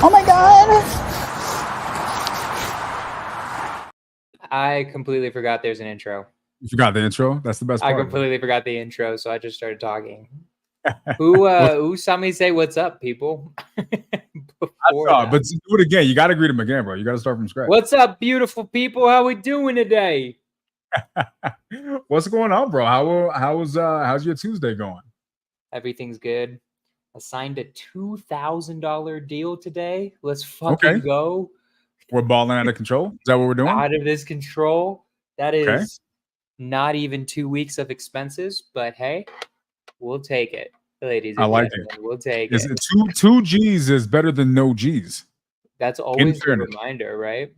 Oh my god! I completely forgot there's an intro. You forgot the intro? That's the best part. I completely forgot the intro, so I just started talking. Who saw me say what's up, people? But do it again. You got to greet him again, bro. You got to start from scratch. What's up, beautiful people? How we doing today? What's going on, bro? How's your Tuesday going? Everything's good. I signed a $2,000 deal today. Let's fucking go. We're balling out of control. Is that what we're doing? Out of this control. That is not even 2 weeks of expenses, but hey, we'll take it, ladies and gentlemen. We'll take it. Two G's is better than no G's. That's always a reminder, right?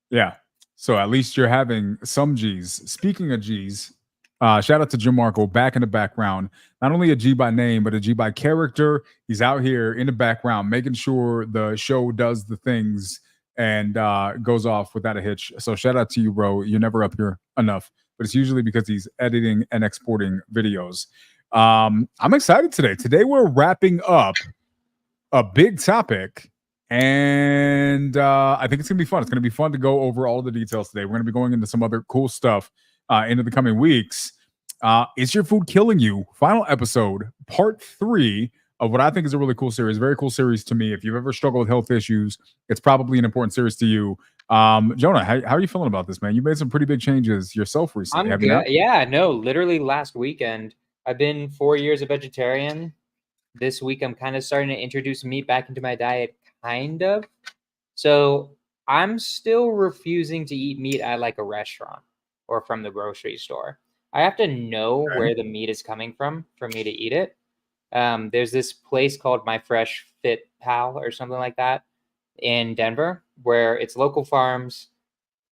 Yeah. So at least you're having some G's. Speaking of G's, shout out to Jim Marco back in the background. Not only a G by name, but a G by character. He's out here in the background making sure the show does the things and goes off without a hitch. So shout out to you, bro. You're never up here enough, but it's usually because he's editing and exporting videos. I'm excited today. Today we're wrapping up a big topic, and I think it's gonna be fun. It's gonna be fun to go over all the details today. We're gonna be going into some other cool stuff into the coming weeks. Is Your Food Killing You? Final episode, part 3 of what I think is a really cool series. Very cool series to me. If you've ever struggled with health issues, it's probably an important series to you. Jonah, how are you feeling about this, man? You made some pretty big changes yourself recently. I'm good. Yeah, no, literally last weekend. I've been 4 years a vegetarian. This week, I'm kind of starting to introduce meat back into my diet, kind of. So I'm still refusing to eat meat at like a restaurant or from the grocery store. I have to know where the meat is coming from for me to eat it. There's this place called My Fresh Fit Pal or something like that in Denver, where it's local farms.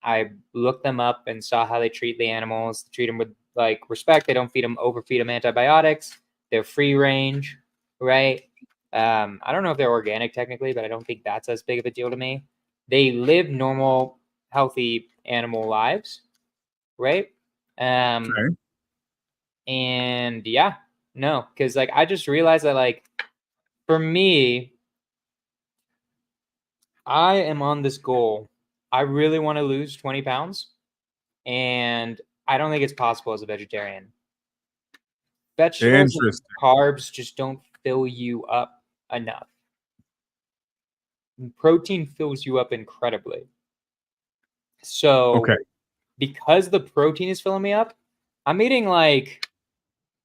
I looked them up and saw how they treat the animals, treat them with like respect. They don't overfeed them antibiotics. They're free range, right? I don't know if they're organic technically, but I don't think that's as big of a deal to me. They live normal, healthy animal lives, right? And yeah, no, because like I just realized that like for me, I am on this goal. I really want to lose 20 pounds, and I don't think it's possible as a vegetarian. Vegetables and carbs just don't fill you up enough. Protein fills you up incredibly. So because the protein is filling me up, I'm eating like,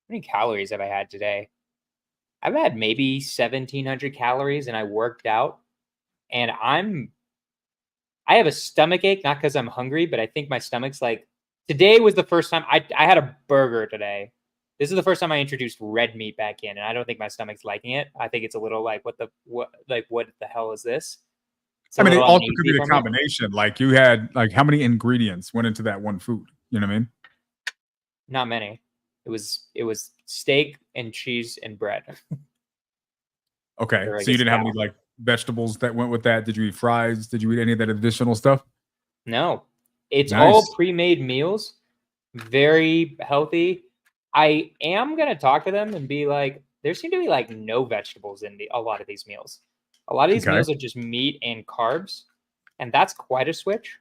how many calories have I had today? I've had maybe 1,700 calories, and I worked out, and I have a stomach ache, not because I'm hungry, but I think my stomach's like, today was the first time I had a burger today. This is the first time I introduced red meat back in, and I don't think my stomach's liking it. I think it's a little like, what the hell is this? I mean, it also could be a combination. Like you had, like how many ingredients went into that one food? You know what I mean? Not many. It was steak and cheese and bread. Okay, so you didn't have any like vegetables that went with that? Did you eat fries? Did you eat any of that additional stuff? No, it's all pre-made meals, very healthy. I am gonna talk to them and be like, there seem to be like no vegetables in a lot of these meals. A lot of these meals are just meat and carbs, and that's quite a switch.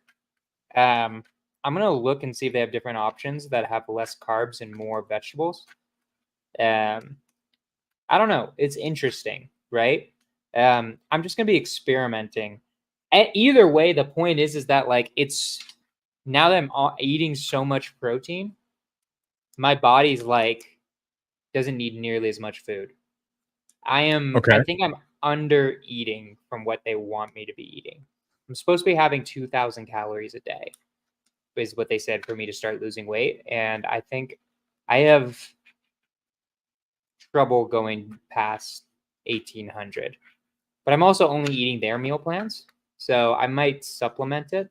I'm gonna look and see if they have different options that have less carbs and more vegetables. I don't know. It's interesting, right? I'm just gonna be experimenting. Either way, the point is that like it's now that I'm eating so much protein, my body's like doesn't need nearly as much food. I think I'm under eating from what they want me to be eating. I'm supposed to be having 2,000 calories a day, is what they said for me to start losing weight. And I think I have trouble going past 1,800. But I'm also only eating their meal plans, so I might supplement it.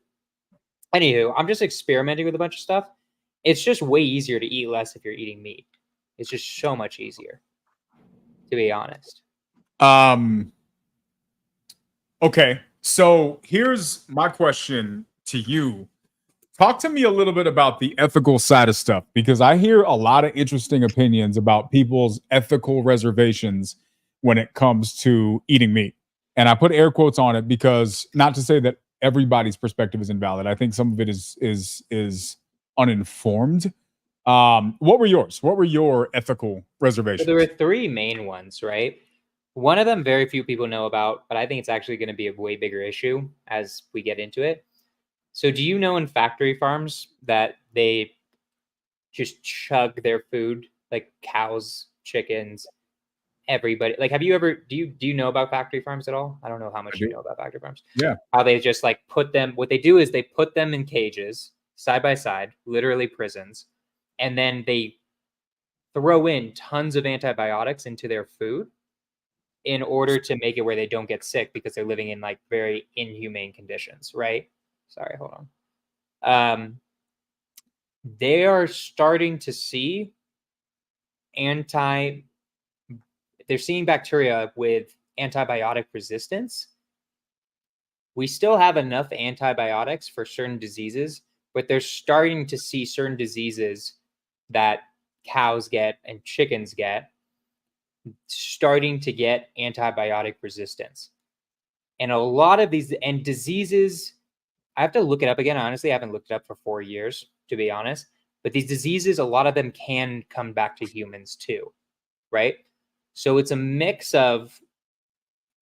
Anywho, I'm just experimenting with a bunch of stuff. It's just way easier to eat less if you're eating meat. It's just so much easier, to be honest. Okay, so here's my question to you. Talk to me a little bit about the ethical side of stuff, because I hear a lot of interesting opinions about people's ethical reservations when it comes to eating meat. And I put air quotes on it because not to say that everybody's perspective is invalid. I think some of it is uninformed. What were yours? What were your ethical reservations? So there were three main ones, right? One of them very few people know about, but I think it's actually going to be a way bigger issue as we get into it. So do you know in factory farms that they just chug their food, like cows, chickens, everybody? Like, have you ever, do you know about factory farms at all? I don't know how much you know about factory farms. Yeah. How they just like put them, what they do is they put them in cages side by side, literally prisons, and then they throw in tons of antibiotics into their food in order to make it where they don't get sick because they're living in like very inhumane conditions, right? Sorry, hold on. They are starting to see they're seeing bacteria with antibiotic resistance. We still have enough antibiotics for certain diseases, but they're starting to see certain diseases that cows get and chickens get starting to get antibiotic resistance. And a lot of these and diseases, I have to look it up again. Honestly, I haven't looked it up for 4 years, to be honest. But these diseases, a lot of them can come back to humans too, right? So it's a mix of,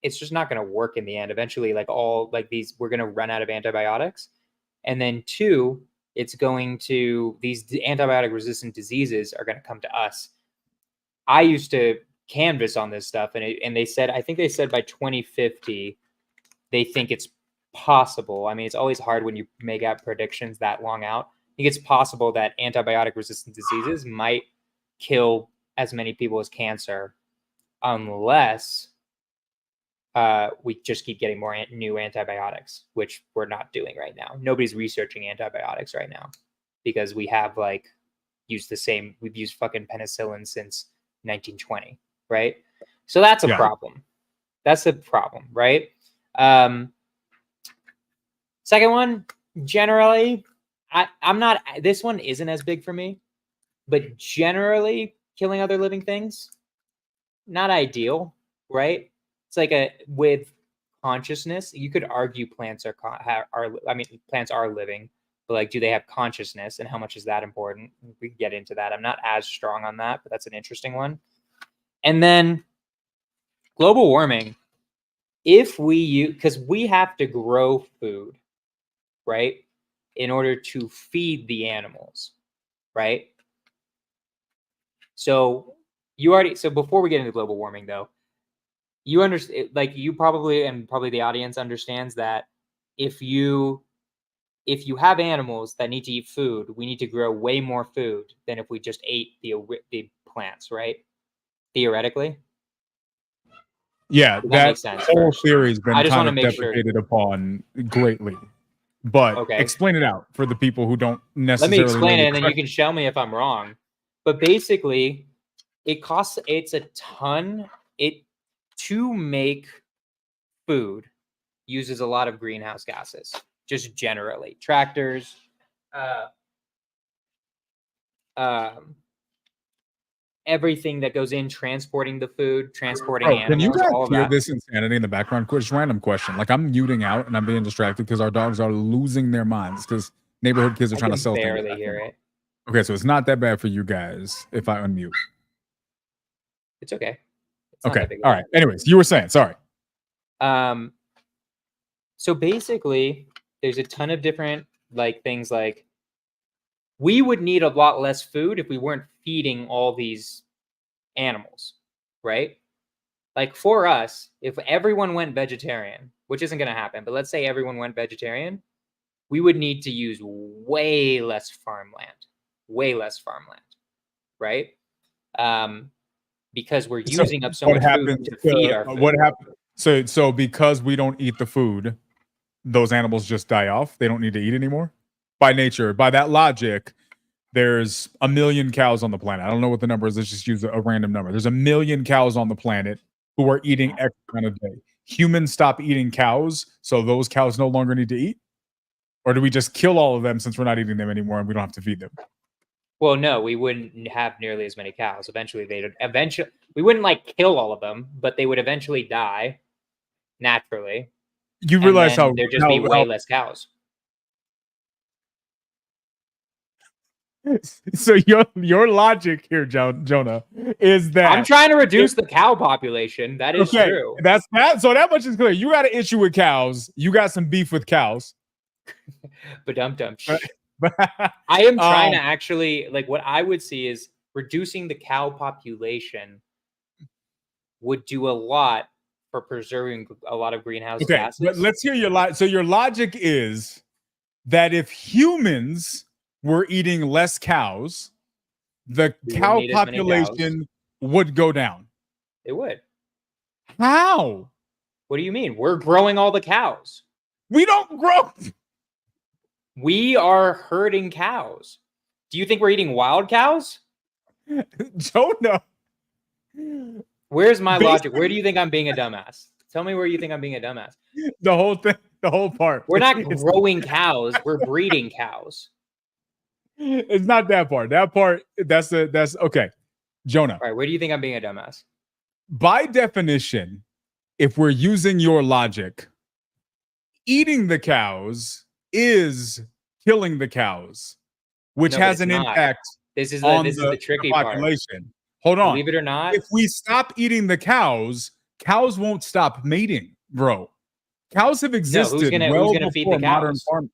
it's just not going to work in the end. Eventually, like all like these, we're going to run out of antibiotics. And then two, it's going to, these antibiotic resistant diseases are going to come to us. I used to canvas on this stuff, and they said, I think they said by 2050, they think it's possible. I mean, it's always hard when you make out predictions that long out. I think it's possible that antibiotic resistant diseases might kill as many people as cancer unless we just keep getting more new antibiotics, which we're not doing right now. Nobody's researching antibiotics right now because we have like we've used fucking penicillin since 1920, right? So that's a problem. That's a problem, right? Second one, generally, I'm not, this one isn't as big for me, but generally killing other living things, not ideal, right? It's like with consciousness, you could argue plants plants are living, but like, do they have consciousness and how much is that important? We can get into that. I'm not as strong on that, but that's an interesting one. And then global warming, because we have to grow food, right? In order to feed the animals, right? So before we get into global warming though, you understand, like you probably the audience understands that if you have animals that need to eat food, we need to grow way more food than if we just ate the plants, right? Theoretically. Yeah, that makes sense. whole theory has been kind of deprecated upon greatly. But okay, explain it out for the people who don't necessarily. Let me explain it, and then you can show me if I'm wrong. But basically, it's a ton. To make food uses a lot of greenhouse gases, just generally. Tractors, everything that goes in transporting the food, transporting animals. Can you guys all hear that. this insanity in the background? Just random question. Like I'm muting out and I'm being distracted because our dogs are losing their minds because neighborhood kids are trying to sell things. I barely hear it. Okay, so it's not that bad for you guys if I unmute. It's okay. Okay. All right. Anyways, you were saying, sorry. So basically, there's a ton of different like things like we would need a lot less food if we weren't feeding all these animals, right? Like for us, if everyone went vegetarian, which isn't going to happen, but let's say everyone went vegetarian, we would need to use way less farmland, right? Because we're using up so much food to feed our food. What happens? So because we don't eat the food, those animals just die off. They don't need to eat anymore. By nature, by that logic, there's 1 million cows on the planet. I don't know what the number is. Let's just use a random number. There's 1 million cows on the planet who are eating X amount a day. Humans stop eating cows, so those cows no longer need to eat? Or do we just kill all of them since we're not eating them anymore and we don't have to feed them? Well, no, we wouldn't have nearly as many cows. We wouldn't like kill all of them, but they would eventually die. naturally. You And realize then how there'd just be way less cows. So your logic here, Jonah, is that I'm trying to reduce the cow population. That is true. That's that. So that much is clear. You got an issue with cows. You got some beef with cows. But dum. But I am trying to actually, like, what I would see is reducing the cow population would do a lot for preserving a lot of greenhouse gases. But let's hear your logic. So your logic is that if humans were eating less cows, the cow population would go down. It would. How? What do you mean? We're growing all the cows. We don't grow. We are herding cows. Do you think we're eating wild cows? Jonah. Where's my logic? Where do you think I'm being a dumbass? Tell me where you think I'm being a dumbass. The whole thing, the whole part. We're not growing cows. We're breeding cows. It's not that part. That part, that's okay. Jonah. All right, where do you think I'm being a dumbass? By definition, if we're using your logic, eating the cows is killing the cows, which has an impact this is on the tricky population. Part. Hold on. Believe it or not, if we stop eating the cows, cows won't stop mating, bro. Cows have existed who's gonna feed the cows? Modern farm.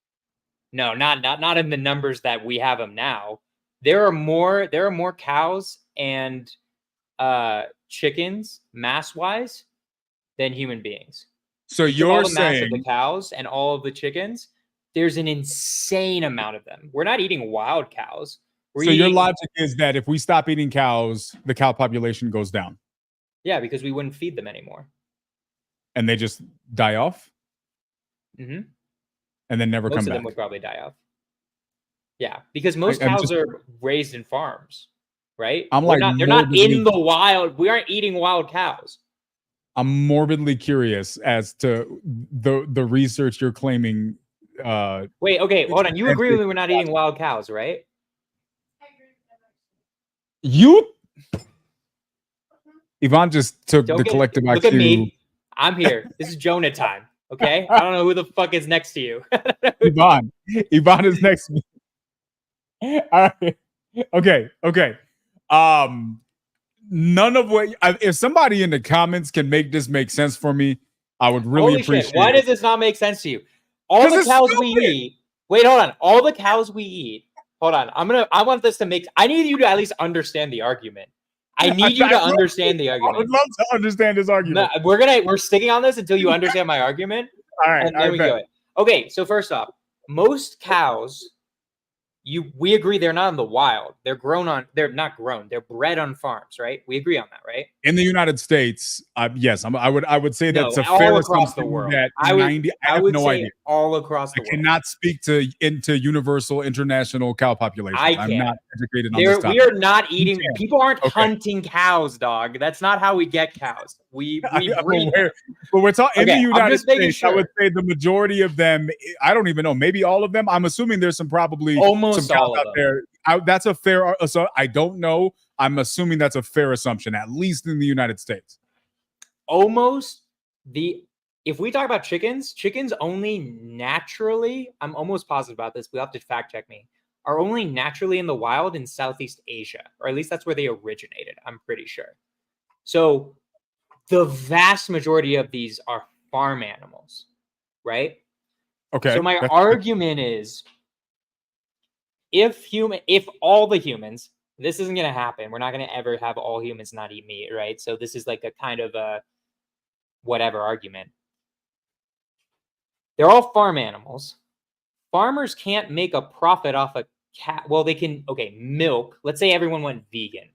No, not in the numbers that we have them now. There are more cows and chickens mass-wise than human beings. So you're saying mass of the cows and all of the chickens, there's an insane amount of them. We're not eating wild cows. Your logic is that if we stop eating cows, the cow population goes down. Yeah, because we wouldn't feed them anymore. And they just die off? Mm-hmm. And then never come back. Most of them would probably die off. Yeah, because most cows are raised in farms, right? They're not in the wild. We aren't eating wild cows. I'm morbidly curious as to the research you're claiming. Wait, okay, hold on. You agree with me we're not eating wild cows, right? Yvonne just took the collective IQ. Look at me. I'm here. This is Jonah time. Okay? I don't know who the fuck is next to you. Yvonne is next to me. All right. Okay. None of what if somebody in the comments can make this make sense for me, I would really appreciate it. Why does this not make sense to you? All the cows we eat. Wait, hold on. All the cows we eat. Hold on. I want this to make. I need you to at least understand the argument. I need you to understand the argument. I would love to understand this argument. No, we're sticking on this until you understand my argument. All right. And then we go. Okay, so first off, most cows, we agree they're not in the wild. They're not grown. They're bred on farms, right? We agree on that, right? In the United States, yes, I would say that's a all fair across the world. I have no idea. All across the world. I cannot speak into universal international cow population. I'm not educated on this topic. We are not eating. People aren't hunting cows, dog. That's not how we get cows. We breed. But we're talking in the United States. Sure. I would say the majority of them. I don't even know. Maybe all of them. I'm assuming there's some almost some all out there. That's a fair. So I don't know. I'm assuming that's a fair assumption, at least in the United States. If we talk about chickens only naturally, I'm almost positive about this, we'll have to fact check me, are only naturally in the wild in Southeast Asia, or at least that's where they originated, I'm pretty sure. So the vast majority of these are farm animals, right? Okay. So my argument is, if all the humans, this isn't going to happen. We're not going to ever have all humans not eat meat, right? So this is like a kind of a whatever argument. They're all farm animals. Farmers can't make a profit off a cat. Well, they can, milk. Let's say everyone went vegan,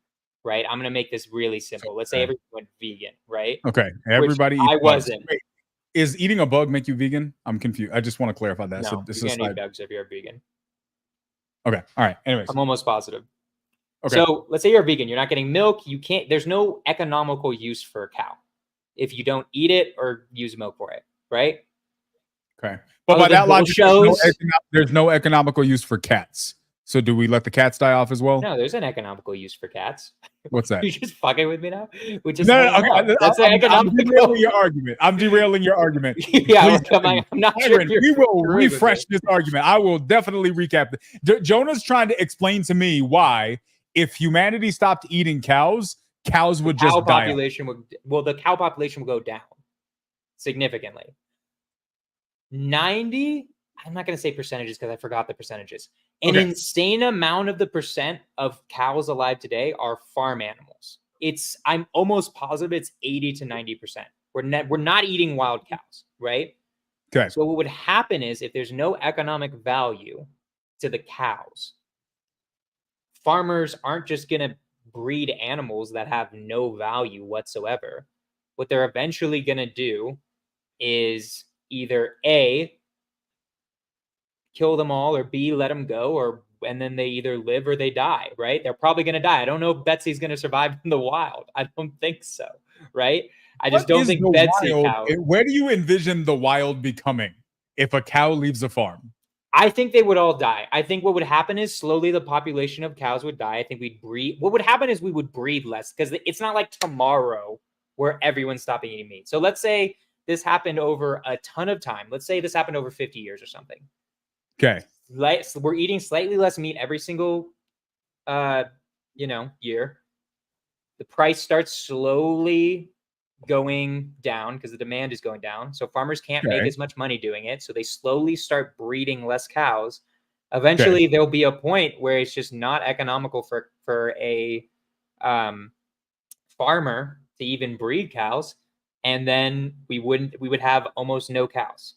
right? I'm going to make this really simple. Let's say everyone went vegan, right? Okay. Everybody. I wasn't. Wait, is eating a bug make you vegan? I'm confused. I just want to clarify that. No, so this you can't eat bugs if you're a vegan. Okay. All right. Anyways. I'm almost positive. Okay. So let's say you're a vegan. You're not getting milk. There's no economical use for a cow if you don't eat it or use milk for it, right? Okay. But by that logic, there's no economical use for cats. So do we let the cats die off as well? No, there's an economical use for cats. What's that? You just fucking with me now? Which is No, that's I'm economical. derailing your argument. I'm derailing your argument. Yeah, Please, I'm not sure. Byron, we will refresh this argument. I will definitely recap it. Jonah's trying to explain to me why, if humanity stopped eating cows, cows would just die. The cow population would go down significantly. 90, I'm not going to say percentages because I forgot the percentages. An insane amount of the percent of cows alive today are farm animals. I'm almost positive it's 80 to 90%. We're not eating wild cows, right? Okay. So what would happen is, if there's no economic value to the cows, farmers aren't just going to breed animals that have no value whatsoever. What they're eventually going to do is either A, kill them all, or B, let them go, and then they either live or they die, right? They're probably going to die. I don't know if Betsy's going to survive in the wild. I don't think so, right? I just don't think Betsy cow. Where do you envision the wild becoming if a cow leaves a farm? I think they would all die. I think what would happen is slowly the population of cows would die. I think we'd breed. What would happen is we would breed less, because it's not like tomorrow where everyone's stopping eating meat. So let's say this happened over a ton of time. Let's say this happened over 50 years or something. Okay. So we're eating slightly less meat every single, year. The price starts slowly going down because the demand is going down. So farmers can't make as much money doing it. So they slowly start breeding less cows. Eventually, there'll be a point where it's just not economical for a farmer to even breed cows, and then we would have almost no cows.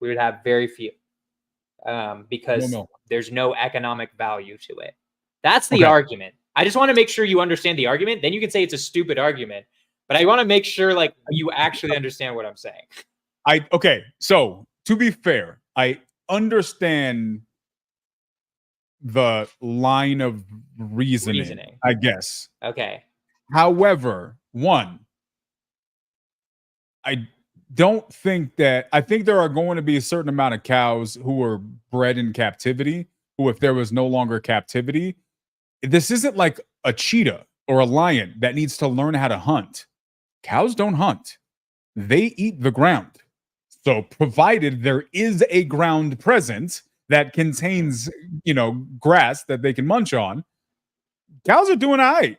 We would have very few. Because there's no economic value to it. That's the argument. I just want to make sure you understand the argument. Then you can say it's a stupid argument, but I want to make sure you actually understand what I'm saying. So to be fair, I understand the line of reasoning. I guess. Okay. However, I don't think that I think there are going to be a certain amount of cows who were bred in captivity, who, if there was no longer captivity, this isn't like a cheetah or a lion that needs to learn how to hunt. Cows don't hunt. They eat the ground. So provided there is a ground present that contains, grass that they can munch on, cows are doing all right.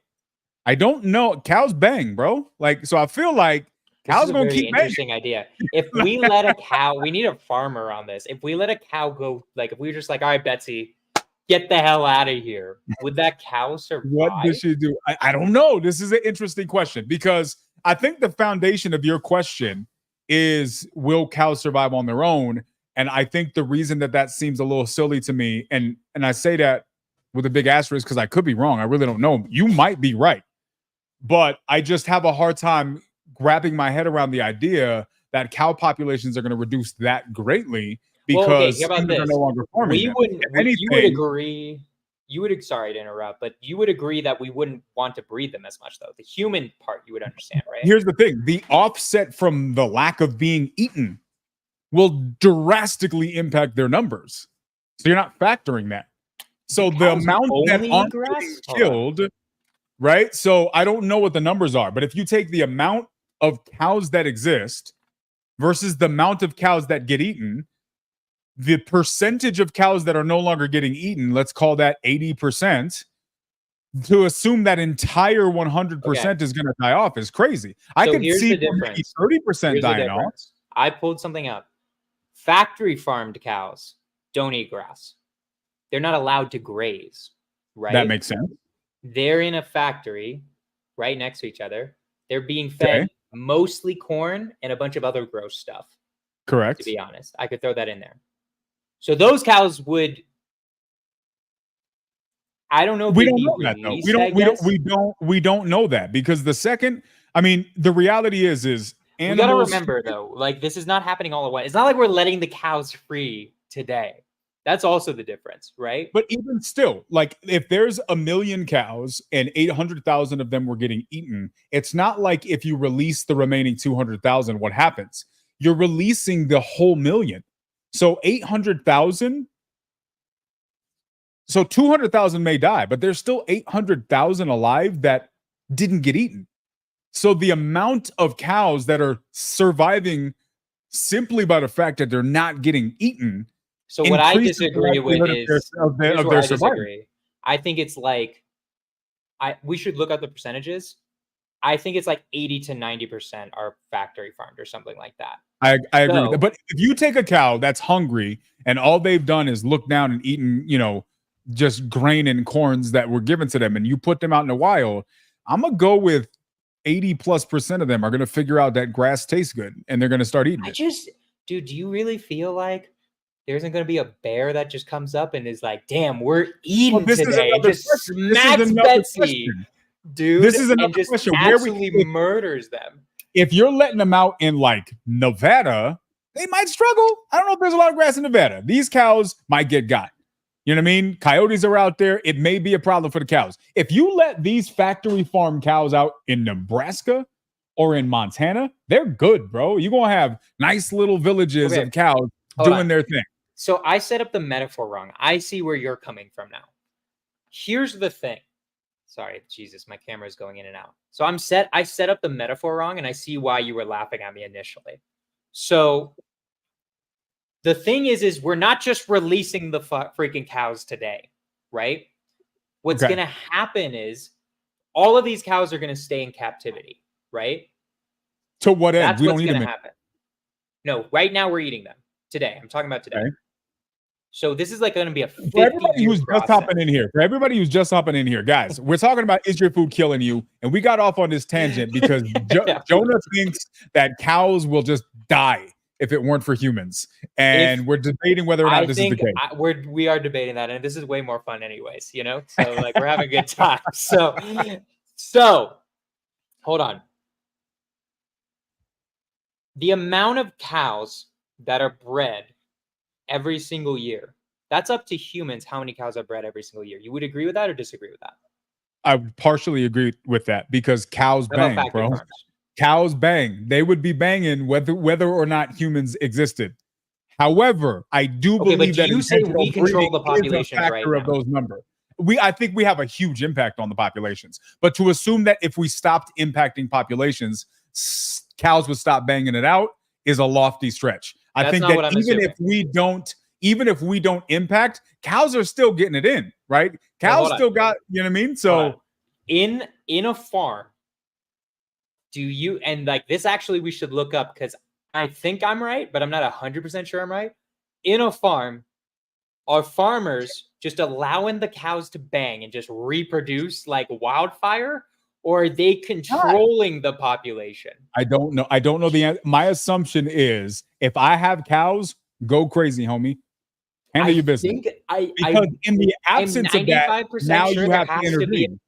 I don't know. Cows bang, bro. So I feel like cows gonna keep interesting idea. If we let a cow, we need a farmer on this. If we let a cow go, if we were just all right, Betsy, get the hell out of here, would that cow survive? What does she do? I don't know. This is an interesting question, because I think the foundation of your question is, will cows survive on their own? And I think the reason that seems a little silly to me, and I say that with a big asterisk because I could be wrong. I really don't know. You might be right, but I just have a hard time grabbing my head around the idea that cow populations are going to reduce that greatly because they're no longer farming. You would agree. Sorry to interrupt, but you would agree that we wouldn't want to breed them as much, though. The human part you would understand, right? Here's the thing: the offset from the lack of being eaten will drastically impact their numbers. So you're not factoring that. So the amount that aren't being killed, right? So I don't know what the numbers are, but if you take the amount of cows that exist versus the amount of cows that get eaten, the percentage of cows that are no longer getting eaten, let's call that 80%, to assume that entire 100% is going to die off is crazy. I can see 30% dying off. I pulled something up. Factory farmed cows don't eat grass. They're not allowed to graze, right? That makes sense. They're in a factory right next to each other. They're being fed mostly corn and a bunch of other gross stuff. Correct. To be honest, I could throw that in there. So those cows would. I don't know. If we don't know that though. We don't know that, because the reality is we gotta remember though, this is not happening all at once. It's not like we're letting the cows free today. That's also the difference, right? But even still, if there's 1 million cows and 800,000 of them were getting eaten, it's not like if you release the remaining 200,000, what happens? You're releasing the whole million. So 800,000 So 200,000 may die, but there's still 800,000 alive that didn't get eaten. So the amount of cows that are surviving simply by the fact that they're not getting eaten. So what I disagree with is their survival. I think it's like we should look at the percentages. I think it's like 80 to 90% are factory farmed or something like that. I agree with that. But if you take a cow that's hungry and all they've done is look down and eaten, just grain and corns that were given to them, and you put them out in the wild, I'm gonna go with 80+% of them are gonna figure out that grass tastes good and they're gonna start eating it. Dude, do you really feel like there isn't going to be a bear that just comes up and is like, damn, we're eating today. Just smacks Betsy. Dude, this is another question. Absolutely murders them. If you're letting them out in like Nevada, they might struggle. I don't know if there's a lot of grass in Nevada. These cows might get got. You know what I mean? Coyotes are out there. It may be a problem for the cows. If you let these factory farm cows out in Nebraska or in Montana, they're good, bro. You're going to have nice little villages of cows doing their thing. So I set up the metaphor wrong. I see where you're coming from now. Here's the thing. Sorry, Jesus, my camera is going in and out. So I set up the metaphor wrong, and I see why you were laughing at me initially. So the thing is we're not just releasing the freaking cows today, right? What's going to happen is all of these cows are going to stay in captivity, right? To what end? That's what's going to happen. No, right now we're eating them today. I'm talking about today. Okay. So this is like going to be a 50 for everybody who's just hopping in here. For everybody who's just hopping in here, guys, we're talking about is your food killing you? And we got off on this tangent because Jonah thinks that cows will just die if it weren't for humans, and we're debating whether or not this is the case. We are debating that, and this is way more fun, anyways. So like we're having a good time. So hold on. The amount of cows that are bred every single year, that's up to humans how many cows are bred every single year. You would agree with that or disagree with that? I would partially agree with that because cows bang, bro. Cows bang. They would be banging whether or not humans existed. However, I do believe that you say we control the population right now. Of those numbers. I think we have a huge impact on the populations. But to assume that if we stopped impacting populations, cows would stop banging it out is a lofty stretch. I think that even if we don't impact, cows are still getting it in, right? Cows still got, you know what I mean? So in a farm, and like this actually we should look up because I think I'm right, but I'm not 100% sure I'm right. In a farm, are farmers just allowing the cows to bang and just reproduce like wildfire? Or are they controlling the population? I don't know. I don't know the answer. My assumption is if I have cows, go crazy, homie. Handle your business. Because in the absence of that, now you have to intervene.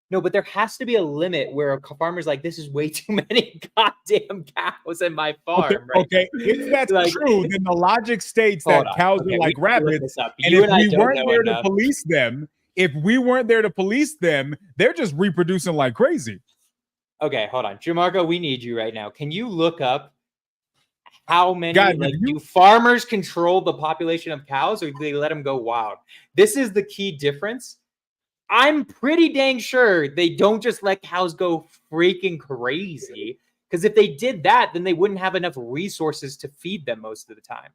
No, but there has to be a limit where a farmer's like, this is way too many goddamn cows in my farm. Okay. If that's true, then the logic states that cows are like rabbits. And if we weren't there to police them, they're just reproducing like crazy. Okay, hold on. Jamarco, we need you right now. Can you look up how many do farmers control the population of cows or do they let them go wild? This is the key difference. I'm pretty dang sure they don't just let cows go freaking crazy. Because if they did that, then they wouldn't have enough resources to feed them most of the time.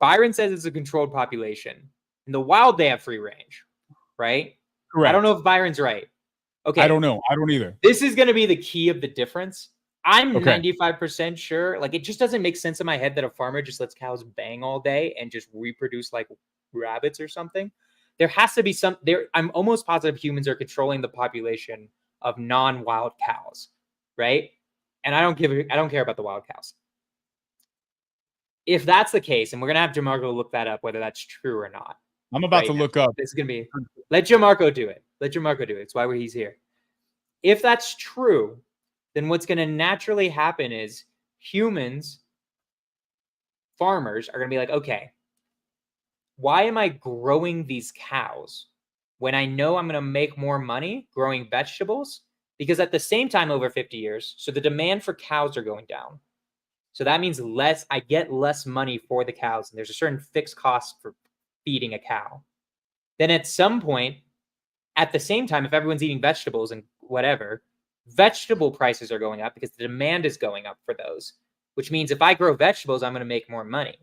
Byron says it's a controlled population. In the wild, they have free range, right? Correct. I don't know if Byron's right. Okay. I don't know. I don't either. This is going to be the key of the difference. I'm 95% sure. Like, it just doesn't make sense in my head that a farmer just lets cows bang all day and just reproduce like rabbits or something. There has to be I'm almost positive humans are controlling the population of non-wild cows, right? And I don't care about the wild cows. If that's the case, and we're gonna have Jamarco look that up, whether that's true or not. I'm about to look up. This is gonna be. Let Jamarco do it. Let Jamarco do it. It's why he's here. If that's true, then what's gonna naturally happen is farmers are gonna be like, okay, why am I growing these cows when I know I'm going to make more money growing vegetables? Because at the same time, over 50 years, so the demand for cows are going down. So that means I get less money for the cows. And there's a certain fixed cost for feeding a cow. Then at some point, at the same time, if everyone's eating vegetables and whatever, vegetable prices are going up because the demand is going up for those, which means if I grow vegetables, I'm going to make more money.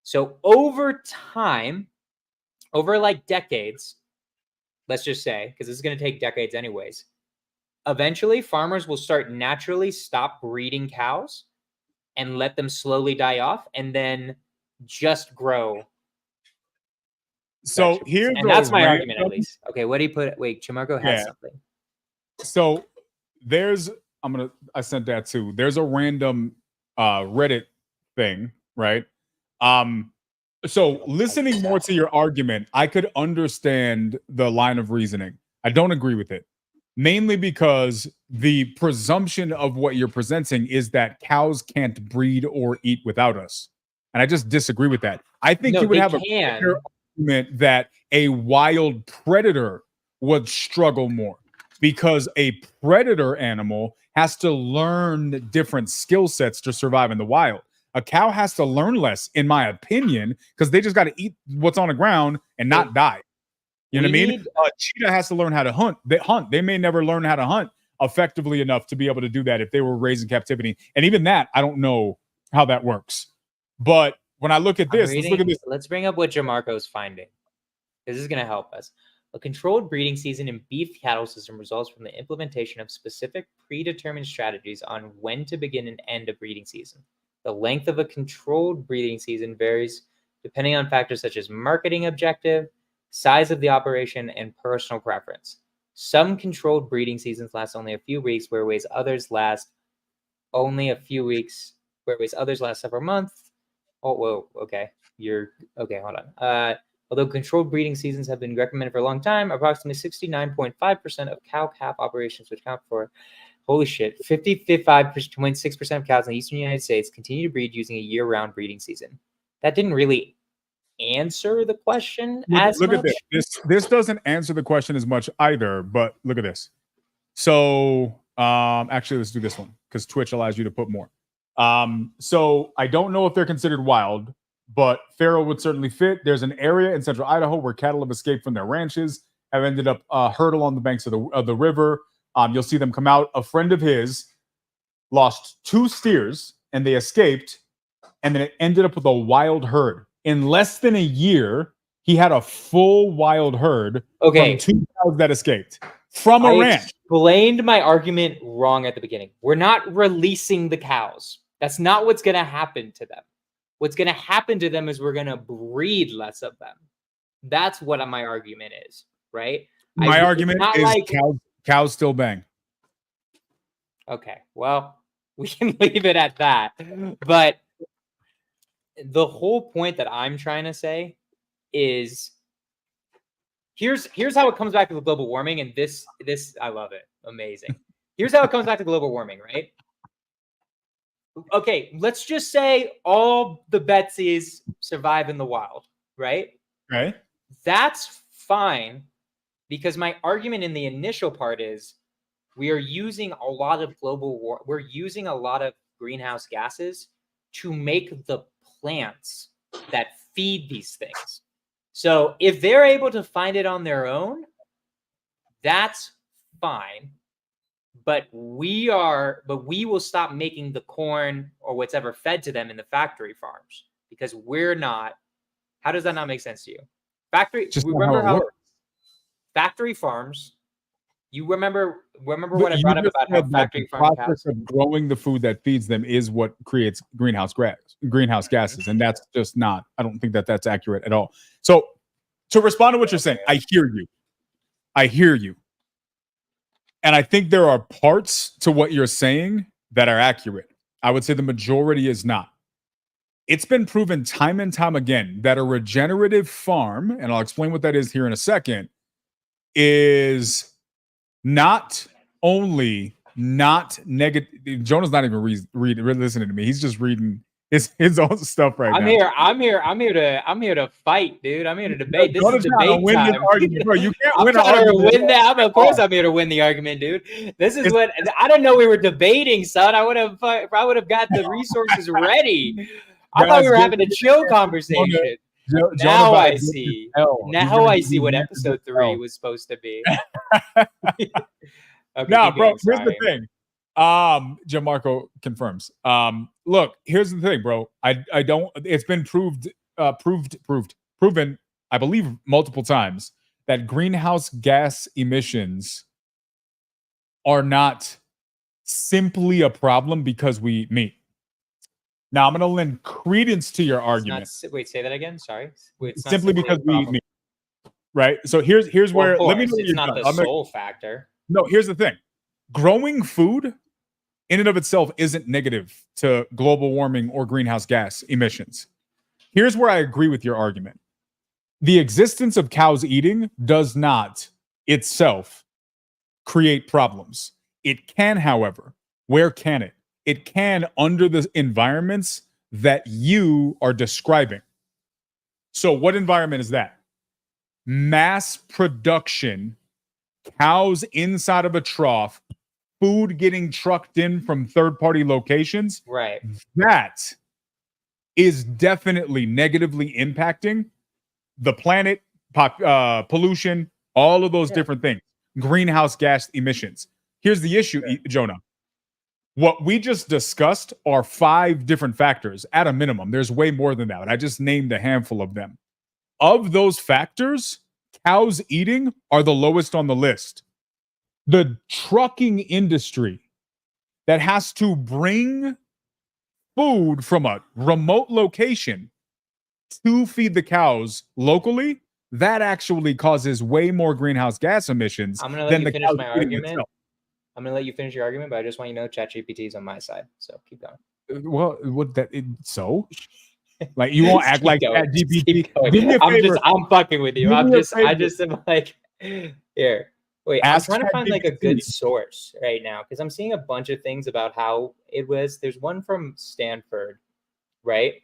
So over time, over like decades, let's just say, because this is going to take decades anyways, eventually farmers will start naturally stop breeding cows and let them slowly die off and then just grow. So here's that's my argument, at least. Okay, what do you put? Wait, Chimarco has something. So I sent that too. There's a random Reddit thing, right? So listening more to your argument, I could understand the line of reasoning. I don't agree with it. Mainly because the presumption of what you're presenting is that cows can't breed or eat without us. And I just disagree with that. I think you would have a better argument that a wild predator would struggle more because a predator animal has to learn different skill sets to survive in the wild. A cow has to learn less, in my opinion, because they just got to eat what's on the ground and not die. You know what I mean? A cheetah has to learn how to hunt. They may never learn how to hunt effectively enough to be able to do that if they were raised in captivity. And even that, I don't know how that works. But when I look at this, let's look at this. Let's bring up what Jamarco's finding. This is going to help us. A controlled breeding season in beef cattle system results from the implementation of specific predetermined strategies on when to begin and end a breeding season. The length of a controlled breeding season varies depending on factors such as marketing objective, size of the operation, and personal preference. Some controlled breeding seasons last only a few weeks, whereas others last only a few weeks, whereas others last several months. Oh, whoa, okay. Hold on. Although controlled breeding seasons have been recommended for a long time, approximately 69.5% of cow-calf operations, which count for, holy shit, 55.6% of cows in the eastern United States continue to breed using a year-round breeding season. That didn't really answer the question look at this. This doesn't answer the question as much either, but look at this. So actually, let's do this one because Twitch allows you to put more. So I don't know if they're considered wild, but feral would certainly fit. There's an area in central Idaho where cattle have escaped from their ranches, have ended up herded along the banks of the river. You'll see them come out. A friend of his lost 2 steers and they escaped, and then it ended up with a wild herd. In less than a year, he had a full wild herd from 2 cows that escaped from a ranch. I explained my argument wrong at the beginning. We're not releasing the cows. That's not what's going to happen to them. What's going to happen to them is we're going to breed less of them. That's what my argument is, right? My argument is like, cows still bang. Okay, well, we can leave it at that. But the whole point that I'm trying to say is here's how it comes back to the global warming, and this I love it. Amazing. Here's how it comes back to global warming, right? Okay, let's just say all the Betsies survive in the wild, right? Right. That's fine, because my argument in the initial part is we are using a lot of we're using a lot of greenhouse gases to make the plants that feed these things. So if they're able to find it on their own, that's fine. But we will stop making the corn or whatever fed to them in the factory farms because we're not. How does that not make sense to you? Remember how factory farms. You remember what I brought up about how factory farms. The process of growing the food that feeds them is what creates greenhouse gases, and that's just not. I don't think that's accurate at all. So, to respond to what you're saying, I hear you, and I think there are parts to what you're saying that are accurate. I would say the majority is not. It's been proven time and time again that a regenerative farm, and I'll explain what that is here in a second, is not only not negative. Jonah's not even listening to me. He's just reading his own stuff right now. I'm here to fight, dude. I'm here to debate. This is debate time. Bro, you can't win an argument. Of course, I'm here to win the argument, dude. This is what I didn't know we were debating, son. I would have got the resources ready. I thought we were having a chill conversation. Now I see. Now I see what episode 3 was supposed to be. Okay, no, bro. Here's the thing. Gianmarco confirms. Look, here's the thing, bro. I don't. It's been proven. I believe multiple times that greenhouse gas emissions are not simply a problem because we meet. Now, I'm going to lend credence to your argument. Wait, say that again. Sorry. It's simply because we meet. Right. So here's where. Let me know. It's not the sole factor. No, here's the thing. Growing food in and of itself isn't negative to global warming or greenhouse gas emissions. Here's where I agree with your argument. The existence of cows eating does not itself create problems. It can, however. Where can it? It can under the environments that you are describing. So what environment is that? Mass production, cows inside of a trough, food getting trucked in from third-party locations. Right. That is definitely negatively impacting the planet, pollution, all of those different things. Greenhouse gas emissions. Here's the issue, Jonah. What we just discussed are 5 different factors at a minimum. There's way more than that. I just named a handful of them. Of those factors, cows eating are the lowest on the list. The trucking industry that has to bring food from a remote location to feed the cows locally, that actually causes way more greenhouse gas emissions than the cows eating itself. I'm going to let you finish your argument, but I just want you to know ChatGPT is on my side. So keep going. Well, like, you won't act like ChatGPT. I'm fucking with you. I just am like, here. Wait, I'm trying to find like a good source right now because I'm seeing a bunch of things about how it was. There's one from Stanford, right?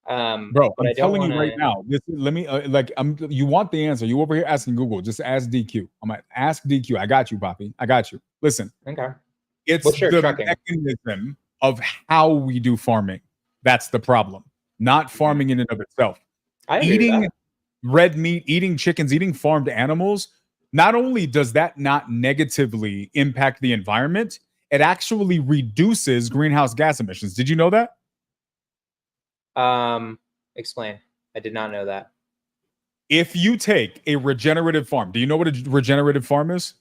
Bro, I'm telling you right now. You want the answer? You over here asking Google? Just ask DQ. I'm like, ask DQ. I got you, Poppy. I got you. Listen. Okay. It's the mechanism of how we do farming. That's the problem. Not farming in and of itself. Eating red meat, eating chickens, eating farmed animals. Not only does that not negatively impact the environment, it actually reduces greenhouse gas emissions. Did you know that? Explain. I did not know that. If you take a regenerative farm, do you know what a regenerative farm is?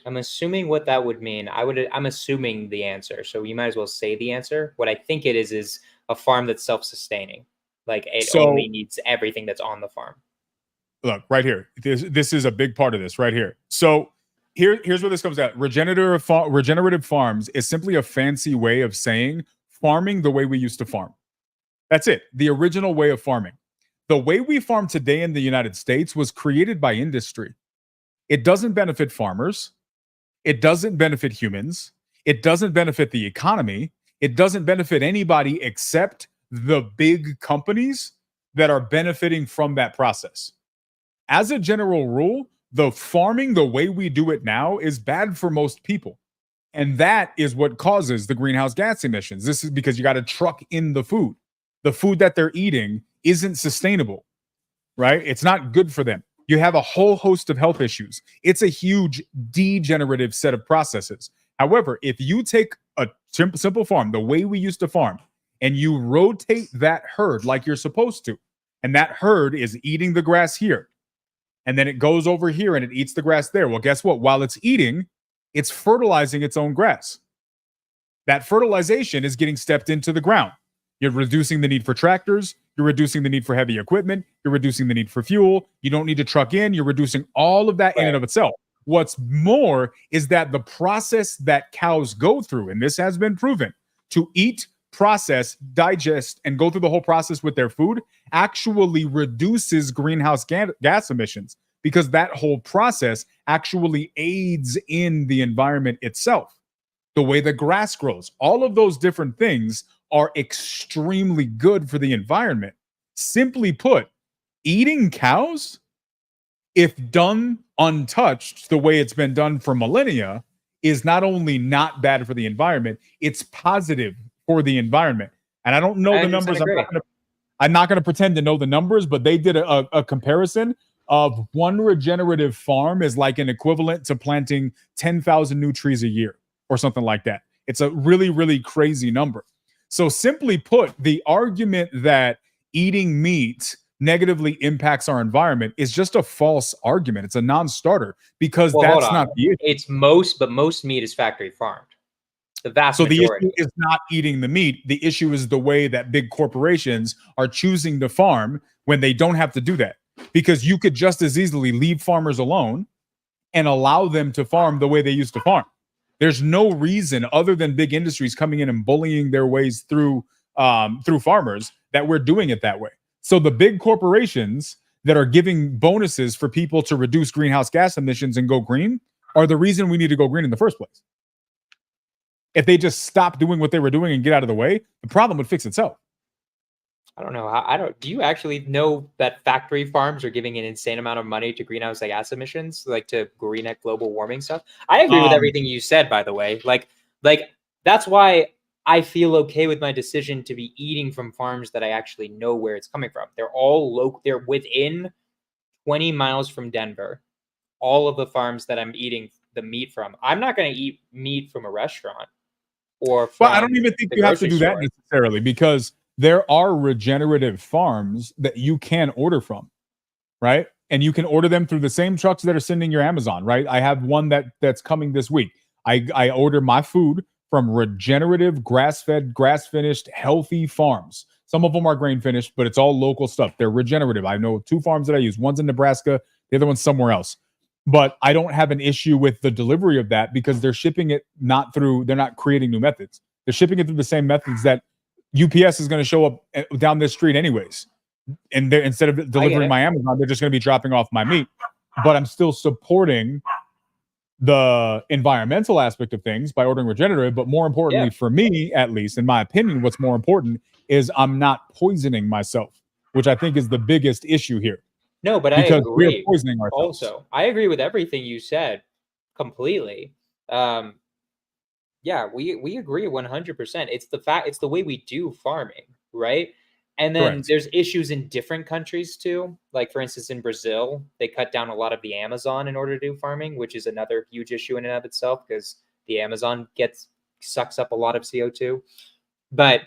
I'm assuming what that would mean. I'm assuming the answer. So you might as well say the answer. What I think it is a farm that's self-sustaining. Like it only needs everything that's on the farm. Look, right here. This is a big part of this right here. So here's where this comes out. Regenerative farms is simply a fancy way of saying farming the way we used to farm. That's it. The original way of farming. The way we farm today in the United States was created by industry. It doesn't benefit farmers. It doesn't benefit humans. It doesn't benefit the economy. It doesn't benefit anybody except the big companies that are benefiting from that process. As a general rule, the farming, the way we do it now, is bad for most people. And that is what causes the greenhouse gas emissions. This is because you got to truck in the food. The food that they're eating isn't sustainable, right? It's not good for them. You have a whole host of health issues. It's a huge degenerative set of processes. However, if you take a simple farm, the way we used to farm, and you rotate that herd like you're supposed to, and that herd is eating the grass here, and then it goes over here and it eats the grass there. Well, guess what? While it's eating, it's fertilizing its own grass. That fertilization is getting stepped into the ground. You're reducing the need for tractors. You're reducing the need for heavy equipment. You're reducing the need for fuel. You don't need to truck in. You're reducing all of that in and of itself. What's more is that the process that cows go through, and this has been proven, to eat, process, digest, and go through the whole process with their food actually reduces greenhouse gas emissions because that whole process actually aids in the environment itself. The way the grass grows, all of those different things are extremely good for the environment. Simply put, eating cows, if done untouched the way it's been done for millennia, is not only not bad for the environment, it's positive for the environment. And I don't know the numbers. I'm not going to pretend to know the numbers, but they did a comparison of one regenerative farm is like an equivalent to planting 10,000 new trees a year or something like that. It's a really, really crazy number. So simply put, the argument that eating meat negatively impacts our environment is just a false argument. It's a non-starter because that's not the issue. It's most meat is factory farmed. The vast majority. The issue is not eating the meat. The issue is the way that big corporations are choosing to farm when they don't have to do that. Because you could just as easily leave farmers alone and allow them to farm the way they used to farm. There's no reason other than big industries coming in and bullying their ways through farmers that we're doing it that way. So the big corporations that are giving bonuses for people to reduce greenhouse gas emissions and go green are the reason we need to go green in the first place. If they just stop doing what they were doing and get out of the way, the problem would fix itself. I don't know. Do you actually know that factory farms are giving an insane amount of money to greenhouse gas emissions, like to green at global warming stuff? I agree with everything you said, by the way. Like that's why I feel okay with my decision to be eating from farms that I actually know where it's coming from. They're all local. They're within 20 miles from Denver. All of the farms that I'm eating the meat from. I'm not going to eat meat from a restaurant or from I don't even think you have to do that necessarily, because there are regenerative farms that you can order from, right? And you can order them through the same trucks that are sending your Amazon, right? I have one that's coming this week. I order my food from regenerative, grass-fed, grass-finished, healthy farms. Some of them are grain-finished, but it's all local stuff. They're regenerative. I know 2 farms that I use. One's in Nebraska, the other one's somewhere else. But I don't have an issue with the delivery of that because they're shipping it they're not creating new methods. They're shipping it through the same methods that UPS is going to show up down this street anyways. And instead of delivering my Amazon, they're just going to be dropping off my meat. But I'm still supporting the environmental aspect of things by ordering regenerative. But more importantly, for me, at least in my opinion, what's more important is I'm not poisoning myself, which I think is the biggest issue here. No, but because I agree. We're poisoning ourselves. Also, I agree with everything you said completely. Yeah, we agree 100%. It's the way we do farming, right? And then there's issues in different countries too. Like for instance, in Brazil, they cut down a lot of the Amazon in order to do farming, which is another huge issue in and of itself because the Amazon sucks up a lot of CO2. But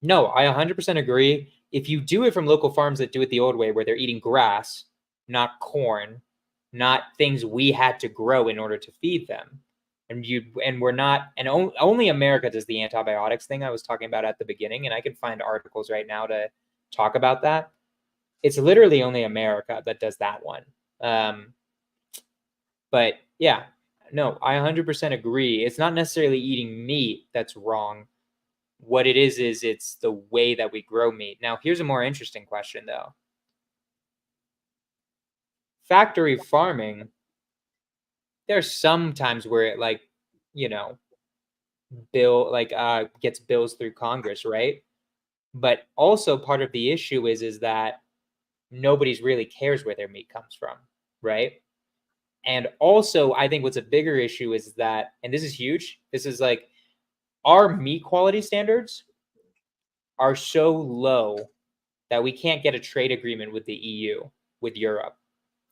no, I 100% agree. If you do it from local farms that do it the old way, where they're eating grass, not corn, not things we had to grow in order to feed them, only America does the antibiotics thing I was talking about at the beginning, and I can find articles right now to talk about that. It's literally only America that does that one. But yeah, no, I 100% agree. It's not necessarily eating meat that's wrong. What it is it's the way that we grow meat. Now, here's a more interesting question, though. Factory farming, there's some times where it gets bills through Congress, right? But also part of the issue is that nobody's really cares where their meat comes from, right? And also, I think what's a bigger issue is that, and this is huge, this is like, our meat quality standards are so low that we can't get a trade agreement with the EU, with Europe.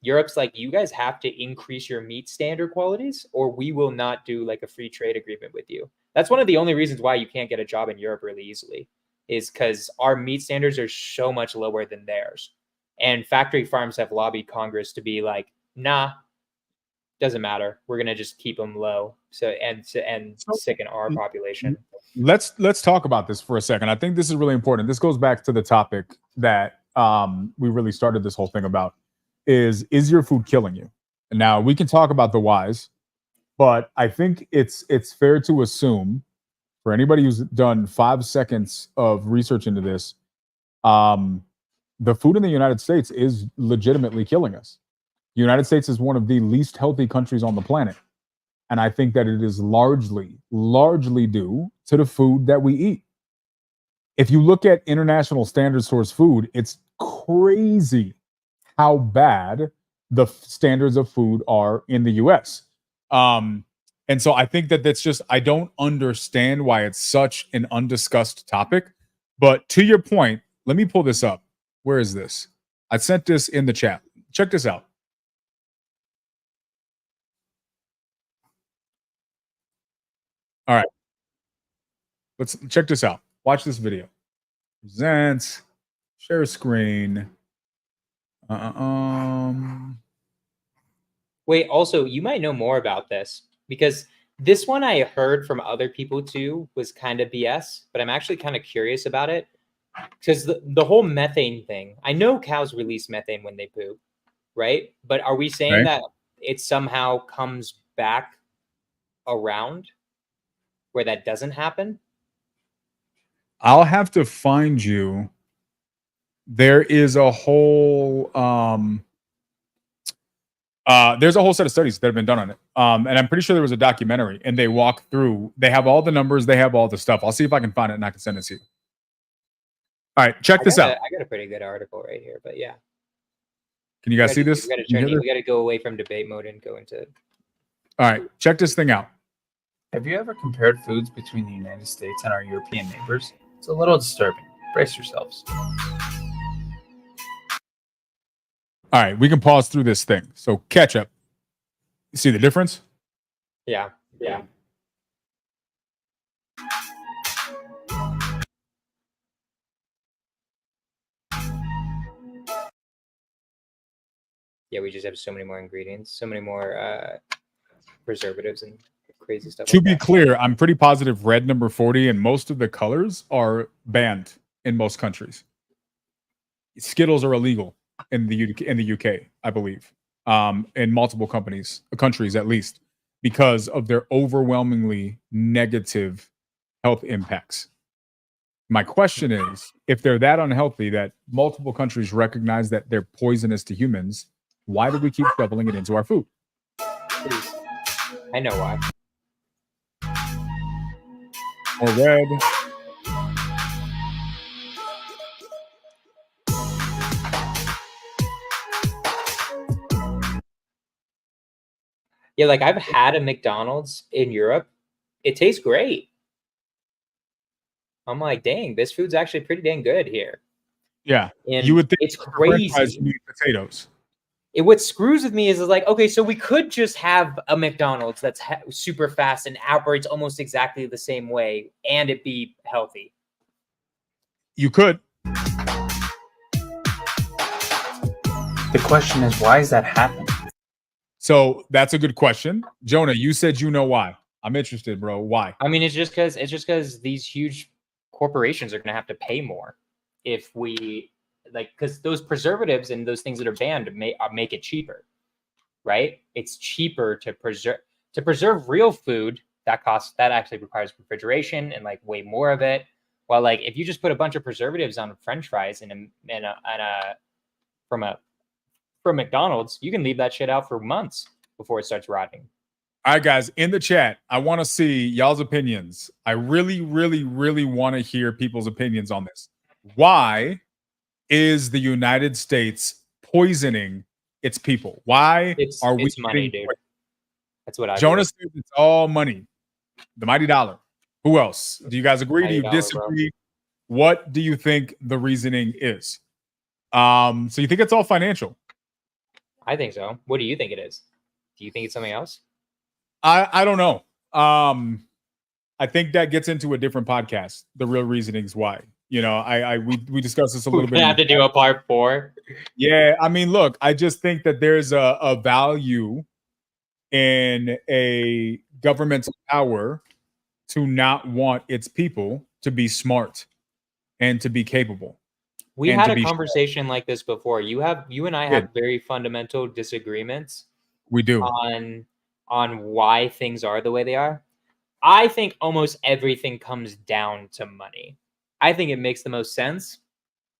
Europe's like, you guys have to increase your meat standard qualities or we will not do like a free trade agreement with you. That's one of the only reasons why you can't get a job in Europe really easily, is because our meat standards are so much lower than theirs. And factory farms have lobbied Congress to be like, nah, doesn't matter. We're gonna just keep them low. So sicken our population. Let's talk about this for a second. I think this is really important. This goes back to the topic that we really started this whole thing about. Is your food killing you? And now we can talk about the whys, but I think it's fair to assume for anybody who's done 5 seconds of research into this, the food in the United States is legitimately killing us. The United States is one of the least healthy countries on the planet. And I think that it is largely due to the food that we eat. If you look at international standard source food, it's crazy how bad the standards of food are in the US. And so I think that that's just, I don't understand why it's such an undiscussed topic. But to your point, let me pull this up. Where is this? I sent this in the chat. Check this out. All right. Let's check this out. Watch this video. Presents. Share screen. Wait, also, you might know more about this because this one I heard from other people too was kind of BS, but I'm actually kind of curious about it because the whole methane thing. I know cows release methane when they poop, right? But are we saying that it somehow comes back around where that doesn't happen? I'll have to find you. There is a whole there's a whole set of studies that have been done on it. And I'm pretty sure there was a documentary and they walk through, they have all the numbers, they have all the stuff. I'll see if I can find it and I can send it to you. All right, check this out. I got a pretty good article right here, but yeah. Can you guys see this? We got to go away from debate mode and go into. All right, check this thing out. Have you ever compared foods between the United States and our European neighbors? It's a little disturbing. Brace yourselves. All right, we can pause through this thing. So ketchup. You see the difference? Yeah. Yeah, we just have so many more ingredients, so many more preservatives and crazy stuff. To be clear, I'm pretty positive red number 40 and most of the colors are banned in most countries. Skittles are illegal in the UK, I believe, in multiple countries at least, because of their overwhelmingly negative health impacts. My question is, if they're that unhealthy that multiple countries recognize that they're poisonous to humans, why do we keep shoveling it into our food? Please. I know why. Or red. Yeah, like I've had a McDonald's in Europe. It tastes great. I'm like, dang, this food's actually pretty dang good here. Yeah, and you would think it's crazy. Potatoes. What screws with me is like, okay, so we could just have a McDonald's that's super fast and operates almost exactly the same way, and it be healthy. You could. The question is, why is that happening? So that's a good question. Jonah, you said you know why. I'm interested, bro. Why? I mean, it's just because these huge corporations are going to have to pay more if we because those preservatives and those things that are banned make it cheaper, right? It's cheaper to preserve real food that actually requires refrigeration and like way more of it. While like if you just put a bunch of preservatives on French fries from McDonald's, you can leave that shit out for months before it starts rotting. All right, guys, in the chat, I want to see y'all's opinions. I really, really, really want to hear people's opinions on this. Why is the United States poisoning its people? Why are we? It's money, dude. That's what I. Jonas says it's all money. The mighty dollar. Who else? Do you guys agree? Do you disagree? Bro. What do you think the reasoning is? So you think it's all financial? I think so. What do you think it is? Do you think it's something else? I don't know. I think that gets into a different podcast. The real reasonings why. You know, we discussed this a little bit. We have to do a part 4. Yeah, I mean, look, I just think that there's a value in a governmental power to not want its people to be smart and to be capable. We had a conversation like this before. You and I have very fundamental disagreements. We do on why things are the way they are. I think almost everything comes down to money. I think it makes the most sense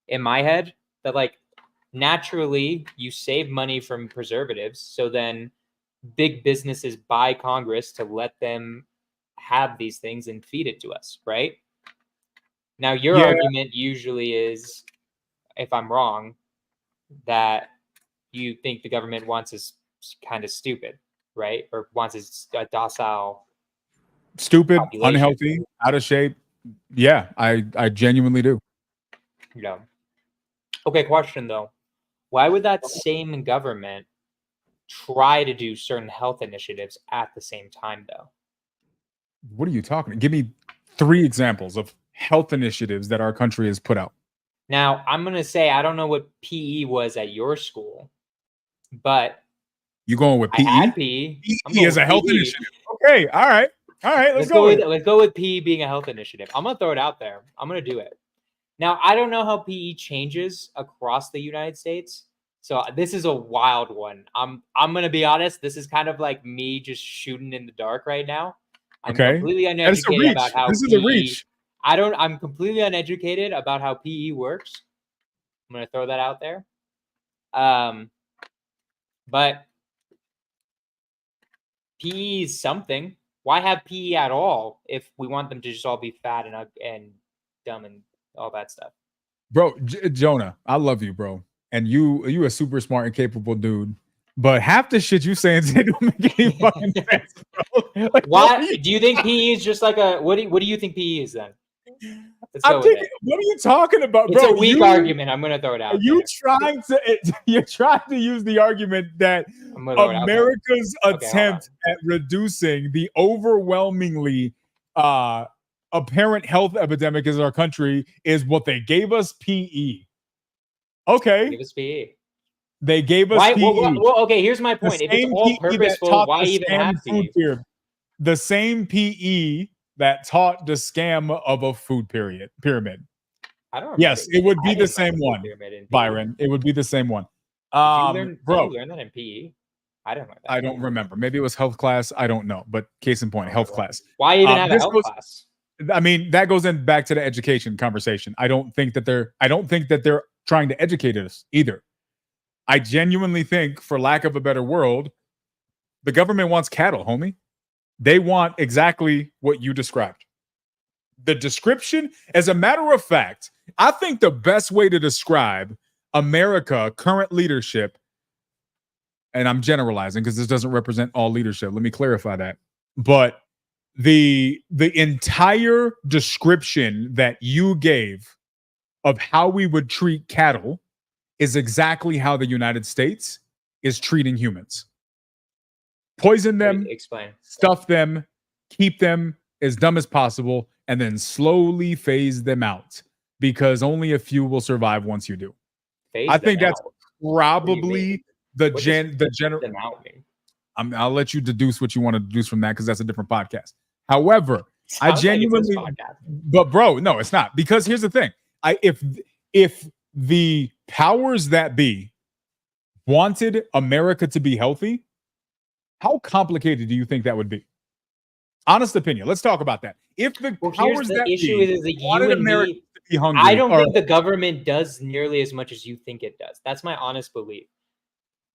in my head that like naturally you save money from preservatives. So then big businesses buy Congress to let them have these things and feed it to us. Right. Now, your argument usually is, if I'm wrong, that you think the government wants us kind of stupid, right? Or wants us docile. Stupid, unhealthy, out of shape. Yeah, I genuinely do. No. Okay, question though. Why would that same government try to do certain health initiatives at the same time, though? What are you talking about? Give me 3 examples of health initiatives that our country has put out. Now, I'm going to say I don't know what PE was at your school, but You going with I PE? had PE. I'm PE going is a with health PE. initiative. Okay, all right. Let's go with it. Let's go with PE being a health initiative. I'm going to throw it out there. I'm going to do it. Now, I don't know how PE changes across the United States. So this is a wild one. I'm going to be honest. This is kind of like me just shooting in the dark right now. I'm completely uneducated about how this is a reach. I'm completely uneducated about how PE works. I'm going to throw that out there. But PE is something. Why have PE at all if we want them to just all be fat and dumb and all that stuff? Bro, Jonah, I love you, bro. And you a super smart and capable dude. But half the shit you saying don't make any fucking sense, bro. Like, why do you think PE is just like a what do you think PE is then? What are you talking about, bro? It's a weak argument. I'm gonna throw it out. You're trying to use the argument that America's attempt at reducing the overwhelmingly apparent health epidemic in our country is what they gave us PE. Okay. They gave us PE. They gave us PE. Well, okay, here's my point. If it's all purposeful, why even have PE? The same PE that taught the scam of a food pyramid. I don't. Yes, it would be the same one, Byron. It would be the same one. Bro, did you learn that in PE? I don't know. I don't remember. Maybe it was health class. I don't know. But case in point, health class. Why even have a health class? I mean, that goes in back to the education conversation. I don't think that they're trying to educate us either. I genuinely think, for lack of a better word, the government wants cattle, homie. They want exactly what you described. The description, as a matter of fact, I think the best way to describe America, current leadership, and I'm generalizing because this doesn't represent all leadership. Let me clarify that. But the entire description that you gave of how we would treat cattle is exactly how the United States is treating humans. Poison them, stuff them, keep them as dumb as possible, and then slowly phase them out because only a few will survive once you do. I think that's probably the general. I'll let you deduce what you want to deduce from that because that's a different podcast. However, I genuinely, but bro, no, it's not, because here's the thing. If the powers that be wanted America to be healthy, how complicated do you think that would be? Honest opinion. Let's talk about that. If the powers that be wanted America to be hungry, I don't think the government does nearly as much as you think it does. That's my honest belief.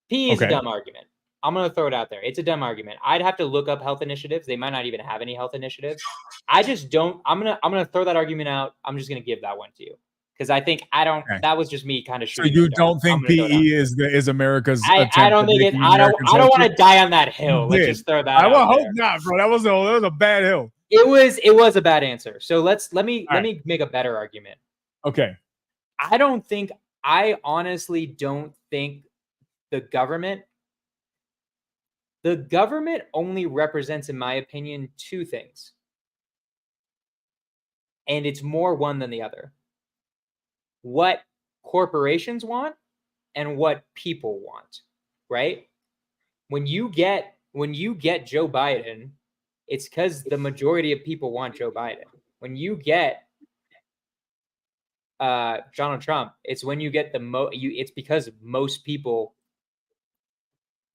PE is a dumb argument. I'm going to throw it out there. It's a dumb argument. I'd have to look up health initiatives. They might not even have any health initiatives. I just don't. I'm gonna throw that argument out. I'm just going to give that one to you. Because I think that was just me kind of shooting. So you don't think PE is America's? I don't think it. I don't want to die on that hill. Let's just throw that. I hope not, bro. That was a bad hill. It was a bad answer. So let me make a better argument. Okay. I honestly don't think the government only represents, in my opinion, two things, and it's more one than the other. What corporations want and what people want, right? When you get Joe Biden, it's because the majority of people want Joe Biden. When you get Donald Trump, it's when you get it's because most people,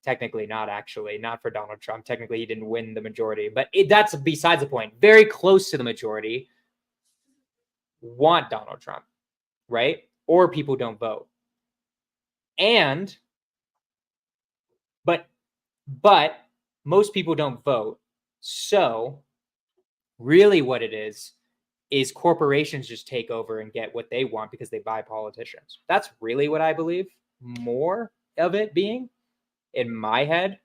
technically not for Donald Trump. Technically, he didn't win the majority, but that's besides the point. Very close to the majority want Donald Trump. Right? Or people don't vote. But most people don't vote. So really what it is corporations just take over and get what they want because they buy politicians. That's really what I believe more of it being in my head.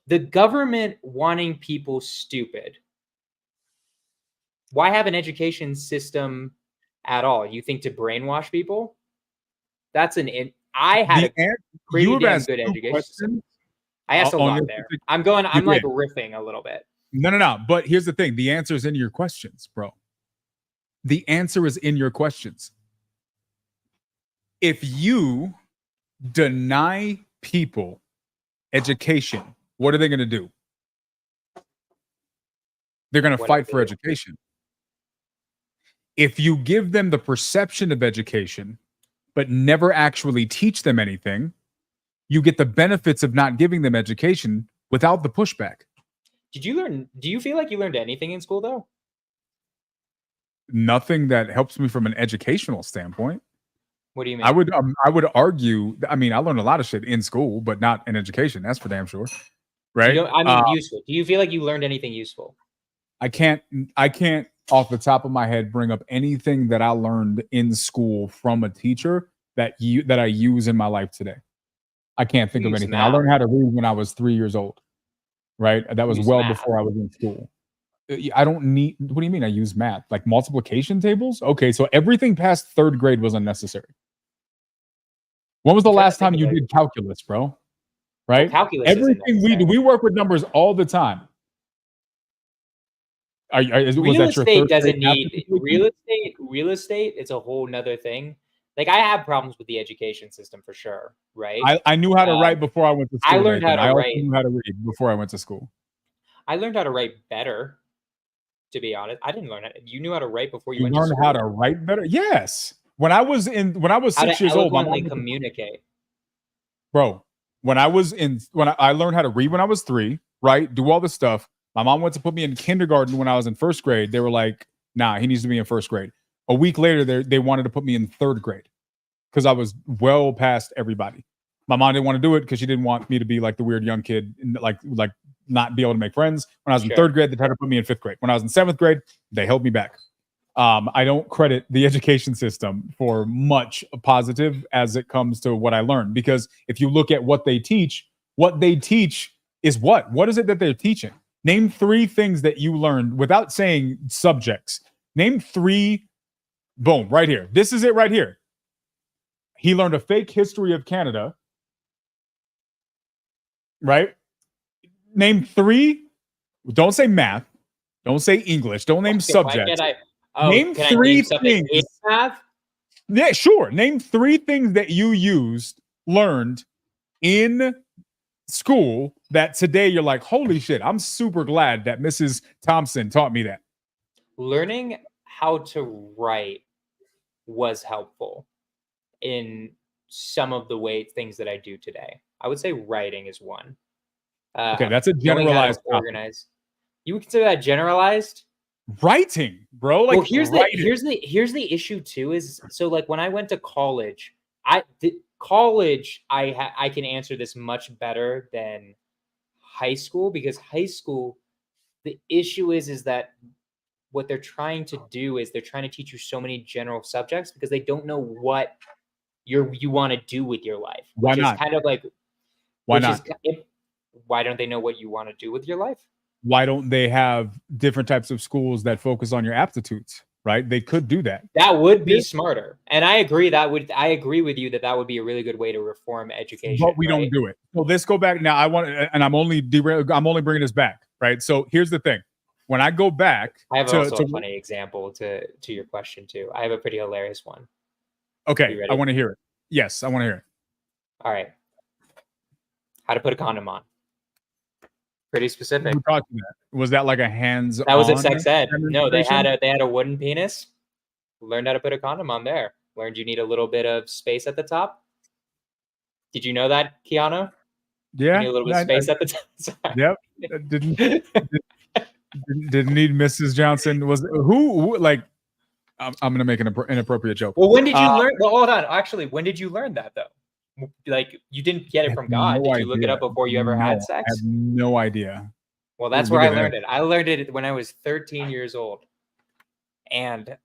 The government wanting people stupid. Why have an education system at all? You think to brainwash people? That's I had a pretty you have damn asked good two education. questions I asked a on lot this there. particular- I'm like did. riffing a little bit. No. But here's the thing: the answer is in your questions, bro. The answer is in your questions. If you deny people education, what are they going to do? They're going to What fight do for they- education. If you give them the perception of education, but never actually teach them anything, you get the benefits of not giving them education without the pushback. Did you learn? Do you feel like you learned anything in school though? Nothing that helps me from an educational standpoint. What do you mean? I would argue. I mean, I learned a lot of shit in school, but not in education. That's for damn sure, right? I mean, useful. Do you feel like you learned anything useful? I can't off the top of my head bring up anything that I learned in school from a teacher that I use in my life today. I can't think of Use anything. I math. learned how to read when I was 3 years old. Right? That was Use well math. before I was in school. I don't need. What do you mean? I use math like multiplication tables? Okay, so everything past third grade was unnecessary. When was the I'm trying to last time think you of, like- did calculus, bro? Right? Calculus isn't Everything we do, necessary. we work with numbers all the time. Was Real that your estate third doesn't grade math need situation? real estate. It's a whole nother thing. Like I have problems with the education system for sure, right? I knew how to write before I went to school. I learned how to I also write. knew how to read before I went to school. I learned how to write better. To be honest, I didn't learn how. You knew how to wite before you You went to learned school. how to write better? Yes. When I was How 6 to years old, my eloquently mom communicate. bro, when I learned how to read when I was 3, right? Do all this stuff. My mom went to put me in kindergarten when I was in first grade. They were like, nah, he needs to be in first grade. A week later, they wanted to put me in third grade because I was well past everybody. My mom didn't want to do it because she didn't want me to be like the weird young kid, like not be able to make friends. When I was in Sure. third grade, they tried to put me in 5th grade. When I was in 7th grade, they held me back. I don't credit the education system for much positive as it comes to what I learned, because if you look at what they teach is what? What is it that they're teaching? Name 3 things that you learned without saying subjects. Name 3. Boom, right here. This is it right here. He learned a fake history of Canada. Right? Name 3. Don't say math. Don't say English. Don't name Okay, why subjects. can't I? Name can 3 I name something in things. math? Yeah, sure. Name 3 things that you learned in school that today you're like, holy shit, I'm super glad that Mrs. Thompson taught me that. Learning how to write was helpful in some of the things that I do today. I would say writing is one. Okay, that's a knowing how to generalized topic. organize. You would consider that generalized? Writing, bro. Like, Well, here's writing. the issue too. Is so like when I went to college, I can answer this much better than high school, because high school, the issue is that what they're trying to do is they're trying to teach you so many general subjects because they don't know what you want to do with your life. Why Which not? is kind of like Why which not? why don't they know what you want to do with your life? Why don't they have different types of schools that focus on your aptitudes? Right? They could do that. That would be Yeah. smarter, and I agree with you that would be a really good way to reform education. But we don't do it. So let's go back now. I'm only bringing this back, right? So here's the thing: when I go back, I have also a funny example to your question too. I have a pretty hilarious one. Okay, You ready? I want to hear it. Yes, I want to hear it. All right, how to put a condom on? Pretty specific. Who taught you that? Was that like a hands? That was a sex ed. No, they demonstration? had a wooden penis. Learned how to put a condom on there. Learned you need a little bit of space at the top. Did you know that, Keanu? Yeah, You need a little bit of space at the top. Sorry. Yep. Didn't need Mrs. Johnson. Was who like? I'm gonna make an inappropriate joke. Well, when did you learn? Well, hold on. Actually, when did you learn that though? Like you didn't get it from God. No Did you look it idea. up before you ever No, had I sex? have no idea. Well, that's Look where I at that. learned it. I learned it when I was 13 years old. And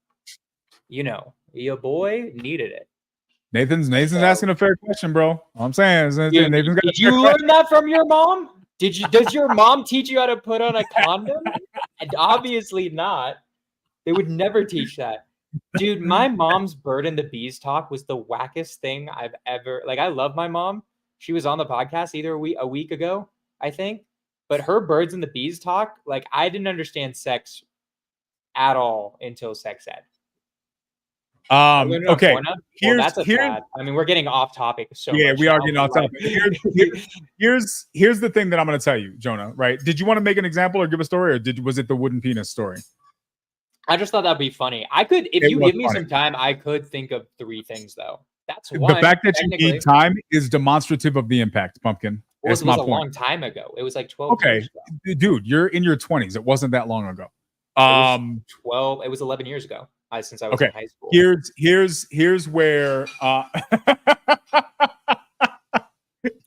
your boy needed it. Nathan's So- asking a fair question, bro. All I'm saying is Dude, Nathan's got did you learn that from your mom? Does your mom teach you how to put on a condom? And obviously not. They would never teach that. Dude, my mom's Bird and the Bees talk was the wackest thing I've ever. Like, I love my mom. She was on the podcast either a week ago, I think. But her Birds and the Bees talk, like, I didn't understand sex at all until sex ed. Okay. Well, that's bad. I mean, we're getting off topic. Yeah, we are getting off topic. Here's the thing that I'm going to tell you, Jonah. Right? Did you want to make an example or give a story, or was it the wooden penis story? I just thought that'd be funny. I could, if you give me some time, I could think of 3 things though. That's one. The fact that you need time is demonstrative of the impact, Pumpkin. Well, it was a long time ago. It was like 12 years ago. Dude, you're in your 20s. It wasn't that long ago. It was 11 years ago. Since I was in high school. Here's where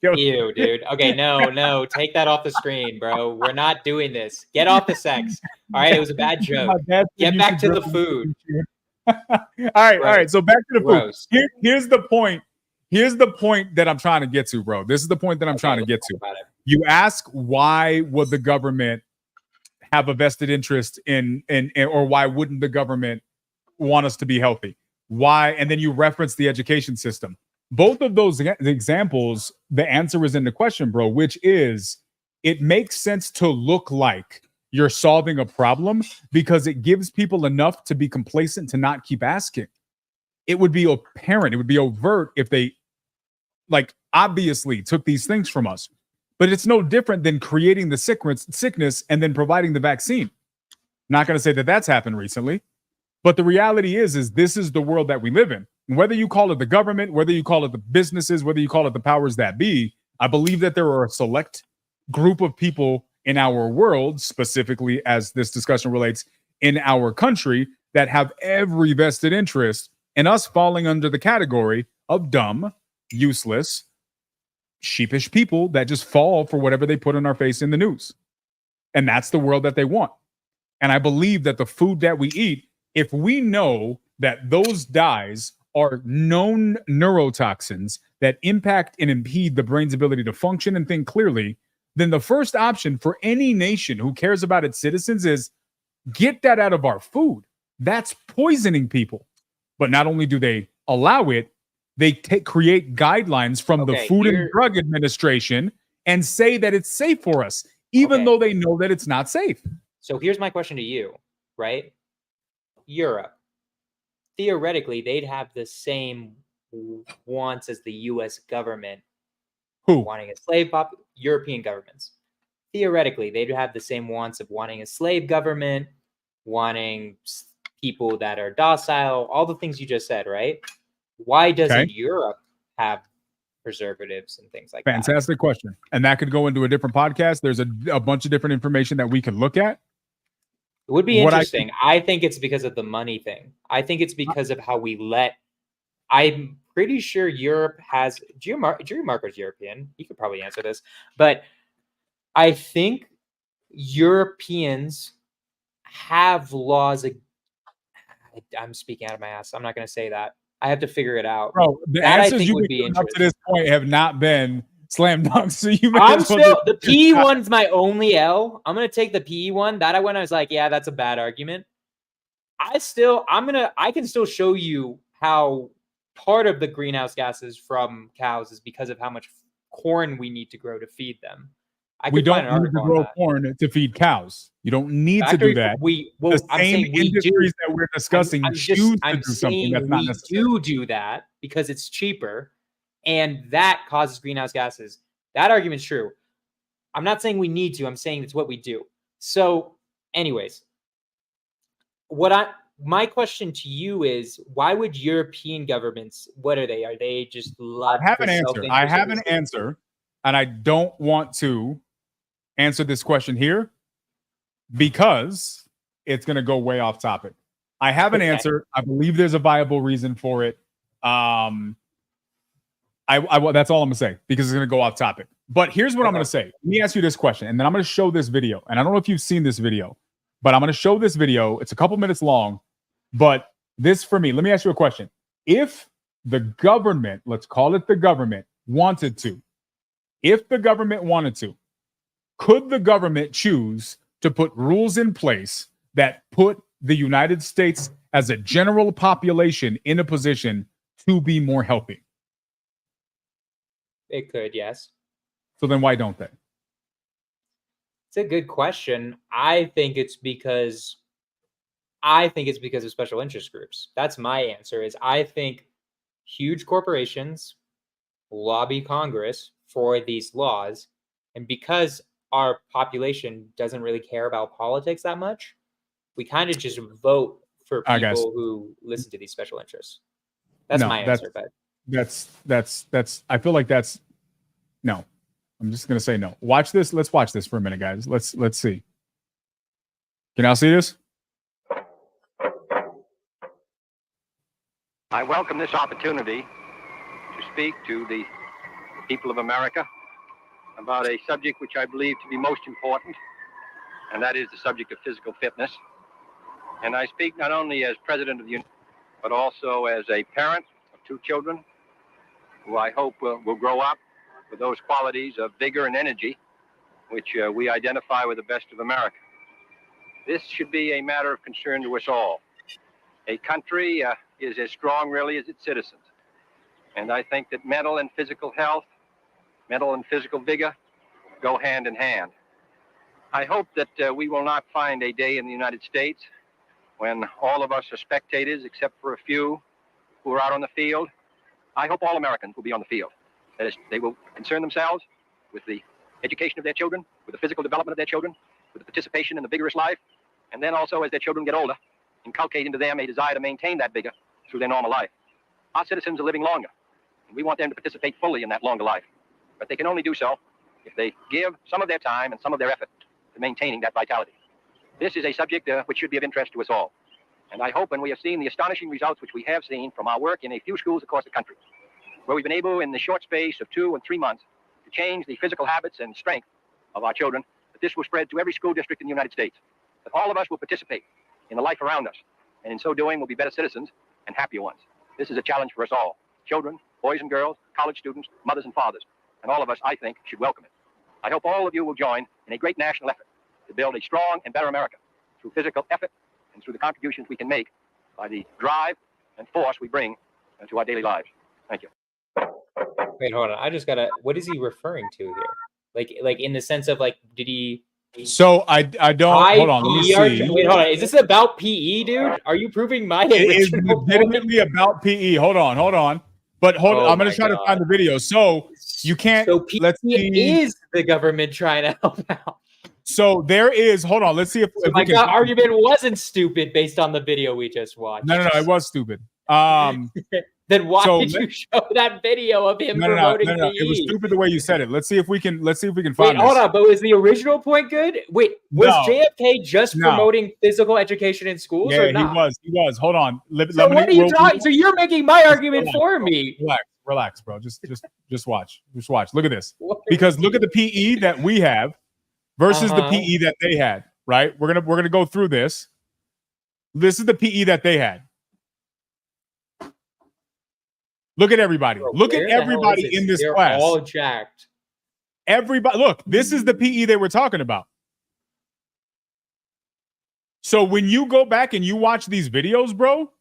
Ew, dude. Okay, no, take that off the screen, bro. We're not doing this. Get off the sex. All right, it was a bad joke. Get back to the food. All right. So back to the food. Here's the point. Here's the point that I'm trying to get to, bro. This is the point that I'm trying to get to. You ask, why would the government have a vested interest in or why wouldn't the government want us to be healthy? Why? And then you reference the education system. Both of those examples, the answer is in the question, bro, which is, it makes sense to look like you're solving a problem because it gives people enough to be complacent to not keep asking. It would be apparent, it would be overt if they, like, obviously took these things from us. But it's no different than creating the sickness and then providing the vaccine. Not going to say that that's happened recently, but the reality is this is the world that we live in. Whether you call it the government, whether you call it the businesses, whether you call it the powers that be, I believe that there are a select group of people in our world, specifically as this discussion relates in our country, that have every vested interest in us falling under the category of dumb, useless, sheepish people that just fall for whatever they put in our face in the news. And that's the world that they want. And I believe that the food that we eat, if we know that those dyes are known neurotoxins that impact and impede the brain's ability to function and think clearly, then the first option for any nation who cares about its citizens is get that out of our food. That's poisoning people. But not only do they allow it, they create guidelines from the Food and Drug Administration and say that it's safe for us, even though they know that it's not safe. So here's my question to you, right? Europe. Theoretically, they'd have the same wants as the U.S. government. Who? Wanting a slave European governments. Theoretically, they'd have the same wants of wanting a slave government, wanting people that are docile, all the things you just said, right? Why doesn't Europe have preservatives and things like that? Fantastic question. And that could go into a different podcast. There's a bunch of different information that we could look at. It would be interesting. I think it's because of the money thing. I think it's because of how we I'm pretty sure Europe has Drew Marco's European. He could probably answer this, but I think Europeans have laws. I'm speaking out of my ass. I'm not going to say that. I have to figure it out. Bro, the answers you've been up to this point have not been slam dunks. So I'm still the PE one's my only L. I'm gonna take the PE one. That I was like, yeah, that's a bad argument. I can still show you how part of the greenhouse gases from cows is because of how much corn we need to grow to feed them. We don't need to grow corn to feed cows. You don't need to do that. The same industries that we're discussing choose to do something that's not necessary. We do that because it's cheaper, and that causes greenhouse gases. That argument's true. I'm not saying we need to. I'm saying it's what we do. So, anyways, my question to you is, why would European governments? What are they? Are they just love? I have an answer, and I don't want to answer this question here because it's going to go way off topic. I have an answer. I believe there's a viable reason for it. That's all I'm gonna say because it's gonna go off topic. But here's what I'm gonna say. Let me ask you this question, and then I'm gonna show this video. And I don't know if you've seen this video, but I'm gonna show this video. It's a couple minutes long, but this for me. Let me ask you a question. If the government, let's call it the government, wanted to, could the government choose to put rules in place that put the United States as a general population in a position to be more healthy? It could, yes. So then why don't they? It's a good question. I think it's because of special interest groups. That's my answer. Is I think huge corporations lobby Congress for these laws, and because our population doesn't really care about politics that much, we kind of just vote for people who listen to these special interests. That's my answer. But that's I feel like that's no. I'm just gonna say no. Watch this. Let's watch this for a minute, guys. Let's see. Can y'all see this? I welcome this opportunity to speak to the people of America about a subject which I believe to be most important, and that is the subject of physical fitness. And I speak not only as president of the Union, but also as a parent of 2 children who I hope will grow up with those qualities of vigor and energy which we identify with the best of America. This should be a matter of concern to us all. A country is as strong really as its citizens. And I think that mental and physical health, mental and physical vigor go hand in hand. I hope that we will not find a day in the United States when all of us are spectators except for a few who are out on the field. I hope all Americans will be on the field. That is, they will concern themselves with the education of their children, with the physical development of their children, with the participation in the vigorous life, and then also as their children get older, inculcate into them a desire to maintain that vigor through their normal life. Our citizens are living longer, and we want them to participate fully in that longer life. But they can only do so if they give some of their time and some of their effort to maintaining that vitality. This is a subject which should be of interest to us all. And I hope, and we have seen the astonishing results which we have seen from our work in a few schools across the country, where we've been able in the short space of 2 and 3 months to change the physical habits and strength of our children, that this will spread to every school district in the United States, that all of us will participate in the life around us, and in so doing will be better citizens and happier ones. This is a challenge for us all, children, boys and girls, college students, mothers and fathers, and all of us, I think, should welcome it. I hope all of you will join in a great national effort to build a strong and better America through physical effort and through the contributions we can make by the drive and force we bring to our daily lives. Thank you. Wait, hold on. I just gotta. What is he referring to here? Like in the sense of like, did he? So I don't. Hold on. Let me see. Wait, hold on. Is this about PE, dude? Are you proving my It is original legitimately about PE. Hold on. But I'm going to try to find the video. So you can't. So PE let's see. is the government trying to help out. So there is. Hold on. Let's see if my argument wasn't stupid based on the video we just watched. No. It was stupid. Then why did you show that video of him promoting PE? It was stupid the way you said it. Let's see if we can find Wait, this. hold on. But was the original point good? Wait, was JFK just promoting physical education in schools or not? He was. Hold on. So what are you talking? So you're making my argument for me. Relax, bro. Just watch. Just watch. Look at this. Because look at the PE that we have versus the PE that they had. Right? We're gonna go through this. This is the PE that they had. Look at everybody. Bro, look at everybody in this class. They're all jacked. Everybody, look, this is the PE they were talking about. So when you go back and you watch these videos, bro,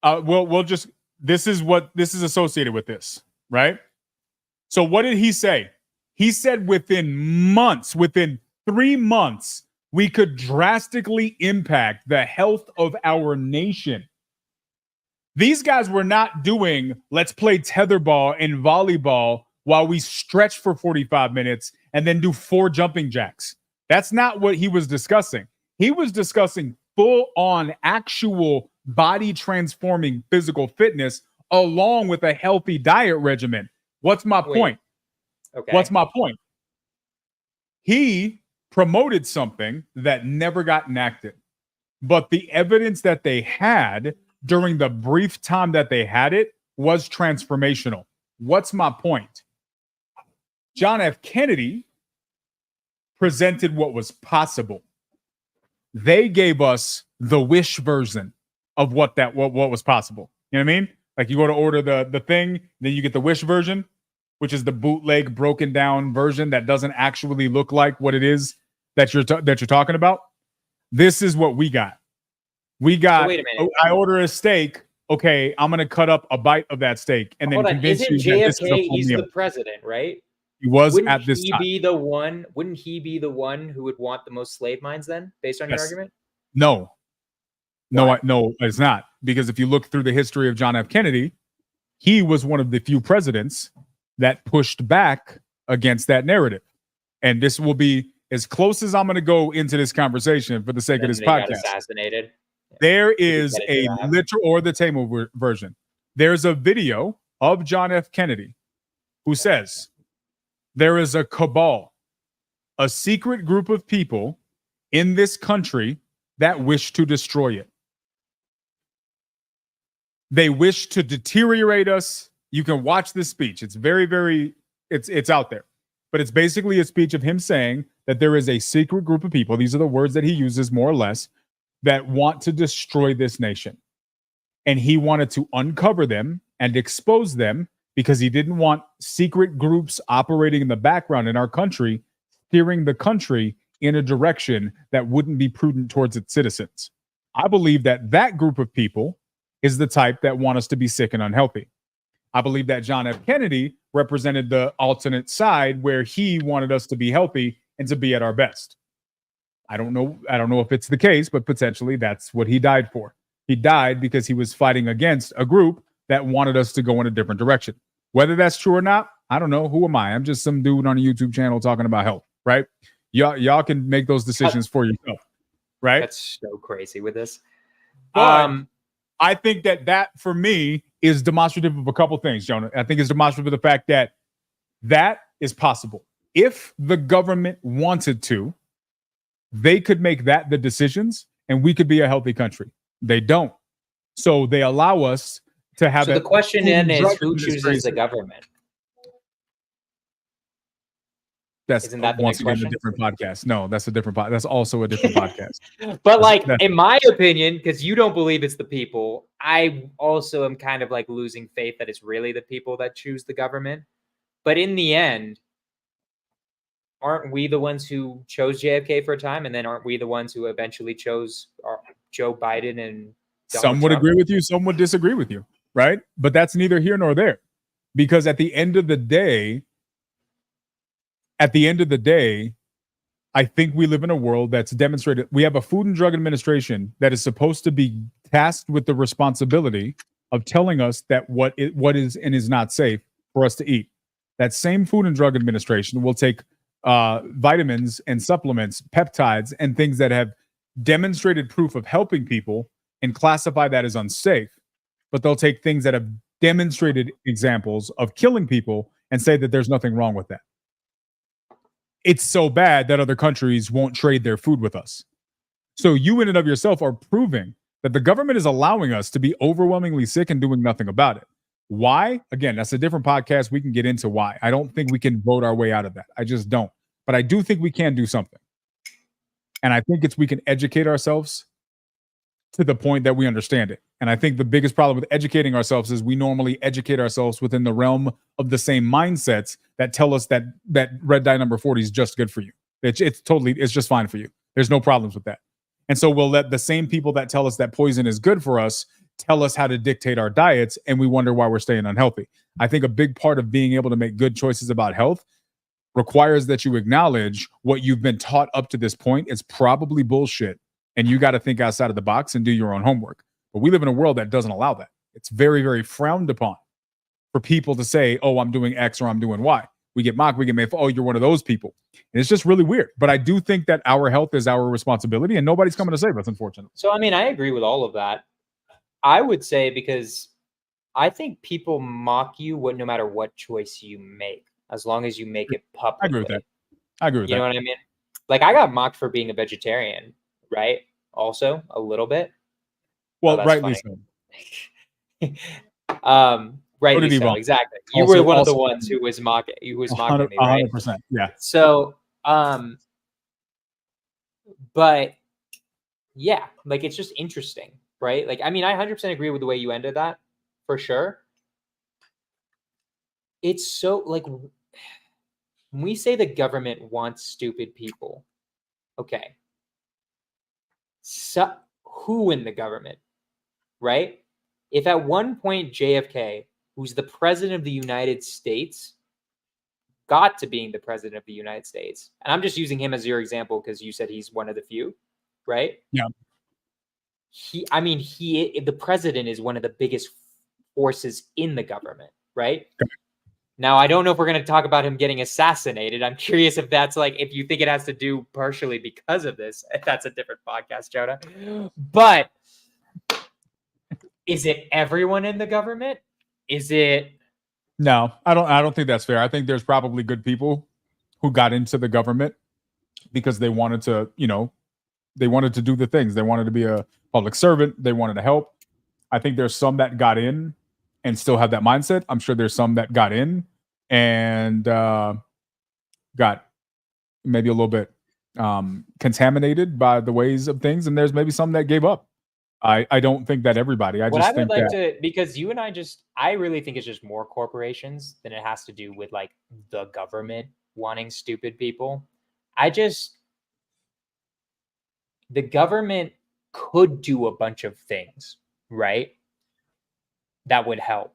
we'll just, this is associated with this, right? So what did he say? He said within 3 months, we could drastically impact the health of our nation. These guys were not doing, let's play tetherball and volleyball while we stretch for 45 minutes and then do 4 jumping jacks. That's not what he was discussing. He was discussing full-on actual body transforming physical fitness along with a healthy diet regimen. What's my point? Okay. What's my point? He promoted something that never got enacted, but the evidence that they had during the brief time that they had it was transformational. What's my point? John F. Kennedy presented what was possible. They gave us the wish version of what was possible. You know what I mean? Like you go to order the thing, then you get the wish version, which is the bootleg broken down version that doesn't actually look like what it is that you're talking about. This is what we got. We got. wait a minute. I order a steak. Okay, I'm gonna cut up a bite of that steak and then Hold on. convince Isn't you that this is a JFK? full He's meal. the president, right? He was Wouldn't at this he time. be the one? Wouldn't he be the one who would want the most slave mines then, based on your Yes. argument? No, Why? no, it's not. Because if you look through the history of John F. Kennedy, he was one of the few presidents that pushed back against that narrative. And this will be as close as I'm going to go into this conversation for the sake of Then this they got podcast. assassinated. There is get a into that. literal, or the Tamil version. There's a video of John F. Kennedy who says there is a cabal, a secret group of people in this country that wish to destroy it. They wish to deteriorate us. You can watch this speech. It's very, very, it's out there. But it's basically a speech of him saying that there is a secret group of people, these are the words that he uses more or less, that want to destroy this nation. And he wanted to uncover them and expose them because he didn't want secret groups operating in the background in our country, steering the country in a direction that wouldn't be prudent towards its citizens. I believe that that group of people is the type that want us to be sick and unhealthy. I believe that John F. Kennedy represented the alternate side where he wanted us to be healthy and to be at our best. I don't know if it's the case, but potentially that's what he died for. He died because he was fighting against a group that wanted us to go in a different direction. Whether that's true or not, I don't know. Who am I? I'm just some dude on a YouTube channel talking about health, right? Y'all can make those decisions for yourself, right? That's so crazy with this. But I think that for me is demonstrative of a couple things, Jonah. I think it's demonstrative of the fact that is possible. If the government wanted to, they could make that the decisions and we could be a healthy country. They don't. So they allow us to have So the question then is, drug who chooses the administration. government? That's Isn't that the once next again question? a different podcast. No, that's a different that's also a different podcast. But like, that's- in my opinion, because you don't believe it's the people, I also am kind of like losing faith that it's really the people that choose the government. But in the end, aren't we the ones who chose JFK for a time, and then aren't we the ones who eventually chose Joe Biden and Donald Some would Trump? agree with you, some would disagree with you, right? But that's neither here nor there. Because at the end of the day, I think we live in a world that's demonstrated. We have a Food and Drug Administration that is supposed to be tasked with the responsibility of telling us that what is and is not safe for us to eat. That same Food and Drug Administration will take vitamins and supplements, peptides, and things that have demonstrated proof of helping people and classify that as unsafe. But they'll take things that have demonstrated examples of killing people and say that there's nothing wrong with that. It's so bad that other countries won't trade their food with us. So you in and of yourself are proving that the government is allowing us to be overwhelmingly sick and doing nothing about it. Why? Again, that's a different podcast. We can get into why. I don't think we can vote our way out of that. I just don't. But I do think we can do something. And I think we can educate ourselves to the point that we understand it. And I think the biggest problem with educating ourselves is we normally educate ourselves within the realm of the same mindsets that tell us that red dye number 40 is just good for you. It's just fine for you. There's no problems with that. And so we'll let the same people that tell us that poison is good for us tell us how to dictate our diets, and we wonder why we're staying unhealthy. I think a big part of being able to make good choices about health requires that you acknowledge what you've been taught up to this point is probably bullshit, and you got to think outside of the box and do your own homework. But we live in a world that doesn't allow that. It's very, very frowned upon for people to say, oh, I'm doing X or I'm doing Y. We get mocked, we get made, oh, you're one of those people. And it's just really weird. But I do think that our health is our responsibility, and nobody's coming to save us, unfortunately. So, I mean, I agree with all of that. I would say because I think people mock you no matter what choice you make, as long as you make it public. I agree with that. I agree with You that. know what I mean? Like, I got mocked for being a vegetarian, right? Also, a little bit. Well, that's rightly funny. so. Rightly did so, Yvonne. exactly. You Also- were one of the also- ones who was mocking me, right? 100%. Yeah. So, but yeah, like it's just interesting, right? Like, I mean, I 100% agree with the way you ended that, for sure. It's so like when we say the government wants stupid people, okay. So who in the government, right? If at one point JFK, who's the president of the United States, got to being the president of the United States, and I'm just using him as your example because you said he's one of the few, right? Yeah. The president is one of the biggest forces in the government, right? Okay. Now, I don't know if we're going to talk about him getting assassinated. I'm curious if that's like, if you think it has to do partially because of this. That's a different podcast, Jonah. But is it everyone in the government? Is it? No, I don't think that's fair. I think there's probably good people who got into the government because they wanted to, they wanted to do the things. They wanted to be a public servant. They wanted to help. I think there's some that got in and still have that mindset. I'm sure there's some that got in and got maybe a little bit contaminated by the ways of things. And there's maybe some that gave up. I don't think that everybody. Because you and I really think it's just more corporations than it has to do with like the government wanting stupid people. The government could do a bunch of things, right? That would help.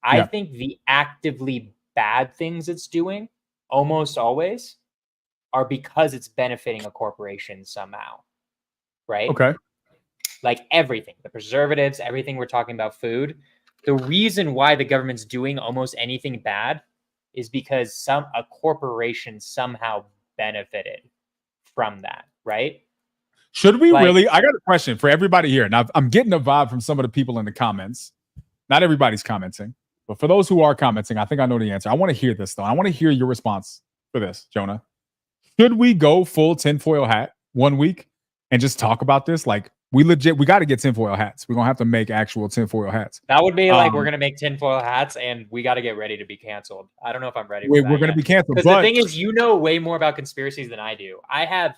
I think the actively bad things it's doing almost always are because it's benefiting a corporation somehow, right? Okay. Like everything, the preservatives, everything we're talking about, food. The reason why the government's doing almost anything bad is because a corporation somehow benefited from that, right? Should we really? I got a question for everybody here. Now, I'm getting a vibe from some of the people in the comments. Not everybody's commenting, but for those who are commenting, I think I know the answer. I want to hear this, though. I want to hear your response for this, Jonah. Should we go full tinfoil hat 1 week and just talk about this? Like, we got to get tinfoil hats. We're going to have to make actual tinfoil hats. That would be like, we're going to make tinfoil hats and we got to get ready to be canceled. I don't know if I'm ready for that. We're going to be canceled. Because the thing is, you know way more about conspiracies than I do. I have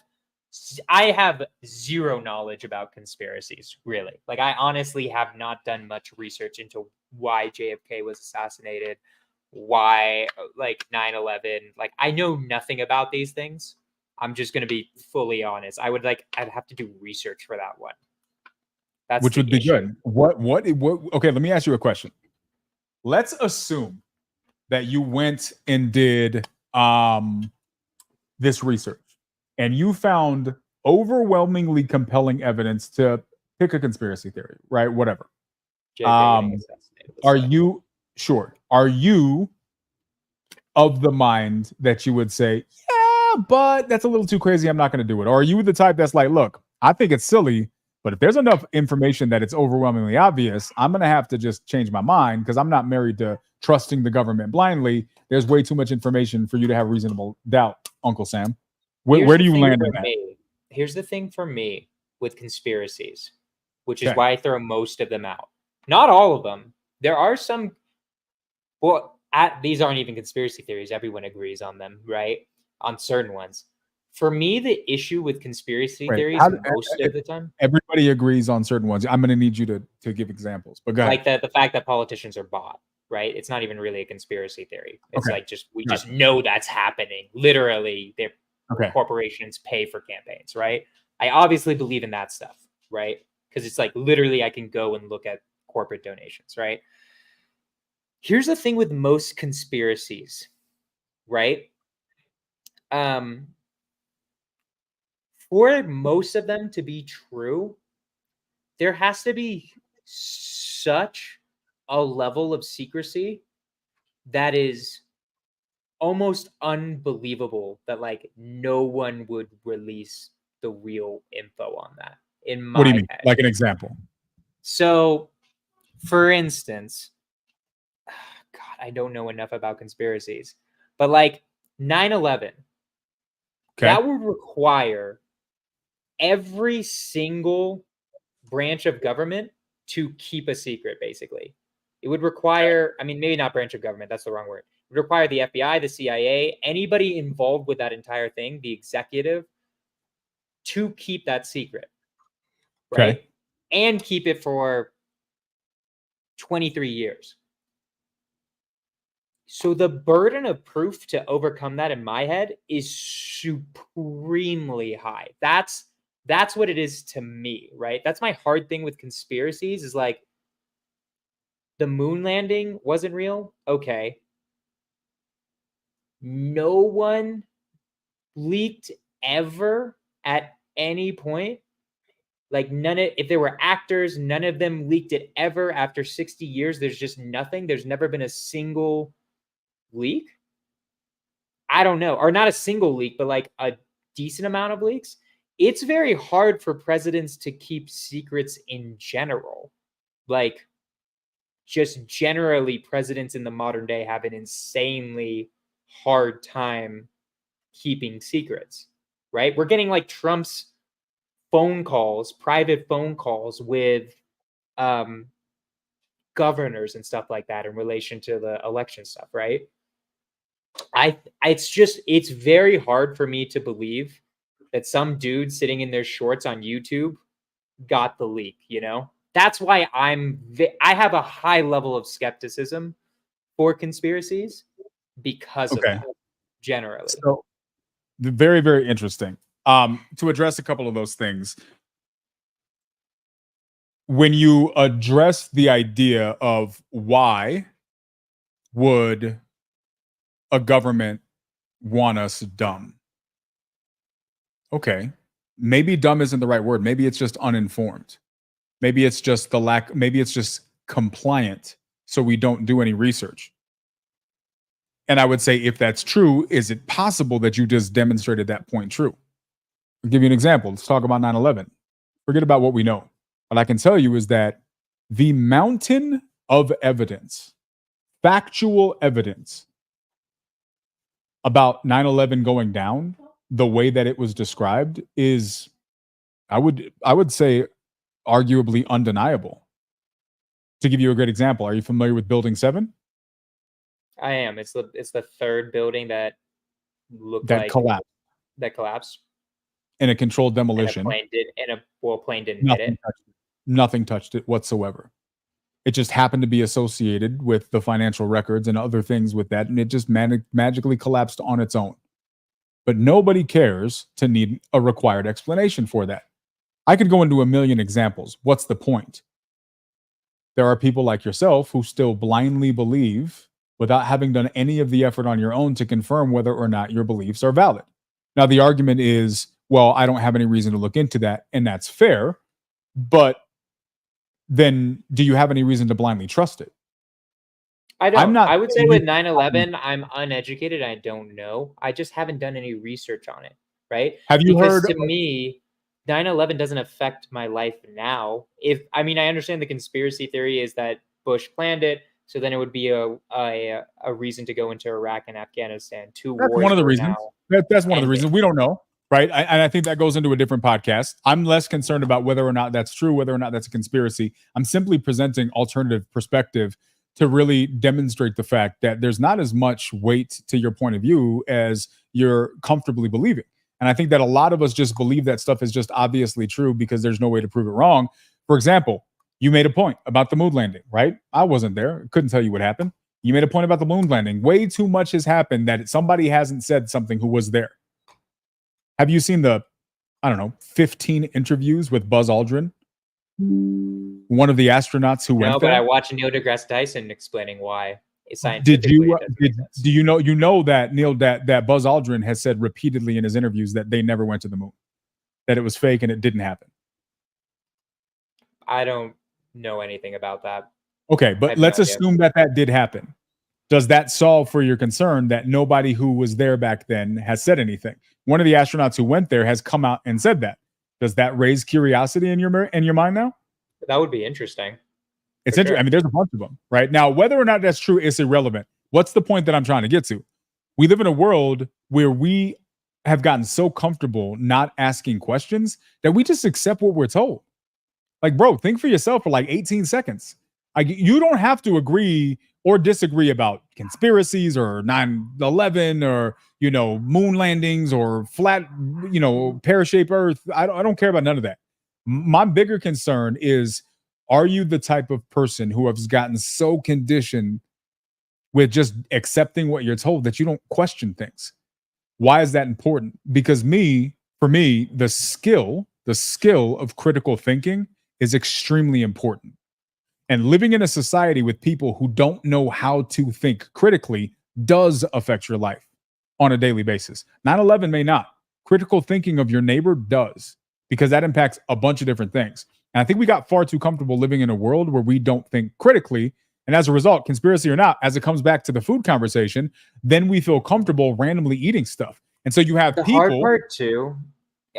zero knowledge about conspiracies, really. Like, I honestly have not done much research into why JFK was assassinated, why, like, 9/11. Like, I know nothing about these things. I'm just going to be fully honest. I'd have to do research for that one. Which would be good. What? Okay, let me ask you a question. Let's assume that you went and did this research and you found overwhelmingly compelling evidence to pick a conspiracy theory, right? Whatever. Are you of the mind that you would say, yeah, but that's a little too crazy, I'm not going to do it? Or are you the type that's like, look, I think it's silly, but if there's enough information that it's overwhelmingly obvious, I'm going to have to just change my mind because I'm not married to trusting the government blindly. There's way too much information for you to have reasonable doubt, Uncle Sam. Where do you land on that? Here's the thing for me with conspiracies, which is why I throw most of them out. Not all of them. There are some. Well, these aren't even conspiracy theories. Everyone agrees on them, right? On certain ones. For me, the issue with conspiracy theories most of the time. Everybody agrees on certain ones. I'm going to need you to give examples. But go ahead. Like the fact that politicians are bought, right? It's not even really a conspiracy theory. It's like we just know that's happening. Literally, corporations pay for campaigns, right? I obviously believe in that stuff, right? Because it's like literally I can go and look at corporate donations, right? Here's the thing with most conspiracies, right? For most of them to be true, there has to be such a level of secrecy that is almost unbelievable that like no one would release the real info on that. What do you mean? Like an example? So, for instance, God, I don't know enough about conspiracies, but like 9/11, that would require every single branch of government to keep a secret, basically. It would require, I mean, maybe not branch of government, that's the wrong word. It would require the FBI, the CIA, anybody involved with that entire thing, the executive, to keep that secret, right? And keep it for 23 years. So the burden of proof to overcome that in my head is supremely high. That's That's what it is to me, right? That's my hard thing with conspiracies is like the moon landing wasn't real. Okay. No one leaked ever at any point. Like if there were actors, none of them leaked it ever after 60 years. There's just nothing. There's never been a single leak. I don't know. Or not a single leak, but like a decent amount of leaks. It's very hard for presidents to keep secrets in general. Like, just generally, presidents in the modern day have an insanely hard time keeping secrets, right? We're getting like Trump's phone calls, private phone calls with governors and stuff like that in relation to the election stuff, right? It's very hard for me to believe that some dude sitting in their shorts on YouTube got the leak, you know? That's why I have a high level of skepticism for conspiracies because of that, generally. So, very, very interesting. To address a couple of those things, when you address the idea of why would a government want us dumb? Okay, maybe dumb isn't the right word. Maybe it's just uninformed. Maybe it's just maybe it's just compliant, so we don't do any research. And I would say, if that's true, is it possible that you just demonstrated that point true? I'll give you an example. Let's talk about 9/11. Forget about what we know. What I can tell you is that the mountain of evidence, factual evidence about 9/11 going down the way that it was described is, I would say, arguably undeniable. To give you a great example, are you familiar with Building 7? I am. It's the third building that looked that like collapsed that collapsed in a controlled demolition. And a plane didn't hit it. Nothing touched it whatsoever. It just happened to be associated with the financial records and other things with that, and it just magically collapsed on its own. But nobody cares to need a required explanation for that. I could go into a million examples. What's the point? There are people like yourself who still blindly believe without having done any of the effort on your own to confirm whether or not your beliefs are valid. Now, the argument is, well, I don't have any reason to look into that, and that's fair, but then do you have any reason to blindly trust it? I don't. I would say with 9/11, I'm uneducated. I don't know. I just haven't done any research on it, right? Have you because heard? To me, 9/11 doesn't affect my life now. I understand the conspiracy theory is that Bush planned it, so then it would be a reason to go into Iraq and Afghanistan. That's one of the reasons. That's one of the reasons. We don't know, right? I think that goes into a different podcast. I'm less concerned about whether or not that's true, whether or not that's a conspiracy. I'm simply presenting alternative perspective to really demonstrate the fact that there's not as much weight to your point of view as you're comfortably believing. And I think that a lot of us just believe that stuff is just obviously true because there's no way to prove it wrong. For example, you made a point about the moon landing, right? I wasn't there. Couldn't tell you what happened. You made a point about the moon landing. Way too much has happened that somebody hasn't said something who was there. Have you seen the, 15 interviews with Buzz Aldrin? One of the astronauts who went there? No, but I watched Neil deGrasse Tyson explaining why. Do you know that that Buzz Aldrin has said repeatedly in his interviews that they never went to the moon, that it was fake and it didn't happen? I don't know anything about that. Okay, but let's assume that did happen. Does that solve for your concern that nobody who was there back then has said anything? One of the astronauts who went there has come out and said that. Does that raise curiosity in your mind now? That would be interesting. It's interesting. Sure. I mean, there's a bunch of them, right? Now, whether or not that's true is irrelevant. What's the point that I'm trying to get to? We live in a world where we have gotten so comfortable not asking questions that we just accept what we're told. Like, bro, think for yourself for like 18 seconds. Like, you don't have to agree or disagree about conspiracies or 9/11 or, moon landings or flat, pear-shaped earth. I don't care about none of that. My bigger concern is, are you the type of person who has gotten so conditioned with just accepting what you're told that you don't question things? Why is that important? Because for me, the skill the skill of critical thinking is extremely important. And living in a society with people who don't know how to think critically does affect your life on a daily basis. 9/11 may not. Critical thinking of your neighbor does, because that impacts a bunch of different things. And I think we got far too comfortable living in a world where we don't think critically. And as a result, conspiracy or not, as it comes back to the food conversation, then we feel comfortable randomly eating stuff. And so you have The people. hard part too,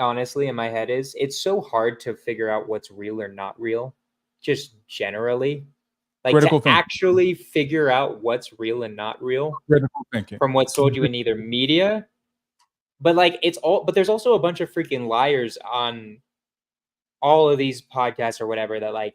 honestly, in my head is it's so hard to figure out what's real or not real, just generally. Like Critical to thinking. actually figure out what's real and not real Critical thinking. from what's told you in either media. But like but there's also a bunch of freaking liars on all of these podcasts or whatever that like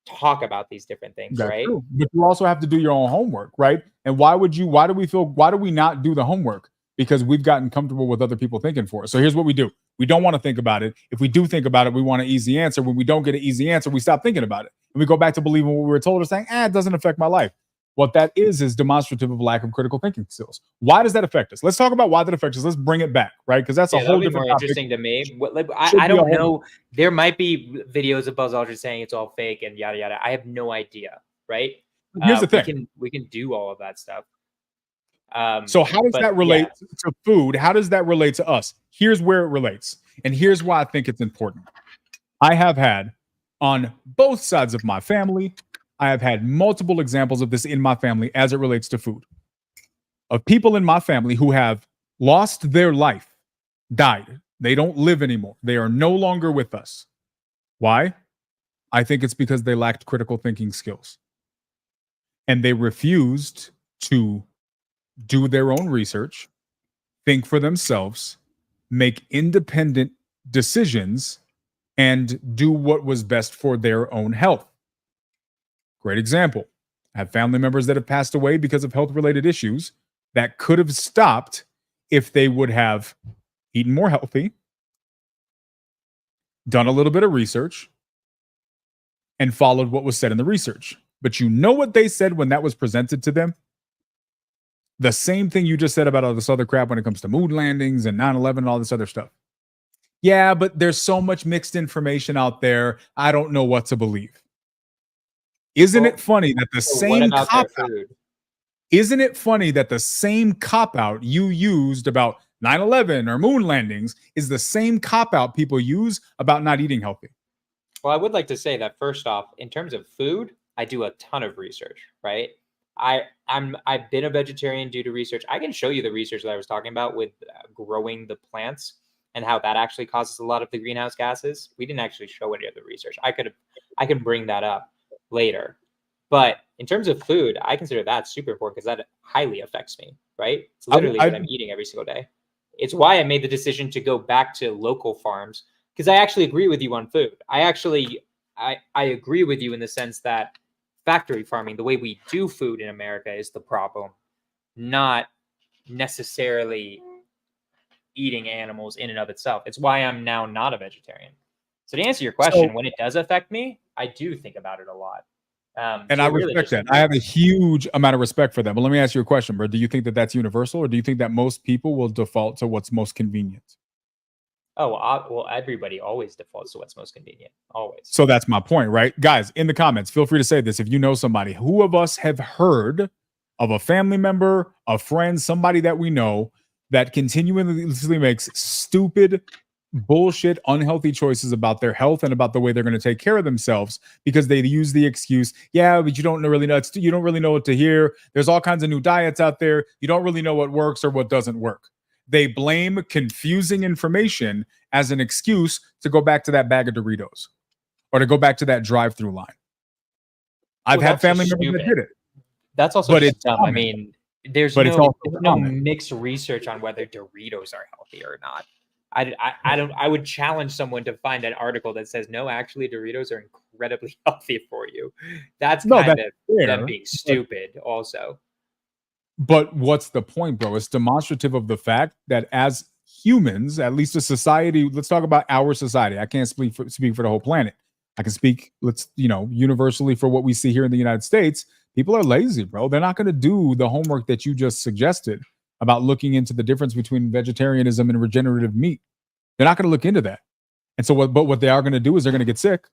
talk about these different things, That's right? true. But you also have to do your own homework, right? And why do we not do the homework? Because we've gotten comfortable with other people thinking for us. So here's what we do. We don't want to think about it. If we do think about it, we want an easy answer. When we don't get an easy answer, we stop thinking about it. And we go back to believing what we were told or saying, it doesn't affect my life. What that is demonstrative of lack of critical thinking skills. Why does that affect us? Let's talk about why that affects us. Let's bring it back, right? Because that's a That'll whole be different more topic. interesting to me. Should I be a don't whole- know. There might be videos of Buzz Aldrin saying it's all fake and yada yada. I have no idea, right? Here's the thing. We can do all of that stuff. So how does but that relate to food? How does that relate to us? Here's where it relates. And here's why I think it's important. I have had on both sides of my family, I have had multiple examples of this in my family as it relates to food. Of people in my family who have lost their life, died. They don't live anymore. They are no longer with us. Why? I think it's because they lacked critical thinking skills. And they refused to do their own research, think for themselves, make independent decisions, and do what was best for their own health. Great example. I have family members that have passed away because of health-related issues that could have stopped if they would have eaten more healthy, done a little bit of research, and followed what was said in the research. But you know what they said when that was presented to them? The same thing you just said about all this other crap when it comes to moon landings and 9/11 and all this other stuff. Yeah, but there's so much mixed information out there. I don't know what to believe. Isn't it funny that the same cop out? Isn't it funny that the same cop out you used about 9/11 or moon landings is the same cop out people use about not eating healthy? Well, I would like to say that first off, in terms of food, I do a ton of research, right? I've been a vegetarian due to research. I can show you the research that I was talking about with growing the plants and how that actually causes a lot of the greenhouse gases. We didn't actually show any of the research. I could bring that up later. But in terms of food, I consider that super important because that highly affects me, right? It's literally what I'm eating every single day. It's why I made the decision to go back to local farms, because I actually agree with you on food. I agree with you in the sense that factory farming, the way we do food in America, is the problem, not necessarily eating animals in and of itself. It's why I'm now not a vegetarian. So to answer your question, when it does affect me, I do think about it a lot. And I respect that. I have a huge amount of respect for that. But let me ask you a question, bro. Do you think that that's universal, or do you think that most people will default to what's most convenient? Oh, well, everybody always defaults to what's most convenient. Always. So that's my point, right? Guys, in the comments, feel free to say this. If you know somebody, who of us have heard of a family member, a friend, somebody that we know that continuously makes stupid, bullshit, unhealthy choices about their health and about the way they're going to take care of themselves because they use the excuse, yeah, but you don't really know. You don't really know what to hear. There's all kinds of new diets out there. You don't really know what works or what doesn't work. They blame confusing information as an excuse to go back to that bag of Doritos or to go back to that drive-through line. I've had family members that did it. That's also just dumb. I mean, there's no mixed research on whether Doritos are healthy or not. I would challenge someone to find an article that says, no, actually Doritos are incredibly healthy for you. That's kind of them being stupid also. But what's the point, bro? It's demonstrative of the fact that as humans, at least a society, let's talk about our society. I can't speak for the whole planet. I can speak, universally for what we see here in the United States. People are lazy, bro. They're not going to do the homework that you just suggested about looking into the difference between vegetarianism and regenerative meat. They're not going to look into that. And so what they are going to do is they're going to get sick,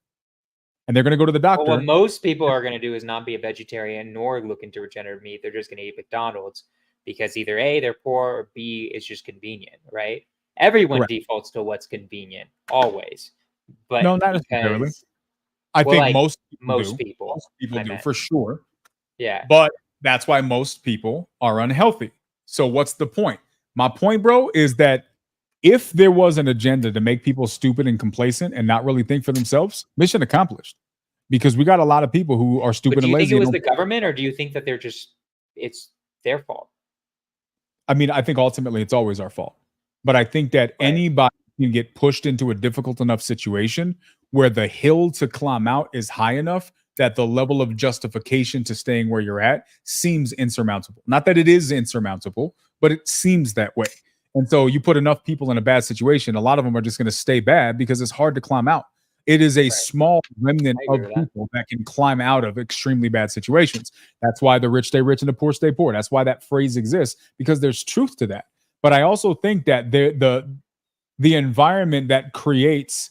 and they're going to go to the doctor. Well, what most people are going to do is not be a vegetarian nor look into regenerative meat. They're just going to eat McDonald's because either A, they're poor, or B, it's just convenient, right? Everyone Correct. defaults to what's convenient, always. But No, not necessarily. because I well, think like, most most do. people, Most people I do meant. for sure. yeah. But that's why most people are unhealthy. So what's the point? My point, bro, is that if there was an agenda to make people stupid and complacent and not really think for themselves, mission accomplished. Because we got a lot of people who are stupid But do and you think lazy. it was and the don't- government, or do you think that it's their fault? I mean, I think ultimately it's always our fault. But I think that Right. anybody can get pushed into a difficult enough situation where the hill to climb out is high enough that the level of justification to staying where you're at seems insurmountable. Not that it is insurmountable, but it seems that way. And so you put enough people in a bad situation, a lot of them are just going to stay bad because it's hard to climb out. It is a small remnant I agree of with that. people that can climb out of extremely bad situations. That's why the rich stay rich and the poor stay poor. That's why that phrase exists, because there's truth to that. But I also think that the environment that creates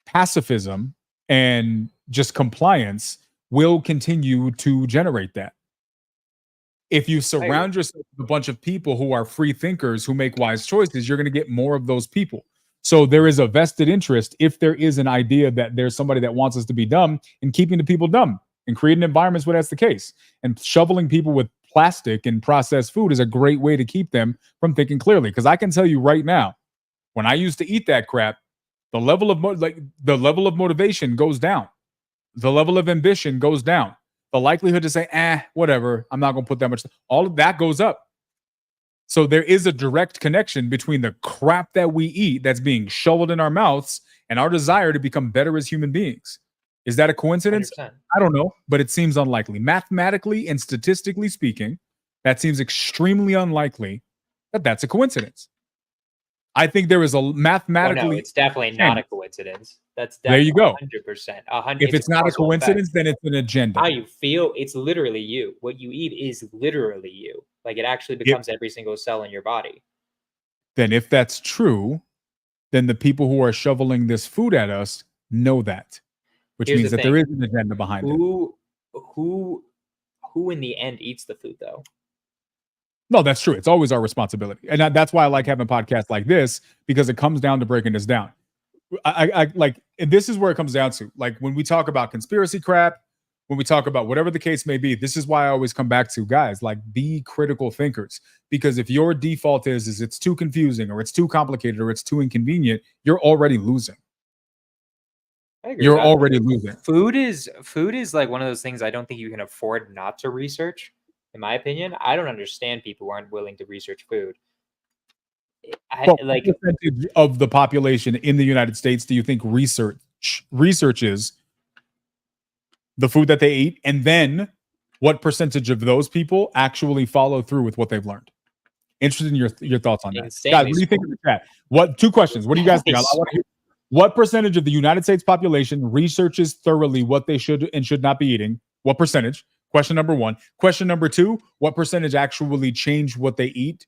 pacifism and just compliance will continue to generate that. If you surround yourself with a bunch of people who are free thinkers who make wise choices, you're going to get more of those people. So there is a vested interest, if there is an idea that there's somebody that wants us to be dumb, in keeping the people dumb and creating environments where that's the case. And shoveling people with plastic and processed food is a great way to keep them from thinking clearly. Because I can tell you right now, when I used to eat that crap, the level of motivation goes down. The level of ambition goes down. The likelihood to say, whatever, I'm not going to put that much. All of that goes up. So there is a direct connection between the crap that we eat that's being shoveled in our mouths and our desire to become better as human beings. Is that a coincidence? 100%. I don't know, but it seems unlikely. Mathematically and statistically speaking, that seems extremely unlikely that that's a coincidence. I think there is a Well, mathematically. no, it's definitely not a coincidence. That's There you go. 100%. If it's not a coincidence, then it's an agenda. How you feel, it's literally you. What you eat is literally you. Like, it actually becomes every single cell in your body. Then if that's true, then the people who are shoveling this food at us know that, which Here's means the that there thing. is an agenda behind it. Who in the end eats the food, though? No, that's true. It's always our responsibility. And that's why I like having podcasts like this, because it comes down to breaking this down. I like, and this is where it comes down to, like, when we talk about conspiracy crap, when we talk about whatever the case may be, this is why I always come back to, guys, like, be critical thinkers. Because if your default is it's too confusing, or it's too complicated, or it's too inconvenient, you're already losing. I agree You're with that. already losing. Food is like one of those things I don't think you can afford not to research. In my opinion, I don't understand people who aren't willing to research food. What percentage of the population in the United States do you think researches the food that they eat, and then what percentage of those people actually follow through with what they've learned? Interested in your thoughts on that, guys. What do you think of the chat? Two questions. What do you guys think? I want to hear. What percentage of the United States population researches thoroughly what they should and should not be eating? What percentage? Question number one. Question number two, what percentage actually change what they eat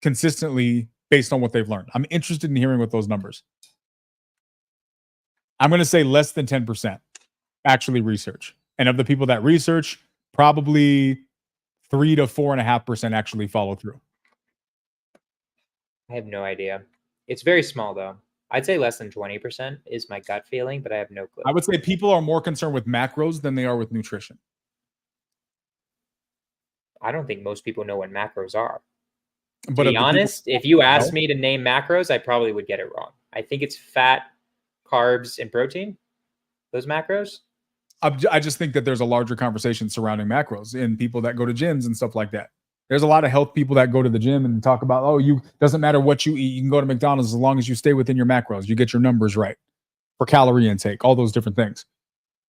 consistently based on what they've learned? I'm interested in hearing what those numbers. I'm going to say less than 10% actually research. And of the people that research, probably 3 to 4.5% actually follow through. I have no idea. It's very small, though. I'd say less than 20% is my gut feeling, but I have no clue. I would say people are more concerned with macros than they are with nutrition. I don't think most people know what macros are. But to be honest, if you asked me to name macros, I probably would get it wrong. I think it's fat, carbs, and protein. Those macros. I just think that there's a larger conversation surrounding macros and people that go to gyms and stuff like that. There's a lot of health people that go to the gym and talk about, doesn't matter what you eat. You can go to McDonald's as long as you stay within your macros. You get your numbers right for calorie intake, all those different things.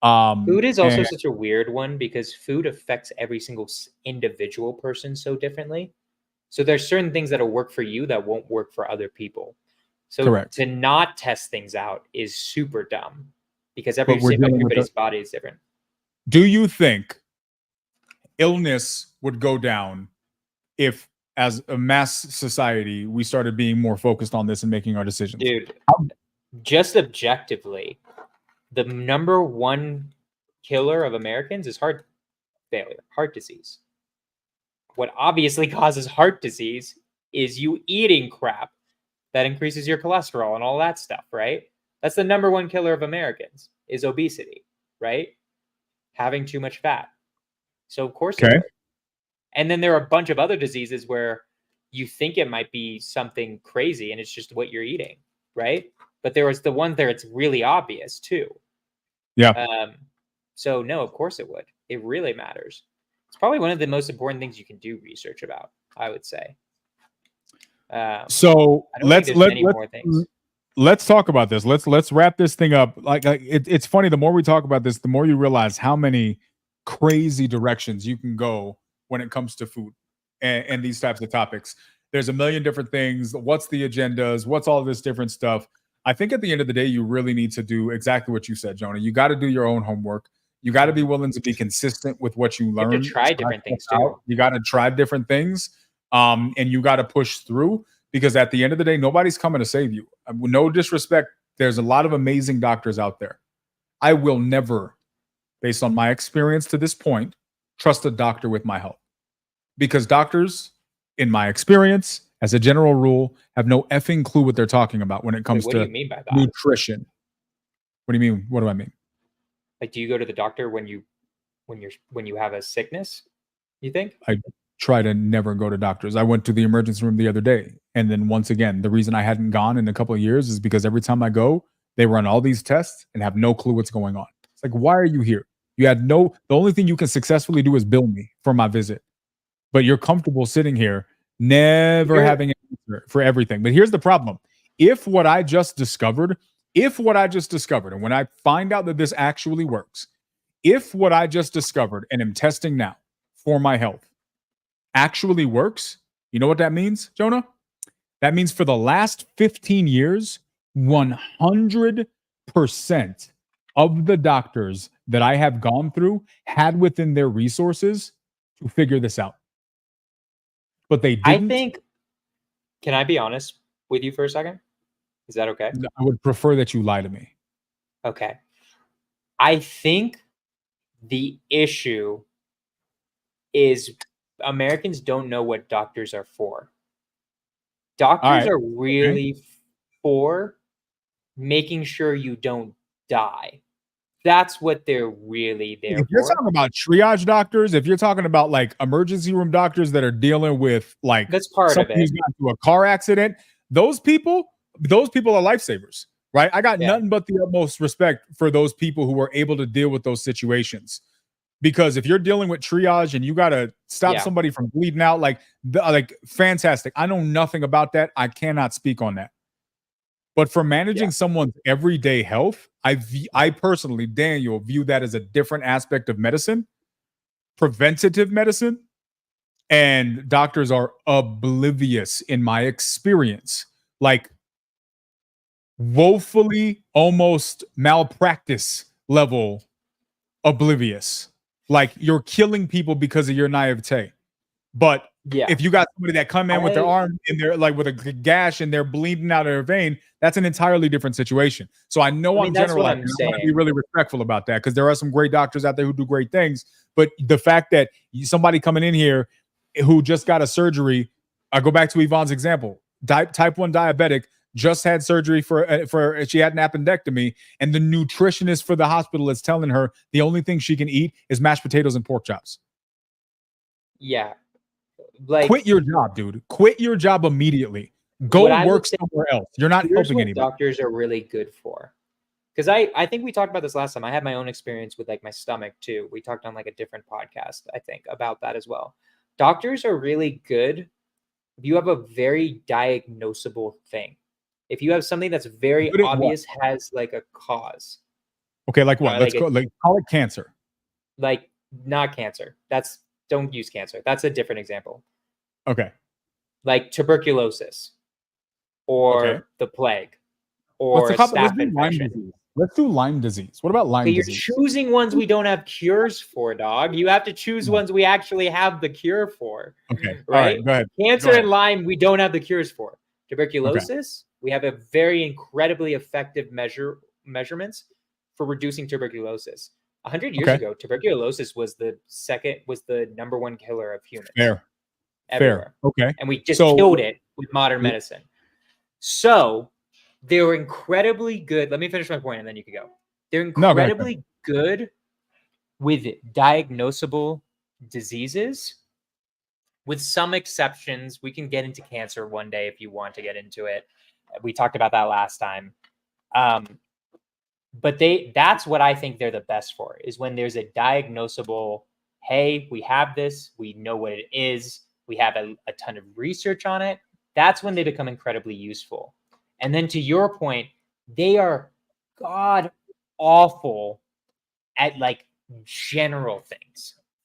Food is also such a weird one because food affects every single individual person so differently. So there's certain things that'll work for you that won't work for other people. So Correct. To not test things out is super dumb because everybody's body is different. Do you think illness would go down if, as a mass society, we started being more focused on this and making our decisions? Dude, just objectively, the number one killer of Americans is heart failure, heart disease. What obviously causes heart disease is you eating crap that increases your cholesterol and all that stuff, right? That's the number one killer of Americans is obesity, right? Having too much fat. So of course it would. And then there are a bunch of other diseases where you think it might be something crazy and it's just what you're eating, right? But there was the one there it's really obvious too. Yeah. So no, of course it would. It really matters. It's probably one of the most important things you can do research about, I would say. So let's talk about this. Let's wrap this thing up. It's funny. The more we talk about this, the more you realize how many crazy directions you can go when it comes to food and these types of topics. There's a million different things. What's the agendas? What's all this different stuff? I think at the end of the day, you really need to do exactly what you said, Jonah. You got to do your own homework. You got to be willing to be consistent with what you learn. You have to try different things too. You got to try different things, and you got to push through, because at the end of the day, nobody's coming to save you. No disrespect. There's a lot of amazing doctors out there. I will never, based on my experience to this point, trust a doctor with my health, because doctors, in my experience, as a general rule, have no effing clue what they're talking about when it comes to nutrition. What do you mean? What do I mean? Like, do you go to the doctor when you have a sickness? You think? I try to never go to doctors. I went to the emergency room the other day, and then once again, the reason I hadn't gone in a couple of years is because every time I go, they run all these tests and have no clue what's going on. It's like, why are you here? You had the only thing you can successfully do is bill me for my visit, but you're comfortable sitting here, never having an answer for everything. But here's the problem. If what I just discovered, and when I find out that this actually works, if what I just discovered and am testing now for my health actually works, you know what that means, Jonah? That means for the last 15 years, 100% of the doctors that I have gone through had within their resources to figure this out. But they didn't. I think, can I be honest with you for a second? Is that okay? I would prefer that you lie to me. Okay. I think the issue is Americans don't know what doctors are for. Doctors are really for making sure you don't die. That's what they're really there for. If you're talking about triage doctors, if you're talking about like emergency room doctors that are dealing with like that's part of it, who's got into a car accident, those people are lifesavers, right? I got nothing but the utmost respect for those people who are able to deal with those situations. Because if you're dealing with triage and you got to stop somebody from bleeding out, like fantastic. I know nothing about that. I cannot speak on that. But for managing someone's everyday health, I personally, Daniel, view that as a different aspect of medicine, preventative medicine, and doctors are oblivious in my experience, like woefully almost malpractice level oblivious. Like you're killing people because of your naivete. But if you got somebody that come in with their arm in there, like with a gash and they're bleeding out of their vein, that's an entirely different situation. So I know I'm generalizing. I want to be really respectful about that, because there are some great doctors out there who do great things. But the fact that somebody coming in here who just got a surgery, I go back to Yvonne's example, type 1 diabetic, just had surgery for she had an appendectomy, and the nutritionist for the hospital is telling her the only thing she can eat is mashed potatoes and pork chops. Yeah. Like, quit your job, dude. Quit your job immediately. Go work somewhere else. You're not helping anybody. Doctors are really good for. Because I think we talked about this last time. I had my own experience with like my stomach too. We talked on like a different podcast, I think, about that as well. Doctors are really good if you have a very diagnosable thing. If you have something that's very obvious, has like a cause. Okay, like what? Let's call it cancer. Like not cancer. Don't use cancer. That's a different example. Okay. Like tuberculosis or the plague or staph infection. Let's do Lyme disease. What about Lyme disease? You're choosing ones we don't have cures for, dog. You have to choose ones we actually have the cure for. Okay. Right? All right, go ahead. Cancer and Lyme, we don't have the cures for. Tuberculosis, We have a very incredibly effective measurements for reducing tuberculosis. 100 years ago, tuberculosis was the number one killer of humans. Everywhere. Okay. And we just killed it with modern medicine. So they were incredibly good. Let me finish my point and then you can go. They're incredibly good with diagnosable diseases, with some exceptions. We can get into cancer one day if you want to get into it. We talked about that last time. But that's what I think they're the best for, is when there's a diagnosable, hey, we have this, we know what it is, we have a ton of research on it. That's when they become incredibly useful. And then to your point, they are god awful at like general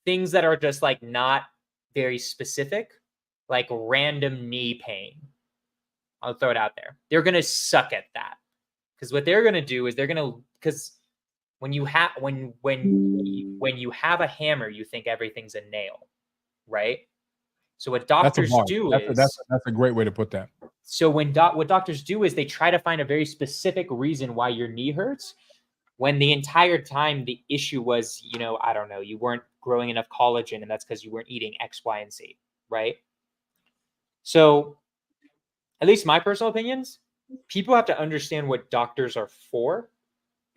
things that are just like not very specific, like random knee pain. I'll throw it out there. They're going to suck at that, because what they're going to do is because when you have you have a hammer, you think everything's a nail, right? So what doctors do is that's a great way to put that. So what doctors do is they try to find a very specific reason why your knee hurts, when the entire time the issue was, I don't know, you weren't growing enough collagen, and that's because you weren't eating X, Y, and Z, right? So at least my personal opinions, people have to understand what doctors are for.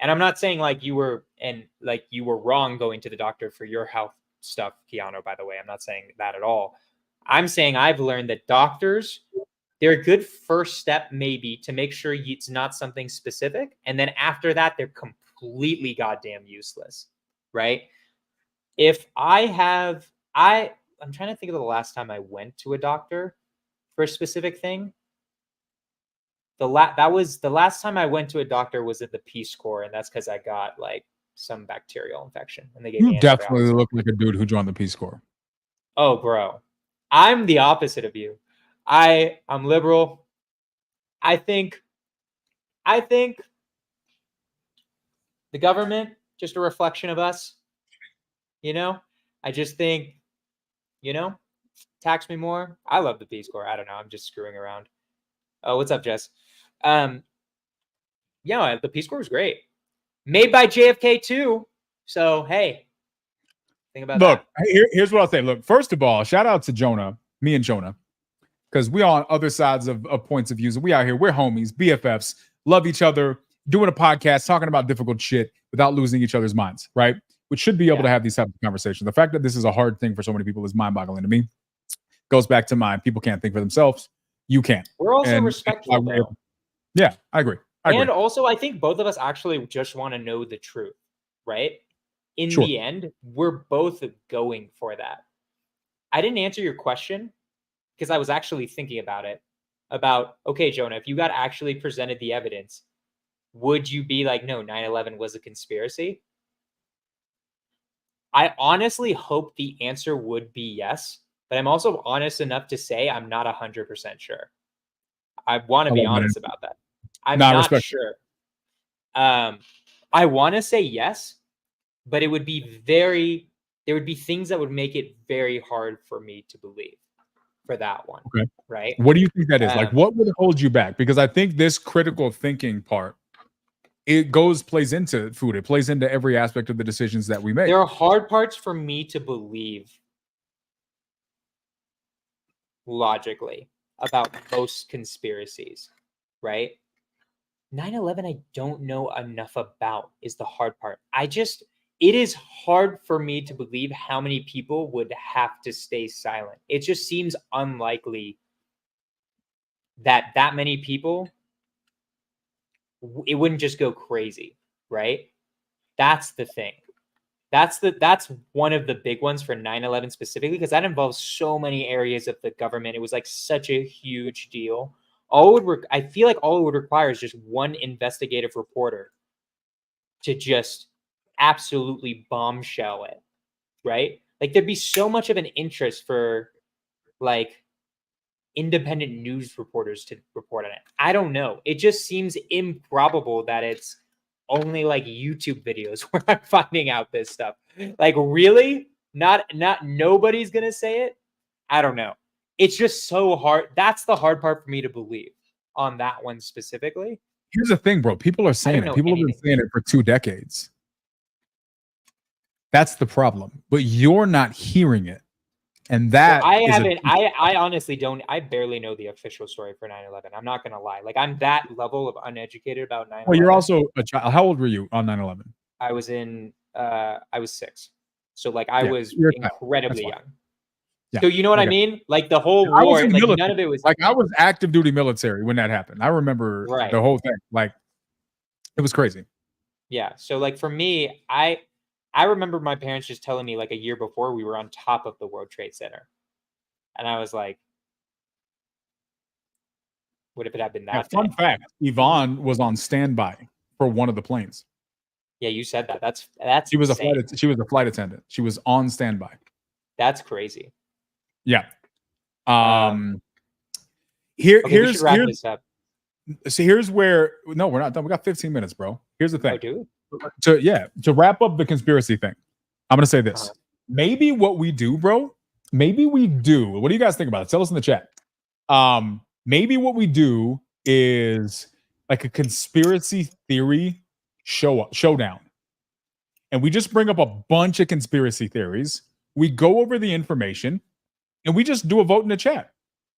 And I'm not saying you were wrong going to the doctor for your health stuff, Keanu, by the way. I'm not saying that at all. I'm saying I've learned that doctors, they're a good first step maybe to make sure it's not something specific. And then after that, they're completely goddamn useless, right? I'm trying to think of the last time I went to a doctor for a specific thing. The last time I went to a doctor was at the Peace Corps, and that's because I got some bacterial infection, and they gave me antibiotics. Definitely look like a dude who joined the Peace Corps. Oh, bro, I'm the opposite of you. I'm liberal. I think the government just a reflection of us. I just think, tax me more. I love the Peace Corps. I don't know. I'm just screwing around. Oh, what's up, Jess? The Peace Corps was great. Made by JFK too. So, hey, think about that. Look, here's what I'll say. Look, first of all, shout out to Jonah, me and Jonah, because we on other sides of points of views. We out here, we're homies, BFFs, love each other, doing a podcast, talking about difficult shit without losing each other's minds, right? We should be able to have these types of conversations. The fact that this is a hard thing for so many people is mind-boggling to me. Goes back to people can't think for themselves. You can't. We're also respectful, though. Yeah, I agree. Also, I think both of us actually just want to know the truth, right? In the end, we're both going for that. I didn't answer your question because I was actually thinking about it. Okay, Jonah, if you got actually presented the evidence, would you be like, no, 9/11 was a conspiracy? I honestly hope the answer would be yes, but I'm also honest enough to say I'm not 100% sure. I want to be honest about that. I'm not sure. I want to say yes, but there would be things that would make it very hard for me to believe for that one. Okay. Right. What do you think that is? What would hold you back? Because I think this critical thinking part, it plays into food. It plays into every aspect of the decisions that we make. There are hard parts for me to believe logically about most conspiracies, right? 9/11, I don't know enough about is the hard part. It is hard for me to believe how many people would have to stay silent. It just seems unlikely that many people, it wouldn't just go crazy, right? That's the thing. That's one of the big ones for 9/11 specifically, because that involves so many areas of the government. It was such a huge deal. I feel like all it would require is just one investigative reporter to just absolutely bombshell it, right? There'd be so much of an interest for independent news reporters to report on it. I don't know. It just seems improbable that it's only YouTube videos where I'm finding out this stuff. Really? Not nobody's gonna say it? I don't know. It's just so hard. That's the hard part for me to believe. on that one specifically. Here's the thing, bro. People are saying know it. People have been anything. saying it for 2 decades. That's the problem. But you're not hearing it. And that So I is a- haven't. I honestly don't. I barely know the official story for 9/11. I'm not gonna lie. Like I'm that level of uneducated about 9/11. Well, you're also a child. How old were you on 9/11? I was 6. So like I Yeah, was you're a child. incredibly That's young. Yeah, So you know what I okay. mean? Like the whole I was war, in the like military. none of it was Like I was active duty military when that happened. I remember Right. the whole thing. Like it was crazy. Yeah. So like for me, I remember my parents just telling me like a year before we were on top of the World Trade Center. And I was like, what if it had been Yeah, that fun day? fact: Yvonne was on standby for one of the planes. Yeah, you said that. That's She was insane. a flight attendant. She was on standby. That's crazy. Yeah. Okay, we Here's should wrap this up. so here's where no, we're not done. We got 15 minutes, bro. Here's the thing. Oh, do we? To wrap up the conspiracy thing, I'm gonna say this. Uh-huh. Maybe what we do, bro. Maybe we do. What do you guys think about it? Tell us in the chat. Maybe what we do is like a conspiracy theory showdown, and we just bring up a bunch of conspiracy theories. We go over the information, and we just do a vote in the chat.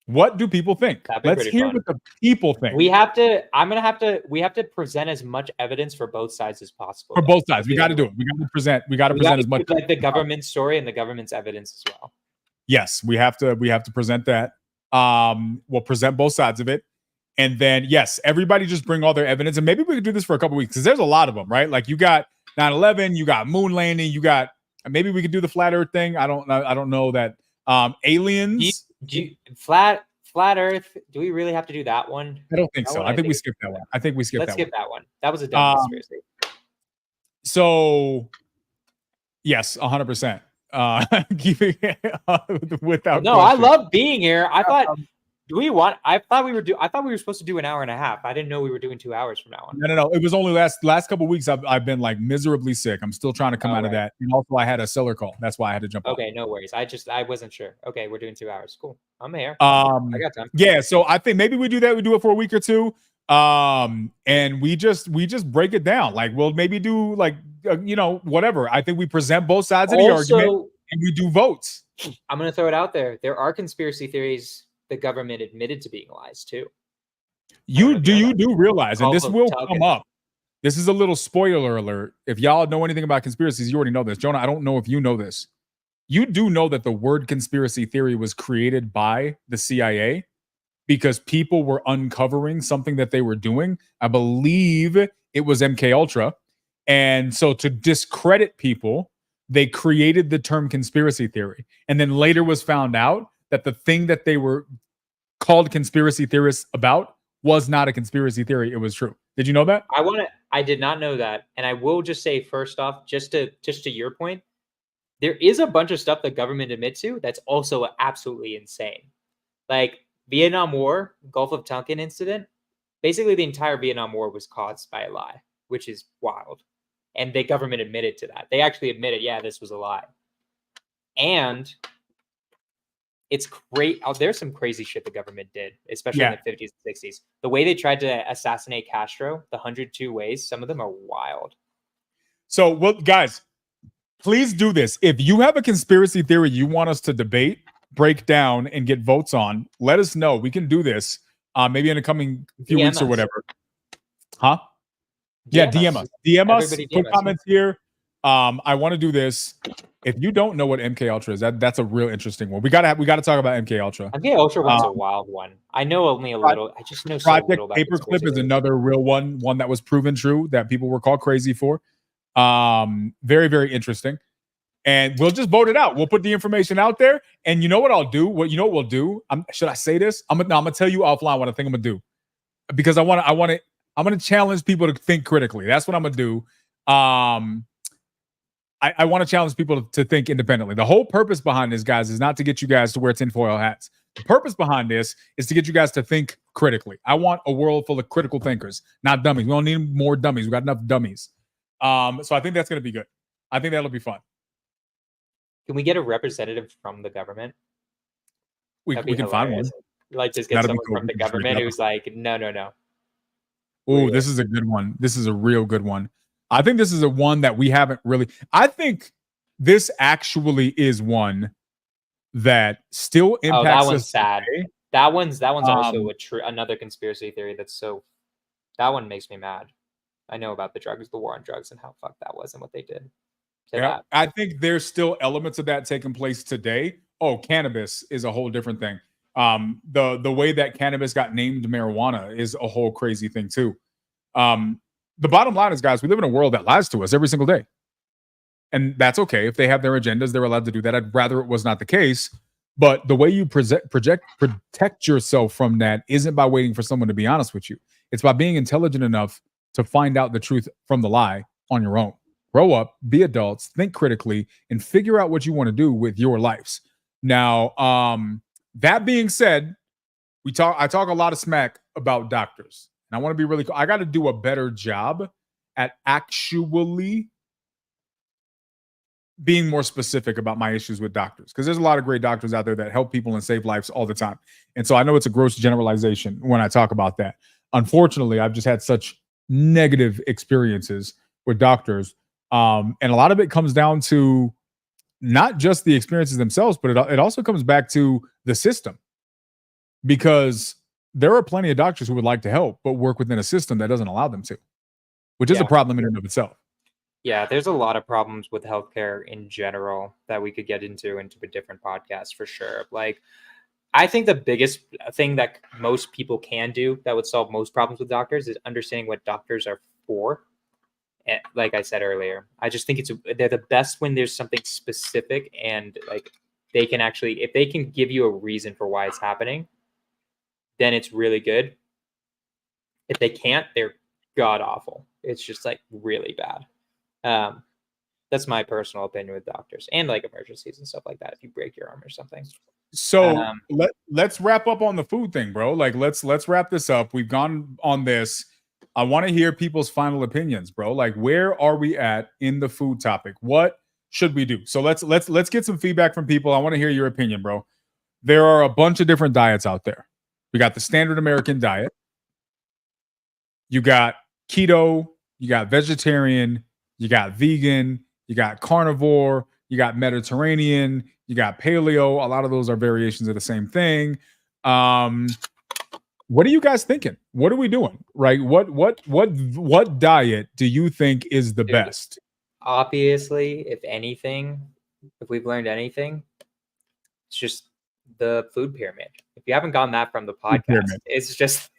What do people think? That'd be Let's pretty hear fun. what the people think. We have to present as much evidence for both sides as possible. For though. both sides, we got to do it. We got to present. We got to We present gotta as much. give, like the government's story and the government's evidence as well. Yes, we have to present that. We'll present both sides of it. And then yes, everybody just bring all their evidence. And maybe we could do this for a couple weeks because there's a lot of them, right? Like you got 9/11, you got moon landing, you got maybe we could do the flat earth thing. I don't know that aliens. Flat Earth. Do we really have to do that one? I don't think That so. one I I think we think- skipped that one. I think we skipped Let's that skip one. that one. That was a dumb conspiracy. So yes, 100%. Keeping it without No, I question. love being here. I thought I thought we were supposed to do an hour and a half. I didn't know we were doing 2 hours from now on. No. It was only last couple weeks. I've been like miserably sick. I'm still trying to come out of right. that. And also, I had a seller call. That's why I had to jump. Okay, no worries. I wasn't sure. Okay, we're doing 2 hours. Cool. I'm here. On. I got time. Yeah. So I think maybe we do that. We do it for a week or two. And we just break it down. Like we'll maybe do like whatever. I think we present both sides of the argument and we do votes. I'm gonna throw it out there. There are conspiracy theories the government admitted to being lies too. You do realize, and this will Gulf of come up. This is a little spoiler alert. If y'all know anything about conspiracies, you already know this. Jonah, I don't know if you know this. You do know that the word conspiracy theory was created by the CIA because people were uncovering something that they were doing. I believe it was MK Ultra. And so to discredit people, they created the term conspiracy theory. And then later was found out that the thing that they were called conspiracy theorists about was not a conspiracy theory. It was true. Did you know that? I did not know that. And I will just say first off, just to your point, there is a bunch of stuff the government admits to that's also absolutely insane. Like Vietnam War, Gulf of Tonkin incident. Basically, the entire Vietnam War was caused by a lie, which is wild. And the government admitted to that. They actually admitted, yeah, this was a lie. And it's great. There's some crazy shit the government did, especially in the 50s and 60s. The way they tried to assassinate Castro, the 102 ways, some of them are wild. So, well, guys, please do this. If you have a conspiracy theory you want us to debate, break down, and get votes on, let us know. We can do this maybe in the coming few weeks or whatever. Huh? Yeah, DM us. DM us. Put comments here. I want to do this. If you don't know what MK Ultra is, that's a real interesting one. We gotta talk about MK Ultra. MK Ultra one's a wild one. I know only a little. I just know so little about Project Paperclip is another real one that was proven true that people were called crazy for. Very, very interesting. And we'll just vote it out. We'll put the information out there. And you know what I'll do? What we'll do? Should I say this? I'm gonna tell you offline what I think I'm gonna do, because I'm gonna challenge people to think critically. That's what I'm gonna do. I want to challenge people to think independently. The whole purpose behind this, guys, is not to get you guys to wear tinfoil hats. The purpose behind this is to get you guys to think critically. I want a world full of critical thinkers, not dummies. We don't need more dummies. We got enough dummies. So I think that's going to be good. I think that'll be fun. Can we get a representative from the government? We can find one. Like, just get That'll be someone cool. from the We can trade government that who's like, no. Oh, this is a good one. This is a real good one. I think this is a one that we haven't really. I think this actually is one that still Oh, impacts that one's us sad. today. That one's also Um, another conspiracy theory that's so. That one makes me mad. I know about the drugs, the war on drugs, and how fucked that was and what they did to Yeah, that. I think there's still elements of that taking place today. Oh, cannabis is a whole different thing. The way that cannabis got named marijuana is a whole crazy thing too. The bottom line is, guys, we live in a world that lies to us every single day, and that's okay. If they have their agendas, they're allowed to do that. I'd rather it was not the case. But the way you protect yourself from that isn't by waiting for someone to be honest with you. It's by being intelligent enough to find out the truth from the lie on your own. Grow up, be adults, think critically, and figure out what you want to do with your lives. Now, that being said, I talk a lot of smack about doctors. And I want to be really I got to do a better job at actually being more specific about my issues with doctors, because there's a lot of great doctors out there that help people and save lives all the time. And so I know it's a gross generalization when I talk about that. Unfortunately, I've just had such negative experiences with doctors. And a lot of it comes down to not just the experiences themselves, but it also comes back to the system, because there are plenty of doctors who would like to help, but work within a system that doesn't allow them to, which is a problem in and of itself. Yeah, there's a lot of problems with healthcare in general that we could get into a different podcast for sure. Like, I think the biggest thing that most people can do that would solve most problems with doctors is understanding what doctors are for. And like I said earlier, I just think they're the best when there's something specific, and like they can actually, if they can give you a reason for why it's happening, then it's really good. If they can't, they're god awful. It's just like really bad. That's my personal opinion with doctors and like emergencies and stuff like that. If you break your arm or something. So let's wrap up on the food thing, bro. Like let's wrap this up. We've gone on this. I want to hear people's final opinions, bro. Like, where are we at in the food topic? What should we do? So let's get some feedback from people. I want to hear your opinion, bro. There are a bunch of different diets out there. We got the standard American diet. You got keto, you got vegetarian, you got vegan, you got carnivore, you got Mediterranean, you got paleo. A lot of those are variations of the same thing. What are you guys thinking? What are we doing? Right? What diet do you think is the best? Obviously, if anything, if we've learned anything, it's just the food pyramid. If you haven't gotten that from the podcast, it's just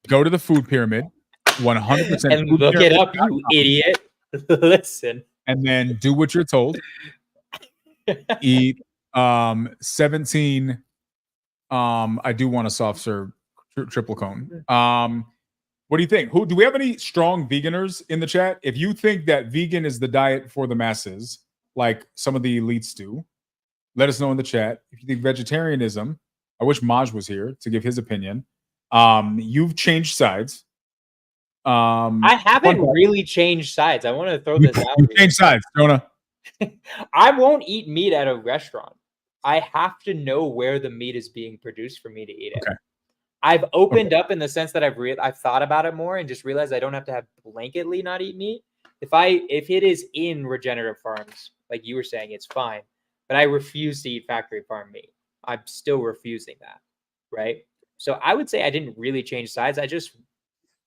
go to the food pyramid, 100%, and look it up, you idiot. Listen, and then do what you're told. Eat 17. I do want a soft serve triple cone. What do you think? Do we have any strong veganers in the chat? If you think that vegan is the diet for the masses, like some of the elites do, let us know in the chat. If you think vegetarianism, I wish Maj was here to give his opinion. You've changed sides. I haven't really changed sides. I want to throw this out. You changed sides, Jonah. I won't eat meat at a restaurant. I have to know where the meat is being produced for me to eat it. Okay. I've opened up in the sense that I've thought about it more and just realized I don't have to have blanketly not eat meat. If it is in regenerative farms, like you were saying, it's fine. But I refuse to eat factory farm meat. I'm still refusing that. Right. So I would say I didn't really change sides. I just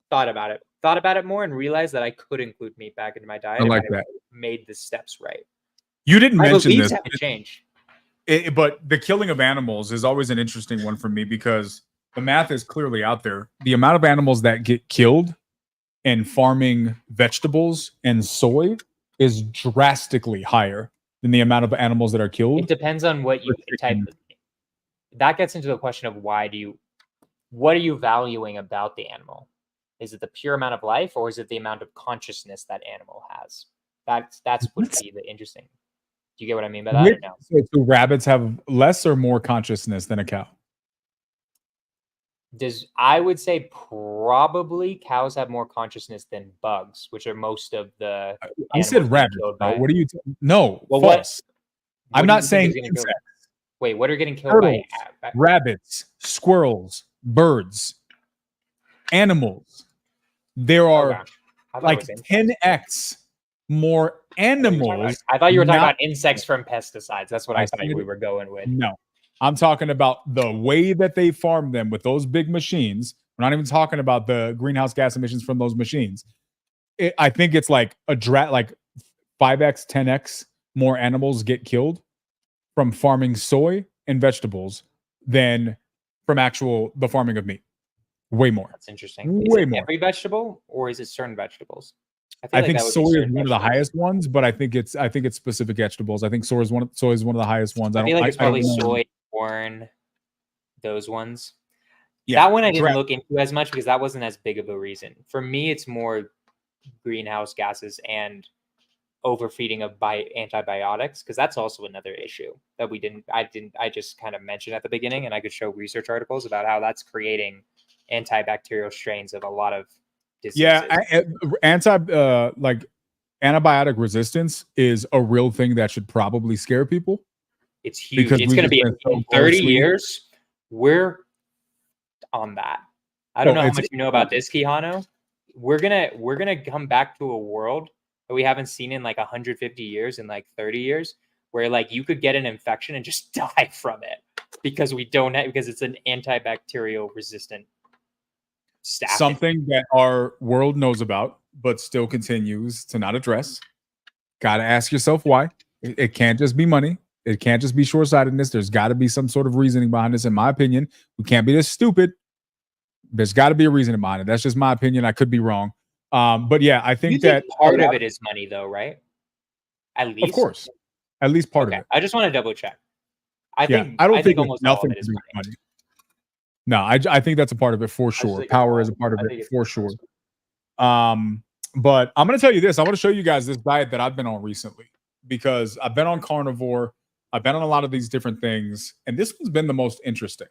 thought about it more and realized that I could include meat back into my diet. I like that. Made the steps right. You didn't mention this. Haven't changed. But the killing of animals is always an interesting one for me, because the math is clearly out there. The amount of animals that get killed in farming vegetables and soy is drastically higher than the amount of animals that are killed. It depends on what you type. That gets into the question of what are you valuing about the animal? Is it the pure amount of life, or is it the amount of consciousness that animal has? That's would be the interesting. Do you get what I mean by that? Or no? So do rabbits have less or more consciousness than a cow? I would say probably cows have more consciousness than bugs, which are most of the. I said rabbits. What are you? No. Well, false. what I'm not saying insects. Wait, what are getting killed Turtles, by? rabbits, squirrels, birds, animals. There are Okay. I thought it like was insects. 10x more animals. I thought you were talking not- about insects from pesticides. That's what I thought said- we were going with. No, I'm talking about the way that they farm them with those big machines. We're not even talking about the greenhouse gas emissions from those machines. I think it's like like 5x, 10x more animals get killed from farming soy and vegetables than from the farming of meat. Way more. That's interesting. Is Way it more. every vegetable or is it certain vegetables? I think that would be soy is certain one of the vegetables. highest ones, but I think it's specific vegetables. I think soy is one of the highest ones. I feel like it's I don't probably know. soy, corn, those ones. Yeah, That one I didn't dra- look into as much because that wasn't as big of a reason. For me, it's more greenhouse gases and overfeeding of antibiotics, because that's also another issue that I just kind of mentioned at the beginning, and I could show research articles about how that's creating antibacterial strains of a lot of diseases. Yeah, antibiotic resistance is a real thing that should probably scare people. It's huge. because It's we've going to just be been so in 30 closely- years. We're on that. I don't know how it's- much you know about this, Quijano. We're gonna come back to a world that we haven't seen in like 150 years, in like 30 years, where like you could get an infection and just die from it because because it's an antibacterial resistant staff. Something that our world knows about, but still continues to not address. Got to ask yourself why. It can't just be money. It can't just be short-sightedness. There's got to be some sort of reasoning behind this, in my opinion. We can't be this stupid. There's got to be a reason behind it. That's just my opinion. I could be wrong. But yeah, I think that part of it is money, though, right? At least, of course, at least part Okay, of it. I just want to double check. I Yeah, think I don't think almost all of nothing it is to do money. with money. No, I think that's a part of it for sure. think it's Power all- is a part of I think it it's for all- sure. But I'm going to tell you this. I want to show you guys this diet that I've been on recently, because I've been on carnivore. I've been on a lot of these different things, and this one's been the most interesting.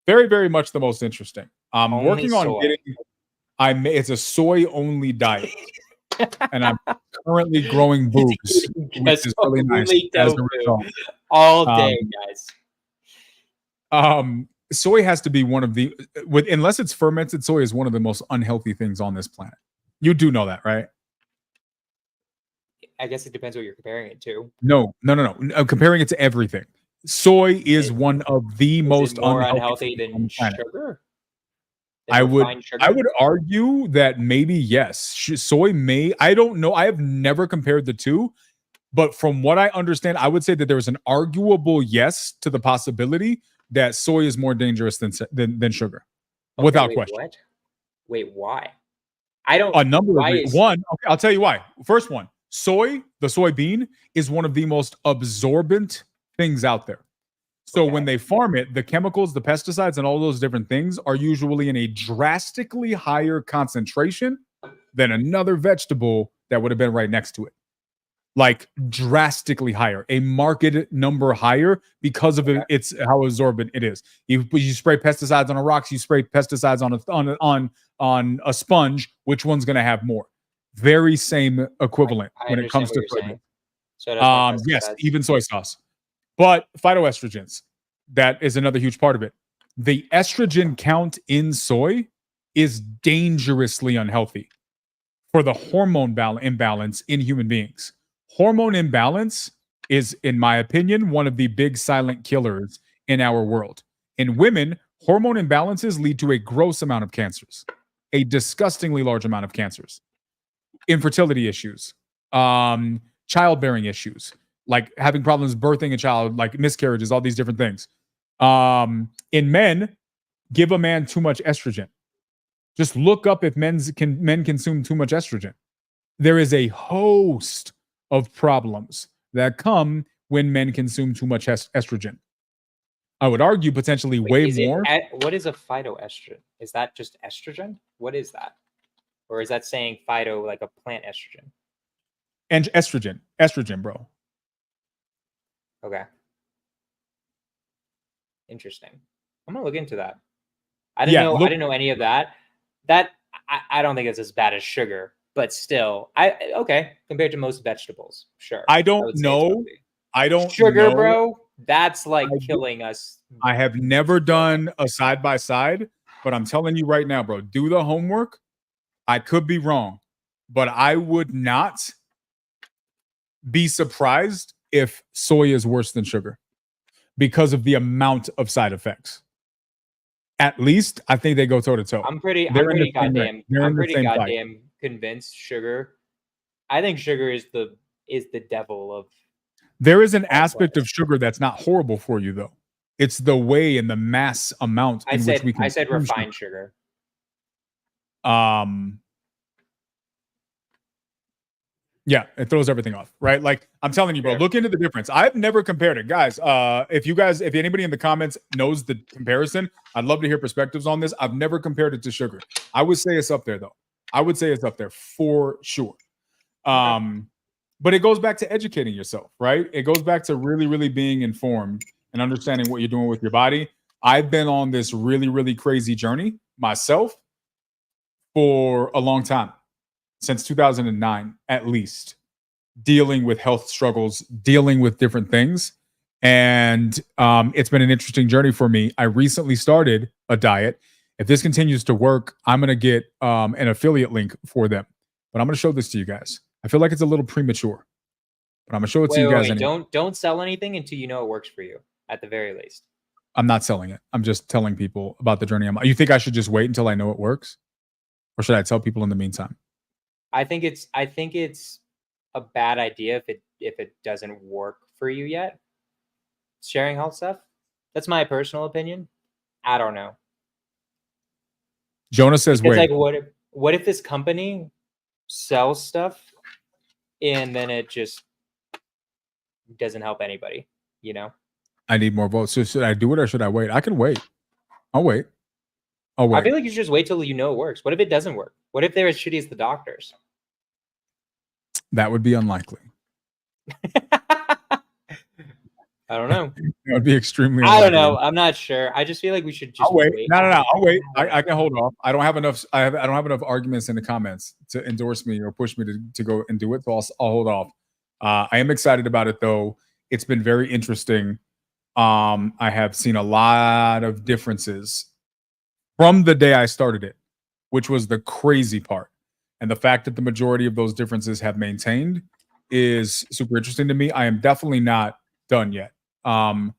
Very, very much the most interesting. I'm Only working on soy. getting. It's a soy only diet, and I'm currently growing boobs, which Just is really nice. only as a tofu. result. all day, guys. Soy has to be one of the unless it's fermented, soy is one of the most unhealthy things on this planet. You do know that, right? I guess it depends what you're comparing it to. No. I'm comparing it to everything. Soy is one of the Is most it more unhealthy unhealthy things on than the planet. sugar? I would refined sugar? I would argue that maybe yes. Soy may, I don't know. I have never compared the two, but from what I understand, I would say that there is an arguable yes to the possibility that soy is more dangerous than sugar, Okay, without wait, question. What? Wait, why? I don't. A number of why reasons. is- One, okay, I'll tell you why. First one, the soybean is one of the most absorbent things out there. So when they farm it, the chemicals, the pesticides, and all those different things are usually in a drastically higher concentration than another vegetable that would have been right next to it. Like drastically higher, a market number higher because of it's how absorbent it is. You spray pesticides on a rocks, you spray pesticides on a sponge. Which one's going to have more? Very same equivalent I when it comes to understand what you're soybean. saying. So it has more Yes, pesticides. even soy sauce. But phytoestrogens, that is another huge part of it. The estrogen count in soy is dangerously unhealthy for the hormone imbalance in human beings. Hormone imbalance is, in my opinion, one of the big silent killers in our world. In women, hormone imbalances lead to a gross amount of cancers, a disgustingly large amount of cancers, infertility issues, childbearing issues, like having problems birthing a child, like miscarriages, all these different things. In men, give a man too much estrogen. Just look up if men consume too much estrogen. There is a host of problems that come when men consume too much estrogen. I would argue potentially way more. What is a phytoestrogen? Is that just estrogen? What is that? Or is that saying phyto like a plant estrogen? And estrogen, bro. Okay. Interesting. I'm gonna look into that. I didn't know any of that. I don't think it's as bad as sugar, but still, okay, compared to most vegetables, sure. I would don't say it's know. probably- I don't Sugar, know. bro. That's like I do- killing us. I have never done a side by side, but I'm telling you right now, bro, do the homework. I could be wrong, but I would not be surprised if soy is worse than sugar because of the amount of side effects. At least I think they go toe to toe. I'm pretty They're in the same goddamn ring. They're in I'm the pretty same fight. goddamn convinced sugar. I think sugar is the devil of There is an all aspect of flavors. sugar that's not horrible for you, though. It's the way and the mass amount in which we can. I said refined sugar. Yeah, it throws everything off, right? Like I'm telling you, bro, Sure. look into the difference. I've never compared it, guys. If anybody in the comments knows the comparison, I'd love to hear perspectives on this. I've never compared it to sugar. I would say it's up there, though. I would say it's up there for sure. But it goes back to educating yourself, right? It goes back to really, really being informed and understanding what you're doing with your body. I've been on this really, really crazy journey myself for a long time, since 2009 at least, dealing with health struggles, dealing with different things. And it's been an interesting journey for me. I recently started a diet. If this continues to work, I'm going to get an affiliate link for them. But I'm going to show this to you guys. I feel like it's a little premature, but I'm going to show it to you guys. Don't sell anything until you know it works for you, at the very least. I'm not selling it. I'm just telling people about the journey I'm on. You think I should just wait until I know it works? Or should I tell people in the meantime? I think it's a bad idea if it doesn't work for you yet. Sharing health stuff. That's my personal opinion. I don't know. Jonah says, because, wait. like, what if this company sells stuff and then it just doesn't help anybody, you know? I need more votes. So should I do it or should I wait? I can wait. I'll wait. I feel like you should just wait till you know it works. What if it doesn't work? What if they're as shitty as the doctors? That would be unlikely. I don't know. That would be extremely unlikely. I don't know. I'm not sure. I just feel like we should just wait. wait. No. I'll wait. I can hold off. I don't have enough. I don't have enough arguments in the comments to endorse me or push me to go and do it. So I'll hold off. I am excited about it though. It's been very interesting. I have seen a lot of differences from the day I started it, which was the crazy part. And the fact that the majority of those differences have maintained is super interesting to me. I am definitely not done yet. I'm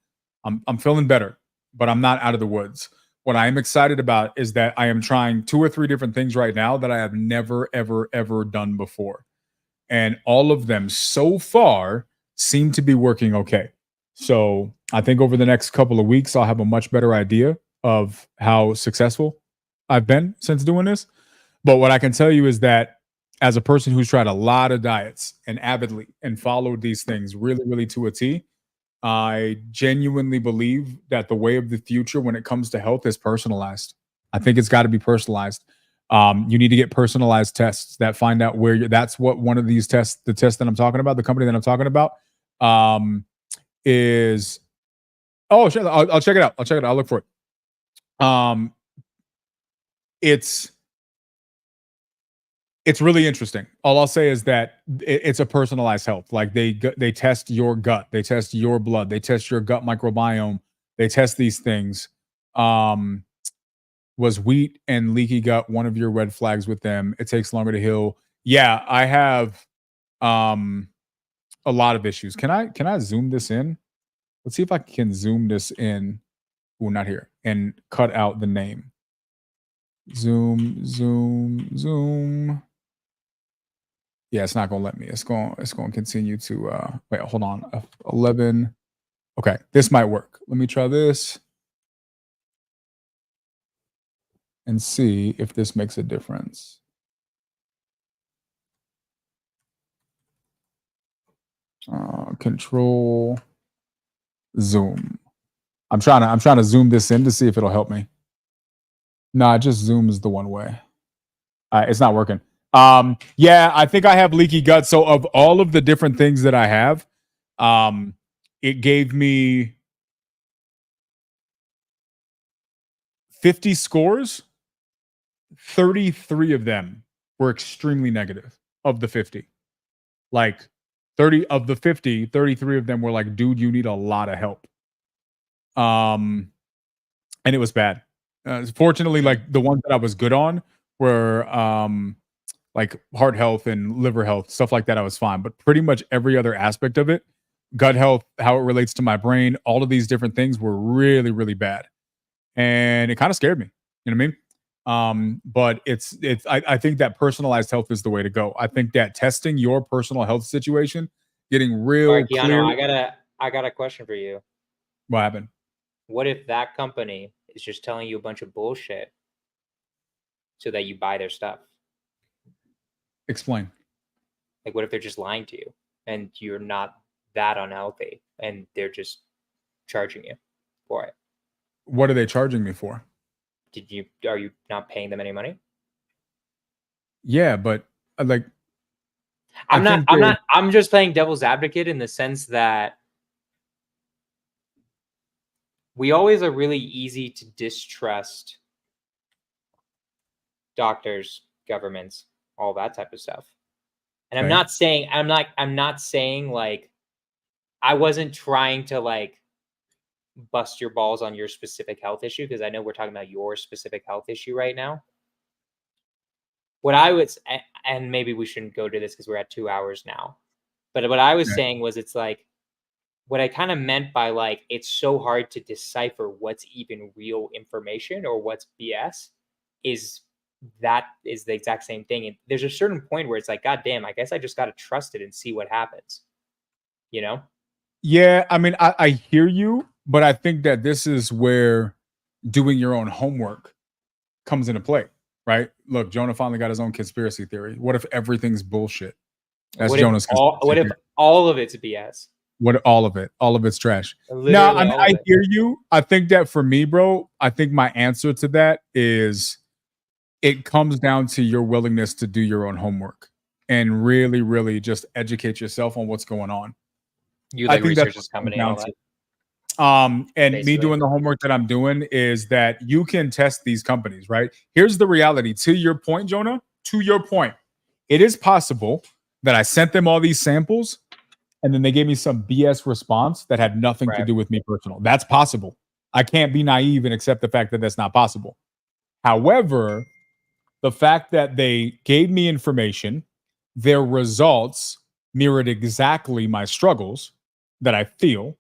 feeling better, but I'm not out of the woods. What I am excited about is that I am trying 2 or 3 different things right now that I have never, ever, ever done before. And all of them so far seem to be working okay. So I think over the next couple of weeks, I'll have a much better idea of how successful I've been since doing this. But what I can tell you is that as a person who's tried a lot of diets and avidly and followed these things really, really to a T, I genuinely believe that the way of the future when it comes to health is personalized. I think it's got to be personalized. You need to get personalized tests that find out where you're. That's what one of these tests, the test that I'm talking about, the company that I'm talking about, is. Oh, sure. I'll check it out. I'll look for it. It's really interesting. All I'll say is that it's a personalized health. Like they test your gut, they test your blood, they test your gut microbiome, they test these things. Was wheat and leaky gut one of your red flags with them? It takes longer to heal. Yeah, I have a lot of issues. Can I zoom this in? Let's see if I can zoom this in. Oh, not here. And cut out the name. Zoom. Yeah, it's not gonna let me. It's going to continue to wait, hold on. 11. Okay, this might work. Let me try this and see if this makes a difference. Control zoom. I'm trying to zoom this in to see if it'll help me. No, it just zooms the one way. It's not working. Yeah, I think I have leaky gut. So of all of the different things that I have, it gave me 50 scores. 33 of them were extremely negative of the 50. Like 30 of the 50, 33 of them were like, dude, you need a lot of help. And it was bad. Fortunately, like the ones that I was good on were like heart health and liver health, stuff like that. I was fine, but pretty much every other aspect of it, gut health, how it relates to my brain, all of these different things were really, really bad. And it kind of scared me. You know what I mean? But I think that personalized health is the way to go. I think that testing your personal health situation, getting real All right, Keanu, clear. I got a question for you. What happened? What if that company is just telling you a bunch of bullshit so that you buy their stuff? Explain. Like, what if they're just lying to you and you're not that unhealthy and they're just charging you for it? What are they charging me for? Are you not paying them any money? Yeah, but like, I'm just playing devil's advocate in the sense that we always are really easy to distrust doctors, governments, all that type of stuff. And I'm not saying like I wasn't trying to like bust your balls on your specific health issue, because I know we're talking about your specific health issue right now. What I would, and maybe we shouldn't go to this because we're at 2 hours now, but what I was saying was, it's like, what I kind of meant by like, it's so hard to decipher what's even real information or what's BS is the exact same thing. And there's a certain point where it's like, God damn, I guess I just got to trust it and see what happens, you know? Yeah, I mean, I hear you, but I think that this is where doing your own homework comes into play, right? Look, Jonah finally got his own conspiracy theory. What if everything's bullshit? That's Jonah's conspiracy what if all of it's BS? What all of it's trash. Literally No, I mean, all of I it. hear you. I think that for me, bro, I think my answer to that is it comes down to your willingness to do your own homework and really, really just educate yourself on what's going on. You like research this company and all that? And Basically. me doing the homework that I'm doing is that you can test these companies, right? Here's the reality. To your point, Jonah, to your point, it is possible that I sent them all these samples and then they gave me some BS response that had nothing to do with me personal. That's possible. I can't be naive and accept the fact that that's not possible. However, the fact that they gave me information, their results mirrored exactly my struggles that I feel,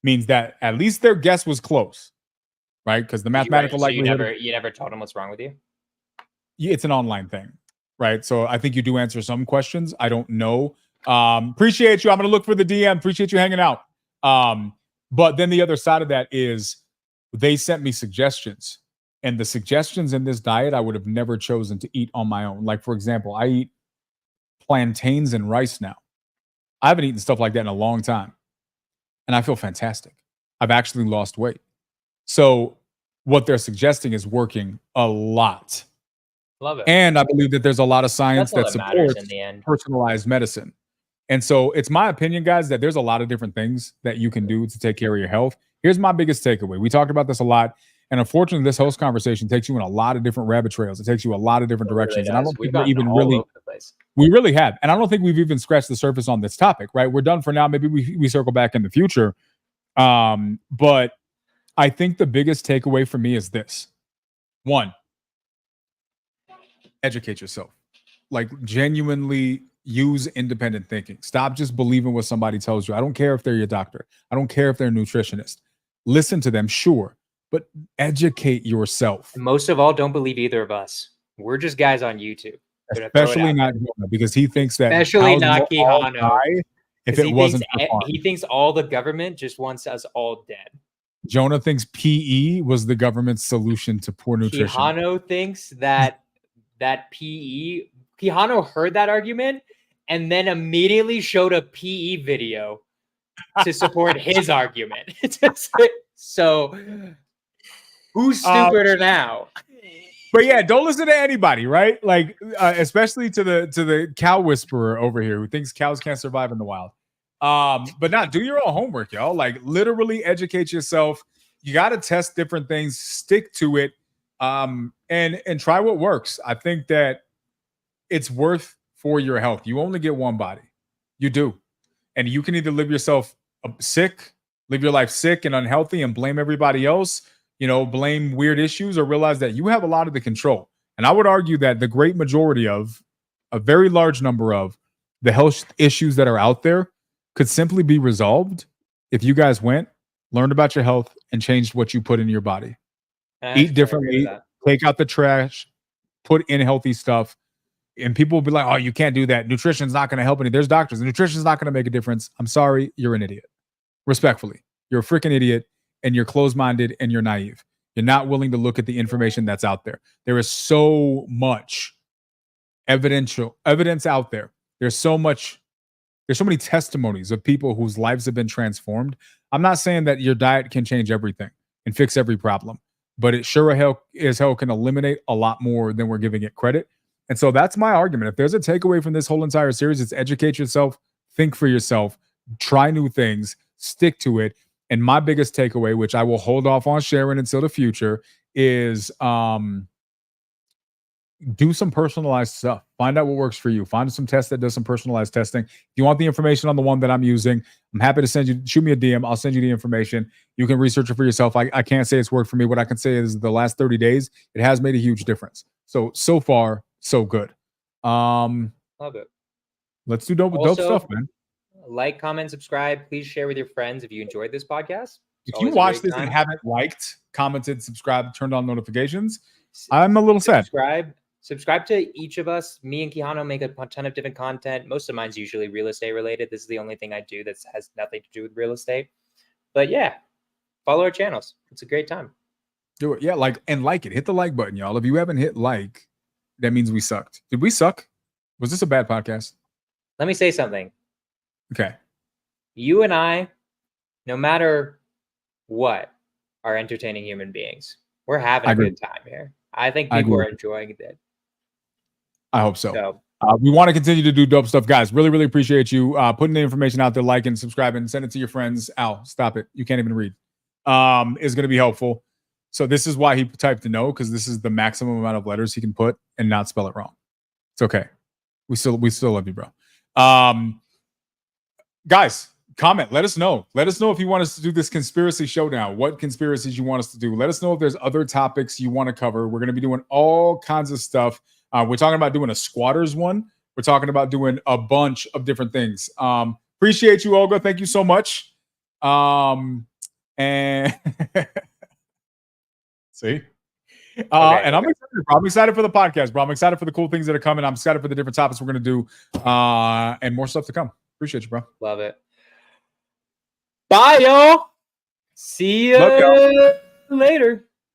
means that at least their guess was close, right? Because the mathematical likelihood. You never told them what's wrong with you? It's an online thing, right? So I think you do answer some questions. I don't know. Appreciate you. I'm going to look for the DM. Appreciate you hanging out. But then the other side of that is they sent me suggestions. And the suggestions in this diet I would have never chosen to eat on my own. Like, for example, I eat plantains and rice now. I haven't eaten stuff like that in a long time. And I feel fantastic. I've actually lost weight. So what they're suggesting is working a lot. Love it. And I believe that there's a lot of science that supports in the end. personalized medicine. And so it's my opinion, guys, that there's a lot of different things that you can do to take care of your health. Here's my biggest takeaway. We talked about this a lot. And unfortunately, this host conversation takes you in a lot of different rabbit trails. It takes you a lot of different directions. And I don't think we really have. And I don't think we've even scratched the surface on this topic, right? We're done for now. Maybe we circle back in the future. But I think the biggest takeaway for me is this. One, educate yourself. Like, genuinely use independent thinking. Stop just believing what somebody tells you. I don't care if they're your doctor. I don't care if they're a nutritionist. Listen to them, sure, but educate yourself. And most of all, don't believe either of us. We're just guys on YouTube. Especially not Jonah, because he thinks that. Especially not Keanu. If it wasn't, he thinks all the government just wants us all dead. Jonah thinks PE was the government's solution to poor nutrition. Keanu thinks that PE. Keanu heard that argument and then immediately showed a PE video to support his argument. So, who's stupider now? But yeah, don't listen to anybody, right? Like, especially to the cow whisperer over here who thinks cows can't survive in the wild. But not do your own homework, y'all. Like, literally educate yourself. You got to test different things, stick to it, and try what works. I think that it's worth for your health. You only get one body. You do. And you can either live yourself sick, live your life sick and unhealthy and blame everybody else, blame weird issues, or realize that you have a lot of the control. And I would argue that the great majority of, a very large number of the health issues that are out there could simply be resolved if you guys went, learned about your health, and changed what you put in your body. Eat differently, take out the trash, put in healthy stuff. And people will be like, oh, you can't do that. Nutrition's not going to help any. There's doctors. Nutrition's not going to make a difference. I'm sorry. You're an idiot. Respectfully. You're a freaking idiot, and you're closed-minded, and you're naive. You're not willing to look at the information that's out there. There is so much evidence out there. There's so many testimonies of people whose lives have been transformed. I'm not saying that your diet can change everything and fix every problem, but it sure as hell can eliminate a lot more than we're giving it credit. And so that's my argument. If there's a takeaway from this whole entire series, it's educate yourself, think for yourself, try new things, stick to it. And my biggest takeaway, which I will hold off on sharing until the future, is do some personalized stuff. Find out what works for you. Find some tests that does some personalized testing. If you want the information on the one that I'm using, I'm happy to shoot me a DM. I'll send you the information. You can research it for yourself. I can't say it's worked for me. What I can say is the last 30 days, it has made a huge difference. So far, so good. Love it. Let's do dope stuff, man. Like, comment, subscribe. Please share with your friends if you enjoyed this podcast. If you watch this and haven't liked, commented, subscribed, turned on notifications, I'm a little sad. Subscribe to each of us. Me and Quijano make a ton of different content. Most of mine's usually real estate related. This is the only thing I do that has nothing to do with real estate. But yeah, follow our channels. It's a great time. Do it. Yeah, like it. Hit the like button, y'all. If you haven't hit like, that means we sucked. Did we suck? Was this a bad podcast? Let me say something. Okay. You and I, no matter what, are entertaining human beings. We're having a good time here. I think people are enjoying it. I hope so. We want to continue to do dope stuff, guys. Really, really appreciate you putting the information out there, liking, subscribing, send it to your friends. Al, stop it. You can't even read. Is going to be helpful. So this is why he typed no, because this is the maximum amount of letters he can put and not spell it wrong. It's okay. We still love you, bro. Guys, comment. Let us know. Let us know if you want us to do this conspiracy showdown. What conspiracies you want us to do. Let us know if there's other topics you want to cover. We're going to be doing all kinds of stuff. We're talking about doing a squatters one. We're talking about doing a bunch of different things. Appreciate you, Olga. Thank you so much. And see? And I'm excited, bro. I'm excited for the podcast, bro. I'm excited for the cool things that are coming. I'm excited for the different topics we're going to do and more stuff to come. Appreciate you, bro. Love it. Bye, y'all. See you later.